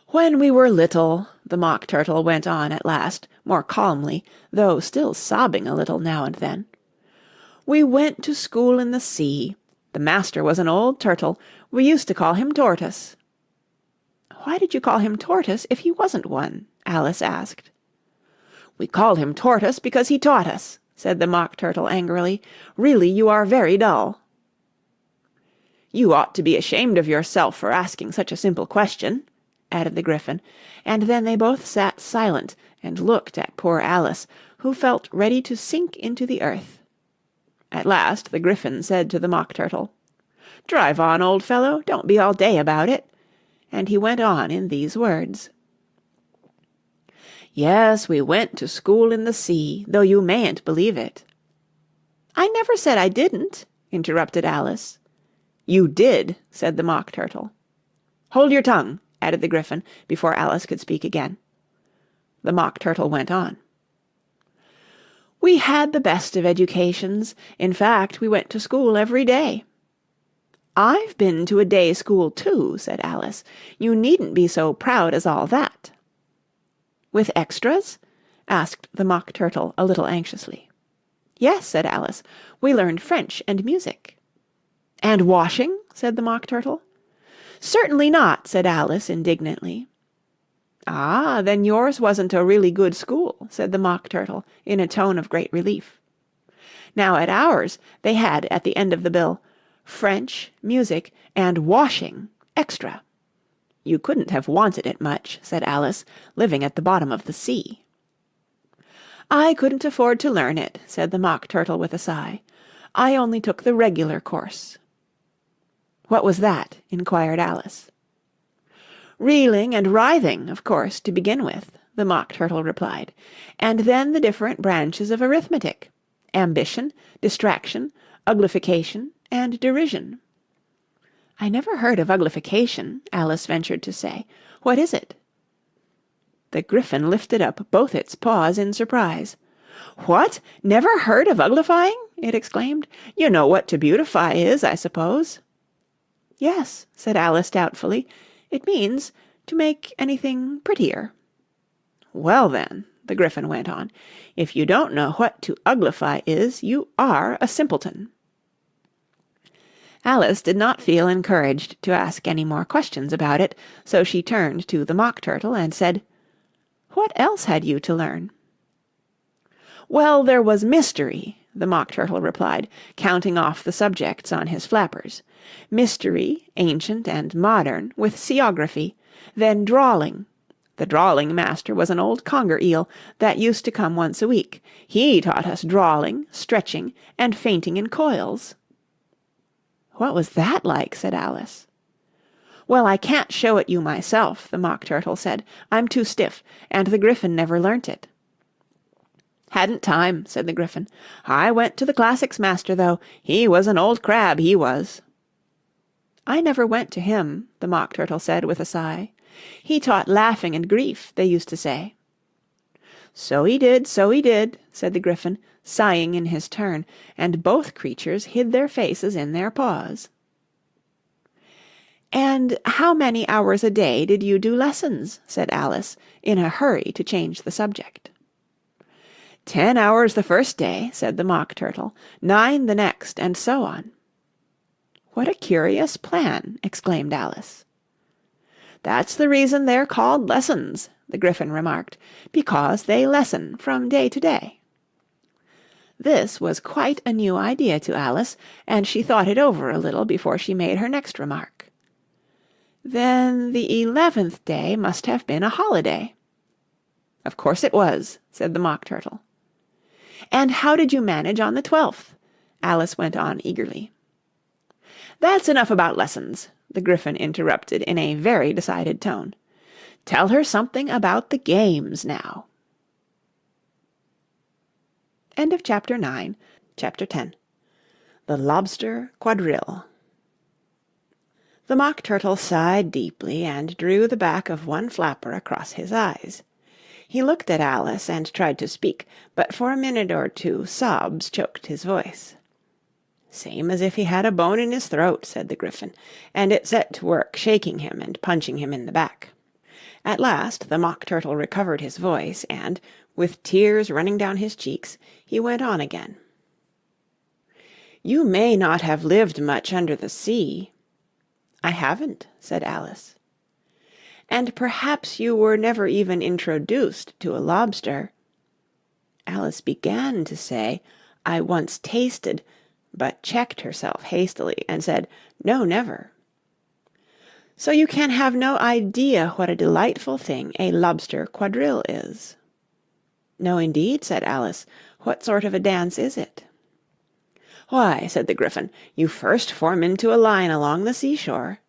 "When we were little," the Mock Turtle went on at last, more calmly, though still sobbing a little now and then, "we went to school in the sea. The master was an old turtle. We used to call him Tortoise." "Why did you call him Tortoise if he wasn't one?" Alice asked. "We called him Tortoise because he taught us," said the Mock Turtle angrily. "Really, you are very dull." "You ought to be ashamed of yourself for asking such a simple question," added the Gryphon, and then they both sat silent and looked at poor Alice, who felt ready to sink into the earth. At last the Gryphon said to the Mock Turtle, "Drive on, old fellow, don't be all day about it," and he went on in these words. "Yes, we went to school in the sea, though you mayn't believe it." "I never said I didn't," interrupted Alice. "You did," said the Mock Turtle. "Hold your tongue," added the Gryphon, before Alice could speak again. The Mock Turtle went on. "We had the best of educations. In fact, we went to school every day." "I've been to a day school too," said Alice. "You needn't be so proud as all that." "With extras?" asked the Mock Turtle a little anxiously. "Yes," said Alice. "We learned French and music." "And washing?" said the Mock Turtle. "Certainly not," said Alice indignantly. "Ah, then yours wasn't a really good school," said the Mock Turtle in a tone of great relief. Now at ours they had at the end of the bill, "French, music, and washing, extra." "You couldn't have wanted it much," said Alice, "living at the bottom of the sea." "I couldn't afford to learn it," said the Mock Turtle with a sigh. "I only took the regular course." "What was that?" inquired Alice. "Reeling and writhing, of course, to begin with," the Mock Turtle replied, "and then the different branches of arithmetic: ambition, distraction, uglification, and derision." "I never heard of uglification," Alice ventured to say. "What is it?" The Gryphon lifted up both its paws in surprise. "What! Never heard of uglifying?" it exclaimed. "You know what to beautify is, I suppose." "Yes," said Alice doubtfully. "It means to make anything prettier." "Well then," the Gryphon went on, "if you don't know what to uglify is, you are a simpleton." Alice did not feel encouraged to ask any more questions about it, so she turned to the Mock Turtle and said, "What else had you to learn?" "Well, there was mystery," the Mock Turtle replied, counting off the subjects on his flappers. "Mystery, ancient and modern, with seaography. Then drawling. The drawling master was an old conger eel that used to come once a week. He taught us drawling, stretching, and fainting in coils." "What was that like?" said Alice. "Well, I can't show it you myself," the Mock Turtle said. "I'm too stiff, and the Gryphon never learnt it." "Hadn't time," said the Gryphon. "I went to the classics master, though. He was an old crab, he was." "I never went to him," the Mock Turtle said with a sigh. "He taught laughing and grief, they used to say." So he did, so he did, said the Gryphon, sighing in his turn, and both creatures hid their faces in their paws. "And how many hours a day did you do lessons?" said Alice, in a hurry to change the subject. 10 hours the first day, said the Mock Turtle, 9 the next, and so on. "What a curious plan!" exclaimed Alice. "That's the reason they're called lessons," the Gryphon remarked, "because they lessen from day to day." This was quite a new idea to Alice, and she thought it over a little before she made her next remark. "Then the 11th day must have been a holiday." "Of course it was," said the Mock Turtle. "And how did you manage on the 12th?" Alice went on eagerly. "That's enough about lessons," the Gryphon interrupted in a very decided tone. "Tell her something about the games now." End of Chapter 9. Chapter 10. The Lobster Quadrille. The Mock Turtle sighed deeply and drew the back of one flapper across his eyes. He looked at Alice and tried to speak, but for a minute or two sobs choked his voice. "Same as if he had a bone in his throat," said the Gryphon, and it set to work shaking him and punching him in the back. At last the Mock Turtle recovered his voice, and, with tears running down his cheeks, he went on again. "You may not have lived much under the sea." "I haven't," said Alice. "And perhaps you were never even introduced to a lobster." Alice began to say, "I once tasted," but checked herself hastily and said, "No, never." "So you can have no idea what a delightful thing a lobster quadrille is." "No, indeed," said Alice. "What sort of a dance is it?" "Why," said the Gryphon, "you first form into a line along the seashore."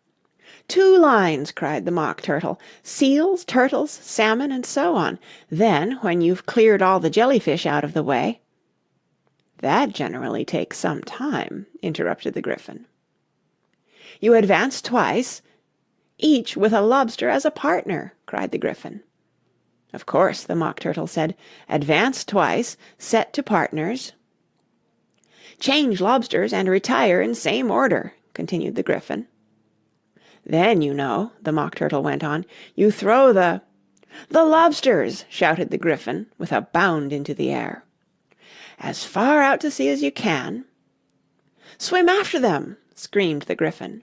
"Two lines!" cried the Mock Turtle. "Seals, turtles, salmon, and so on. Then, when you've cleared all the jellyfish out of the way—" "That generally takes some time," interrupted the Gryphon. "You advance twice—" "Each with a lobster as a partner!" cried the Gryphon. "Of course," the Mock Turtle said. "Advance twice, set to partners—" "Change lobsters and retire in same order," continued the Gryphon. "Then, you know," the Mock Turtle went on, "you throw the—" "The lobsters!" shouted the Gryphon, with a bound into the air. "As far out to sea as you can—" "Swim after them!" screamed the Gryphon.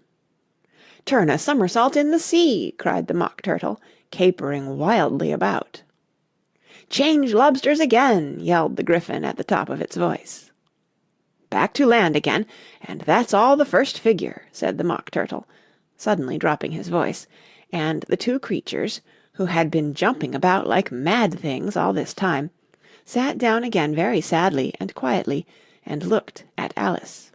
"Turn a somersault in the sea!" cried the Mock Turtle, capering wildly about. "Change lobsters again!" yelled the Gryphon at the top of its voice. "Back to land again, and that's all the first figure," said the Mock Turtle, suddenly dropping his voice, and the two creatures, who had been jumping about like mad things all this time, sat down again very sadly and quietly, and looked at Alice.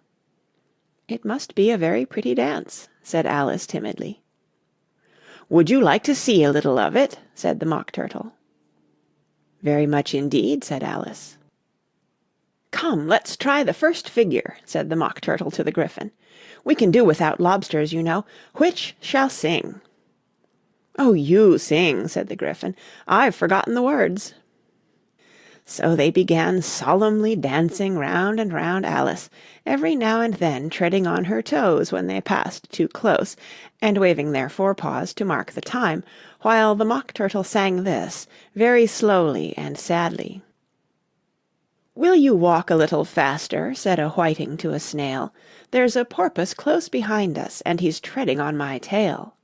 "It must be a very pretty dance," said Alice timidly. "Would you like to see a little of it?" said the Mock Turtle. "Very much indeed," said Alice. "Come, let's try the first figure," said the Mock Turtle to the Gryphon. "We can do without lobsters, you know. Which shall sing?" "Oh, you sing," said the Gryphon. "I've forgotten the words." So they began solemnly dancing round and round Alice, every now and then treading on her toes when they passed too close, and waving their forepaws to mark the time, while the Mock Turtle sang this, very slowly and sadly. "Will you walk a little faster?" said a whiting to a snail. "There's a porpoise close behind us, and he's treading on my tail.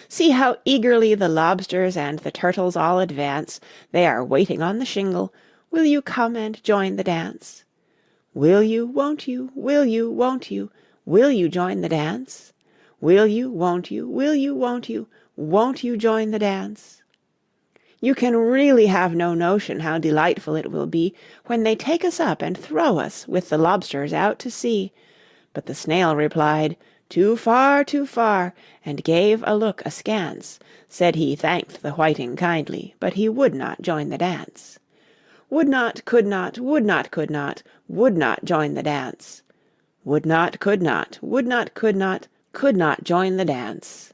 See how eagerly the lobsters and the turtles all advance. They are waiting on the shingle. Will you come and join the dance? Will you, won't you, will you, won't you, will you join the dance? Will you, won't you, will you, won't you join the dance? You can really have no notion how delightful it will be when they take us up and throw us with the lobsters out to sea." But the snail replied, too far, and gave a look askance. Said he thanked the whiting kindly, but he would not join the dance. Would not, could not, would not, could not, would not join the dance. Would not, could not, would not, could not join the dance.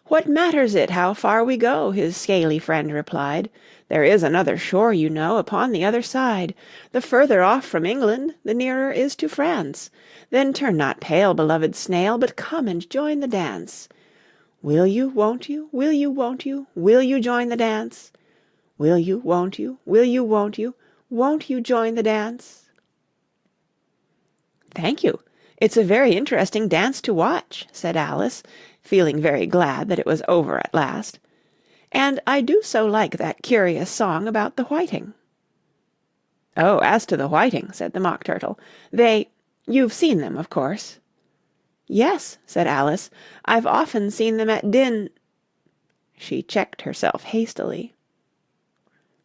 "What matters it how far we go?" his scaly friend replied. "There is another shore, you know, upon the other side. The further off from England, the nearer is to France. Then turn not pale, beloved snail, but come and join the dance. Will you, won't you, will you, won't you, will you join the dance? Will you, won't you, will you, won't you join the dance?" "Thank you. It's a very interesting dance to watch," said Alice, feeling very glad that it was over at last. "And I do so like that curious song about the whiting." "Oh, as to the whiting," said the Mock Turtle, "you've seen them, of course." "Yes," said Alice, "I've often seen them at She checked herself hastily.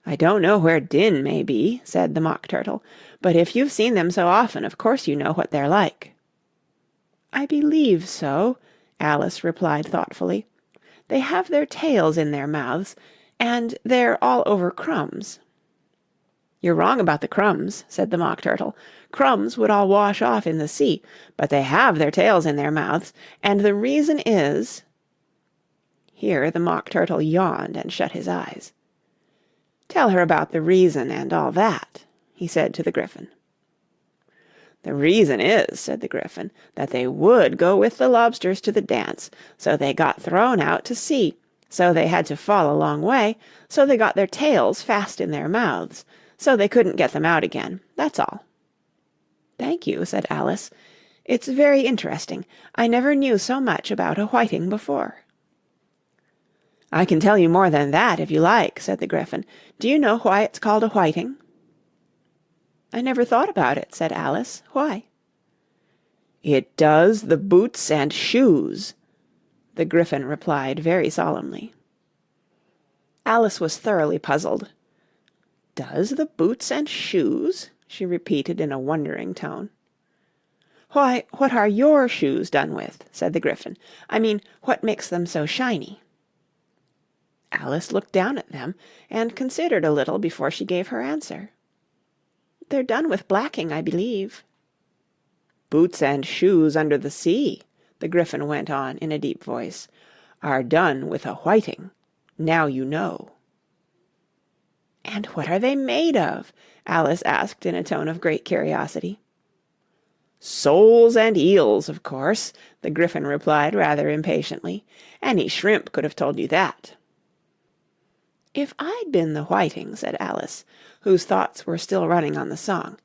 "I don't know where Din may be," said the Mock Turtle, "but if you've seen them so often, of course you know what they're like." "I believe so," Alice replied thoughtfully. "They have their tails in their mouths, and they're all over crumbs." "You're wrong about the crumbs," said the Mock Turtle. "Crumbs would all wash off in the sea, but they have their tails in their mouths, and the reason is—" Here the Mock Turtle yawned and shut his eyes. "Tell her about the reason and all that," he said to the Gryphon. "The reason is," said the Gryphon, "that they would go with the lobsters to the dance, so they got thrown out to sea, so they had to fall a long way, so they got their tails fast in their mouths, so they couldn't get them out again. That's all." "Thank you," said Alice. "It's very interesting. I never knew so much about a whiting before." "I can tell you more than that, if you like," said the Gryphon. "Do you know why it's called a whiting?" "I never thought about it," said Alice. "Why?" "It does the boots and shoes," the Gryphon replied very solemnly. Alice was thoroughly puzzled. "Does the boots and shoes?" she repeated in a wondering tone. "Why, what are your shoes done with?" said the Gryphon. "I mean, what makes them so shiny?" Alice looked down at them, and considered a little before she gave her answer. "They're done with blacking, I believe." "Boots and shoes under the sea," the Gryphon went on in a deep voice, "are done with a whiting. Now you know." "And what are they made of?" Alice asked in a tone of great curiosity. "Soles and eels, of course," the Gryphon replied rather impatiently. "Any shrimp could have told you that." "If I'd been the whiting," said Alice, whose thoughts were still running on the song,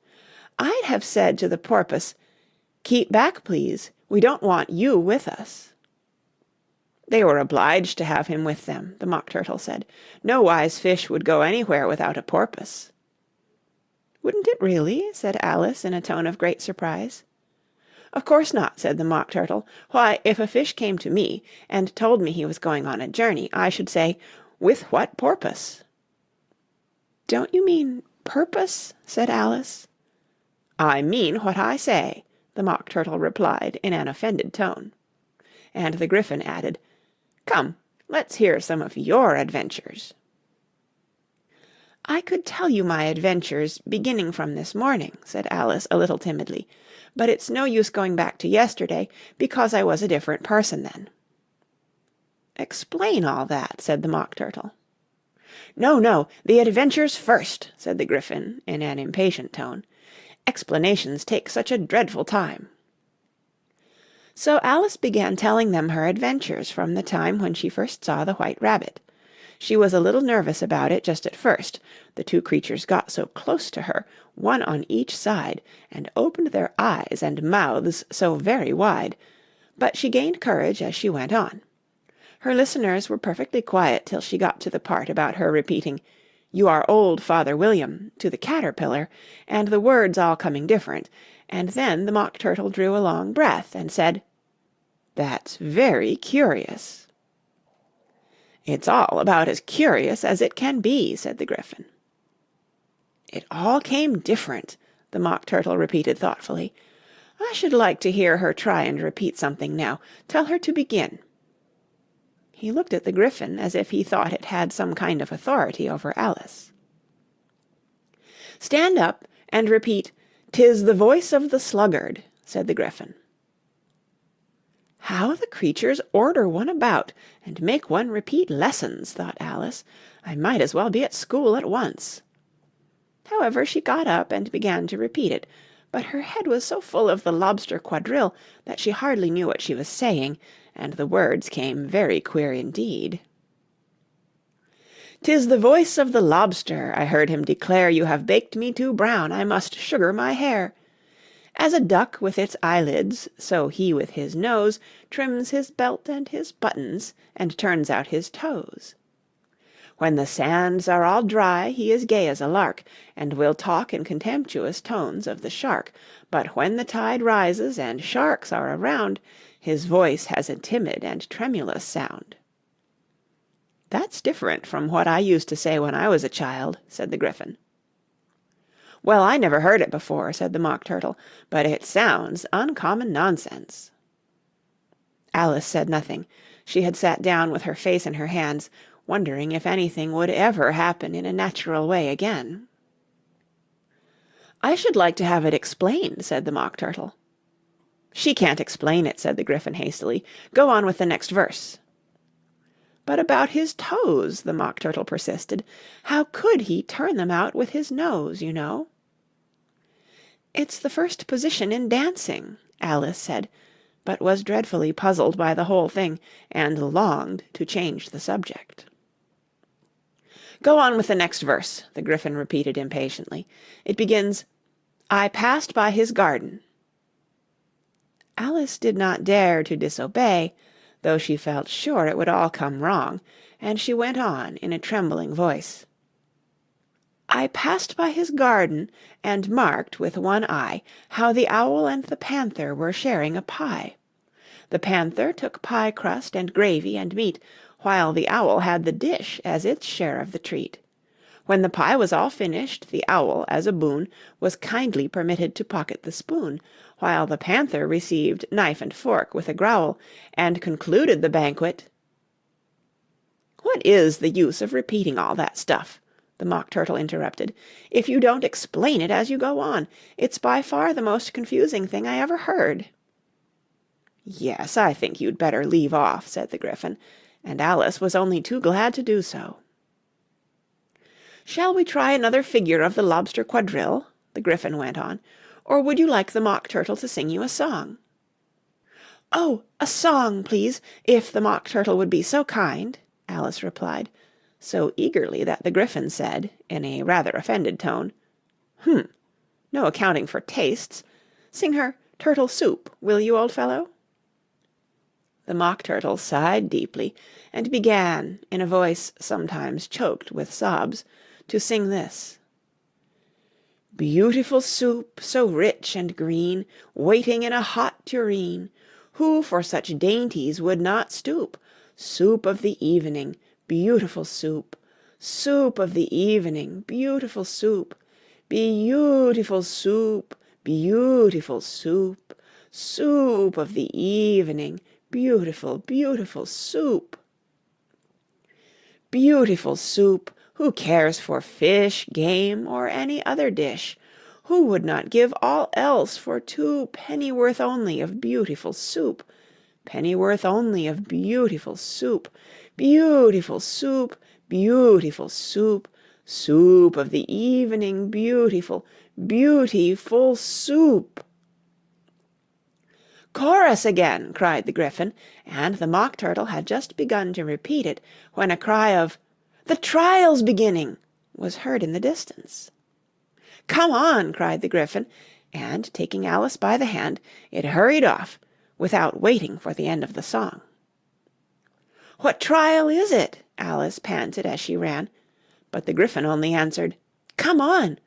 "I'd have said to the porpoise, 'Keep back, please. We don't want you with us.'" "They were obliged to have him with them," the Mock Turtle said. "No wise fish would go anywhere without a porpoise." "Wouldn't it really?" said Alice in a tone of great surprise. "Of course not," said the Mock Turtle. "Why, if a fish came to me and told me he was going on a journey, I should say, 'With what porpoise?'" "Don't you mean purpose?" said Alice. "I mean what I say," the Mock Turtle replied in an offended tone. And the Gryphon added, "Come, let's hear some of your adventures." "I could tell you my adventures beginning from this morning," said Alice a little timidly, "but it's no use going back to yesterday, because I was a different person then." "Explain all that," said the Mock Turtle. "No, no, the adventures first," said the Gryphon in an impatient tone. "Explanations take such a dreadful time." So Alice began telling them her adventures from the time when she first saw the White Rabbit. She was a little nervous about it just at first, the two creatures got so close to her, one on each side, and opened their eyes and mouths so very wide, but she gained courage as she went on. Her listeners were perfectly quiet till she got to the part about her repeating, "You are old, Father William," to the caterpillar, and the words all coming different, and then the Mock Turtle drew a long breath and said, "That's very curious." "It's all about as curious as it can be," said the Gryphon. "It all came different," the Mock Turtle repeated thoughtfully. "I should like to hear her try and repeat something now. Tell her to begin." He looked at the Gryphon as if he thought it had some kind of authority over Alice. "Stand up and repeat, ''Tis the voice of the sluggard,'" said the Gryphon. "How the creatures order one about, and make one repeat lessons," thought Alice. "I might as well be at school at once." However, she got up and began to repeat it, but her head was so full of the lobster quadrille that she hardly knew what she was saying, and the words came very queer indeed. "'Tis the voice of the lobster, I heard him declare, You have baked me too brown, I must sugar my hair. As a duck with its eyelids, so he with his nose Trims his belt and his buttons, and turns out his toes. When the sands are all dry, he is gay as a lark, And will talk in contemptuous tones of the shark, But when the tide rises and sharks are around, His voice has a timid and tremulous sound." "That's different from what I used to say when I was a child," said the Gryphon. "Well, I never heard it before," said the Mock Turtle, "but it sounds uncommon nonsense." Alice said nothing. She had sat down with her face in her hands, wondering if anything would ever happen in a natural way again. "I should like to have it explained," said the Mock Turtle. "She can't explain it," said the Gryphon hastily. "Go on with the next verse." "But about his toes," the Mock Turtle persisted. "How could he turn them out with his nose, you know?" "It's the first position in dancing," Alice said, but was dreadfully puzzled by the whole thing, and longed to change the subject. "Go on with the next verse," the Gryphon repeated impatiently. "It begins, 'I passed by his garden.'" Alice did not dare to disobey, though she felt sure it would all come wrong, and she went on in a trembling voice, "I passed by his garden, and marked with one eye How the owl and the panther were sharing a pie. The panther took pie crust and gravy and meat, While the owl had the dish as its share of the treat. When the pie was all finished, the owl, as a boon, Was kindly permitted to pocket the spoon, While the panther received knife and fork with a growl, And concluded the banquet—" "What is the use of repeating all that stuff?" the Mock Turtle interrupted, "if you don't explain it as you go on? It's by far the most confusing thing I ever heard." "Yes, I think you'd better leave off," said the Gryphon, and Alice was only too glad to do so. "Shall we try another figure of the lobster quadrille?" the Gryphon went on, "or would you like the Mock Turtle to sing you a song?" "Oh, a song, please, if the Mock Turtle would be so kind," Alice replied, so eagerly that the Gryphon said, in a rather offended tone, no accounting for tastes. Sing her Turtle Soup, will you, old fellow?" The Mock Turtle sighed deeply, and began, in a voice sometimes choked with sobs, to sing this: "Beautiful soup, so rich and green, Waiting in a hot tureen, Who for such dainties would not stoop? Soup of the evening, beautiful soup, Soup of the evening, beautiful soup, Beautiful soup, beautiful soup, Soup of the evening, beautiful, beautiful soup." Beautiful soup! Who cares for fish, game, or any other dish? Who would not give all else for 2 pennyworth only of beautiful soup? Pennyworth only of beautiful soup, Beautiful soup, beautiful soup, Soup of the evening, beautiful, beautiful soup. "Chorus again!" cried the Gryphon, and the Mock Turtle had just begun to repeat it, when a cry of "The trial's beginning!" was heard in the distance. "Come on!" cried the Gryphon, and, taking Alice by the hand, it hurried off, without waiting for the end of the song. "What trial is it?" Alice panted as she ran, but the Gryphon only answered, "Come on!"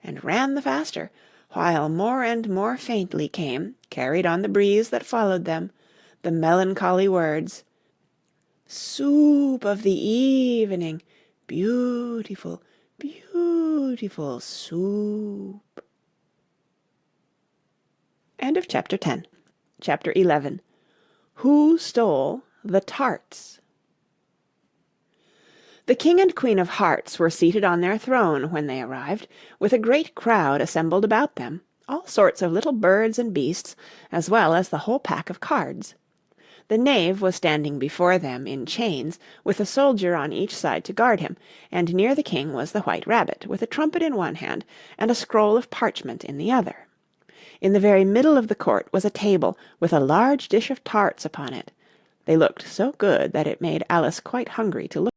and ran the faster, while more and more faintly came, carried on the breeze that followed them, the melancholy words, "Soup of the evening, beautiful, beautiful soup." End of Chapter 10. Chapter 11. Who Stole the Tarts? The King and Queen of Hearts were seated on their throne when they arrived, with a great crowd assembled about them, all sorts of little birds and beasts, as well as the whole pack of cards. The knave was standing before them in chains, with a soldier on each side to guard him, and near the king was the White Rabbit, with a trumpet in one hand and a scroll of parchment in the other. In the very middle of the court was a table, with a large dish of tarts upon it. They looked so good that it made Alice quite hungry to look.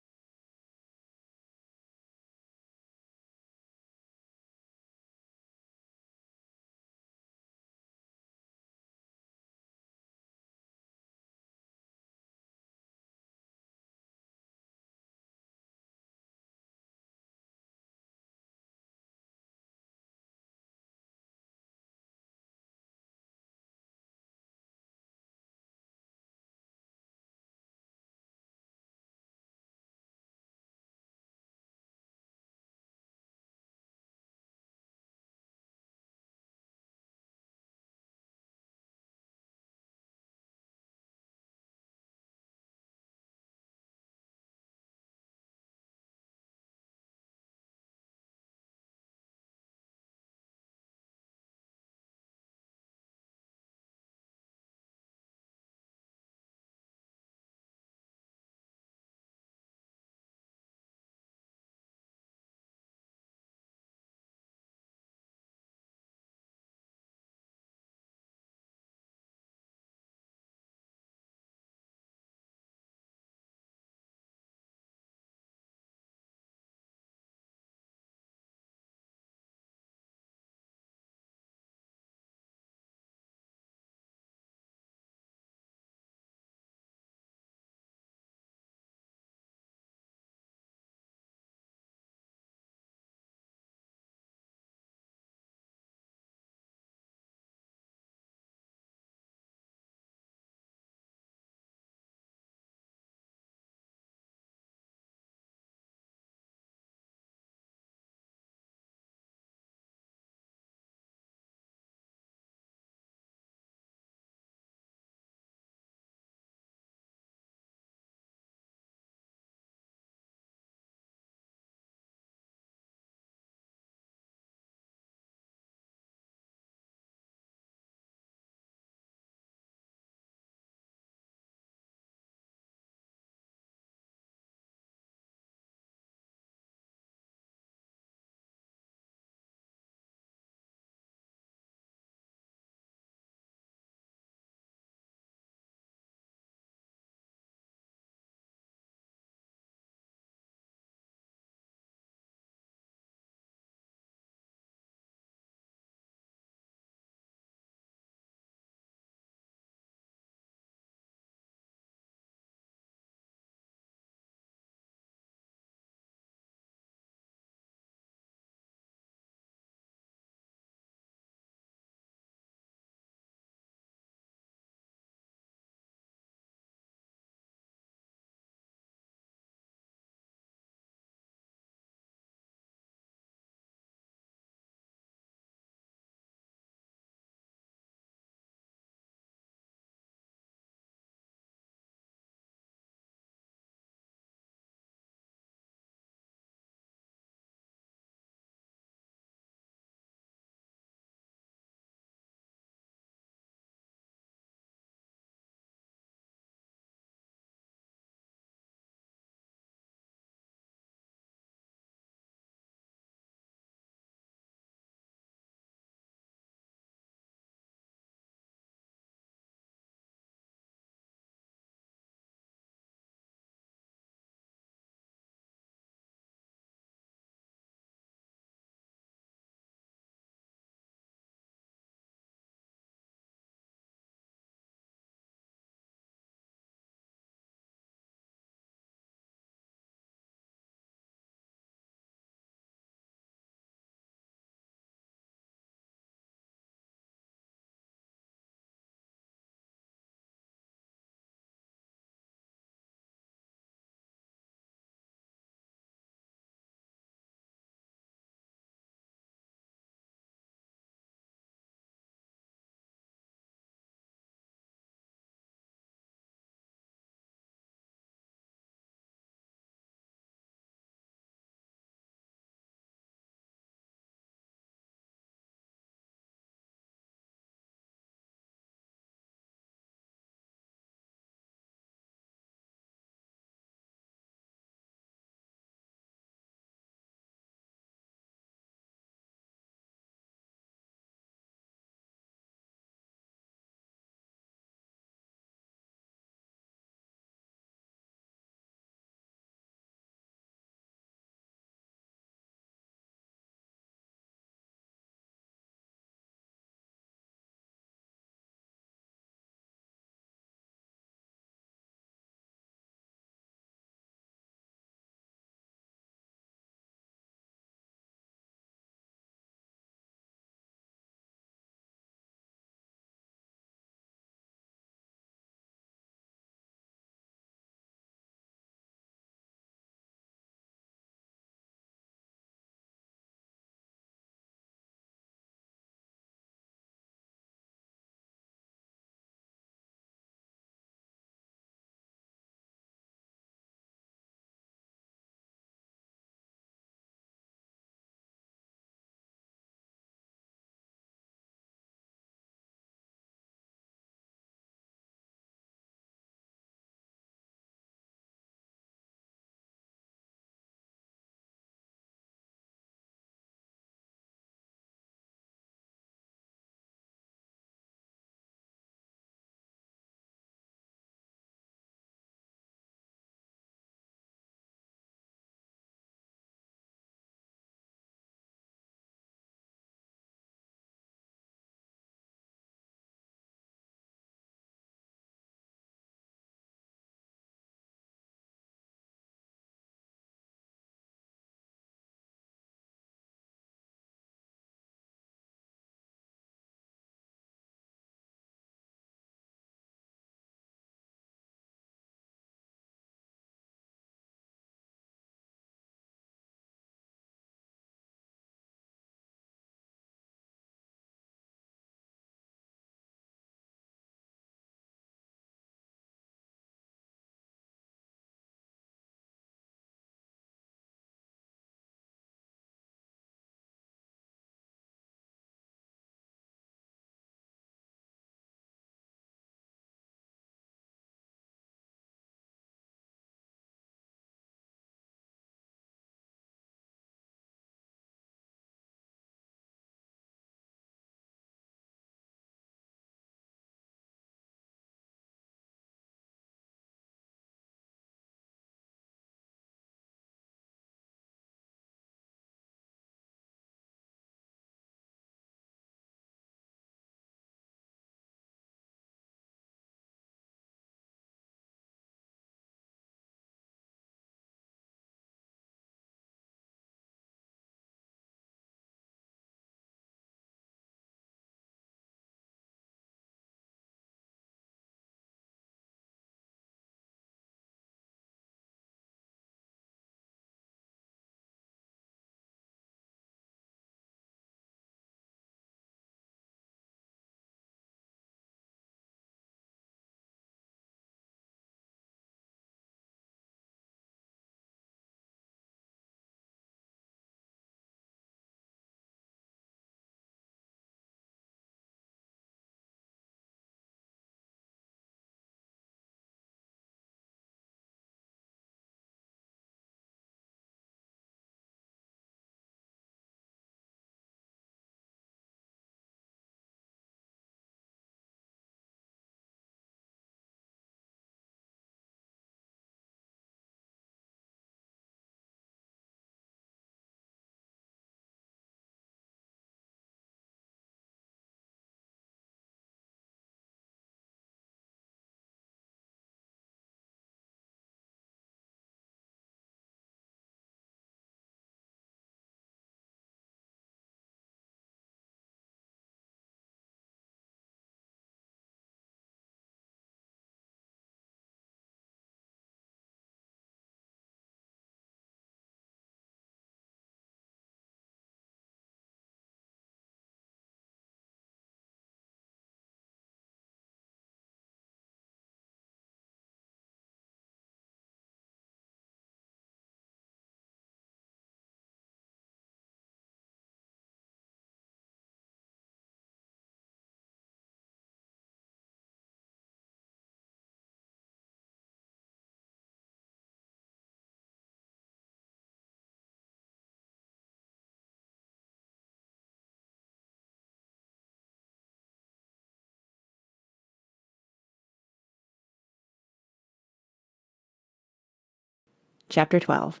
Chapter 12.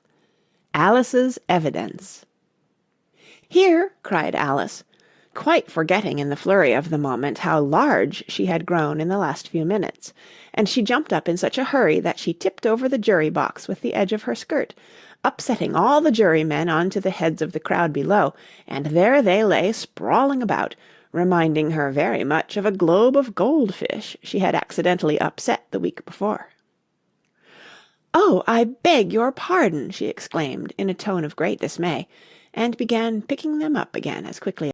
Alice's Evidence. "Here!" cried Alice, quite forgetting in the flurry of the moment how large she had grown in the last few minutes, and she jumped up in such a hurry that she tipped over the jury box with the edge of her skirt, upsetting all the jurymen on to the heads of the crowd below, and there they lay sprawling about, reminding her very much of a globe of goldfish she had accidentally upset the week before. "Oh, I beg your pardon!" she exclaimed in a tone of great dismay, and began picking them up again as quickly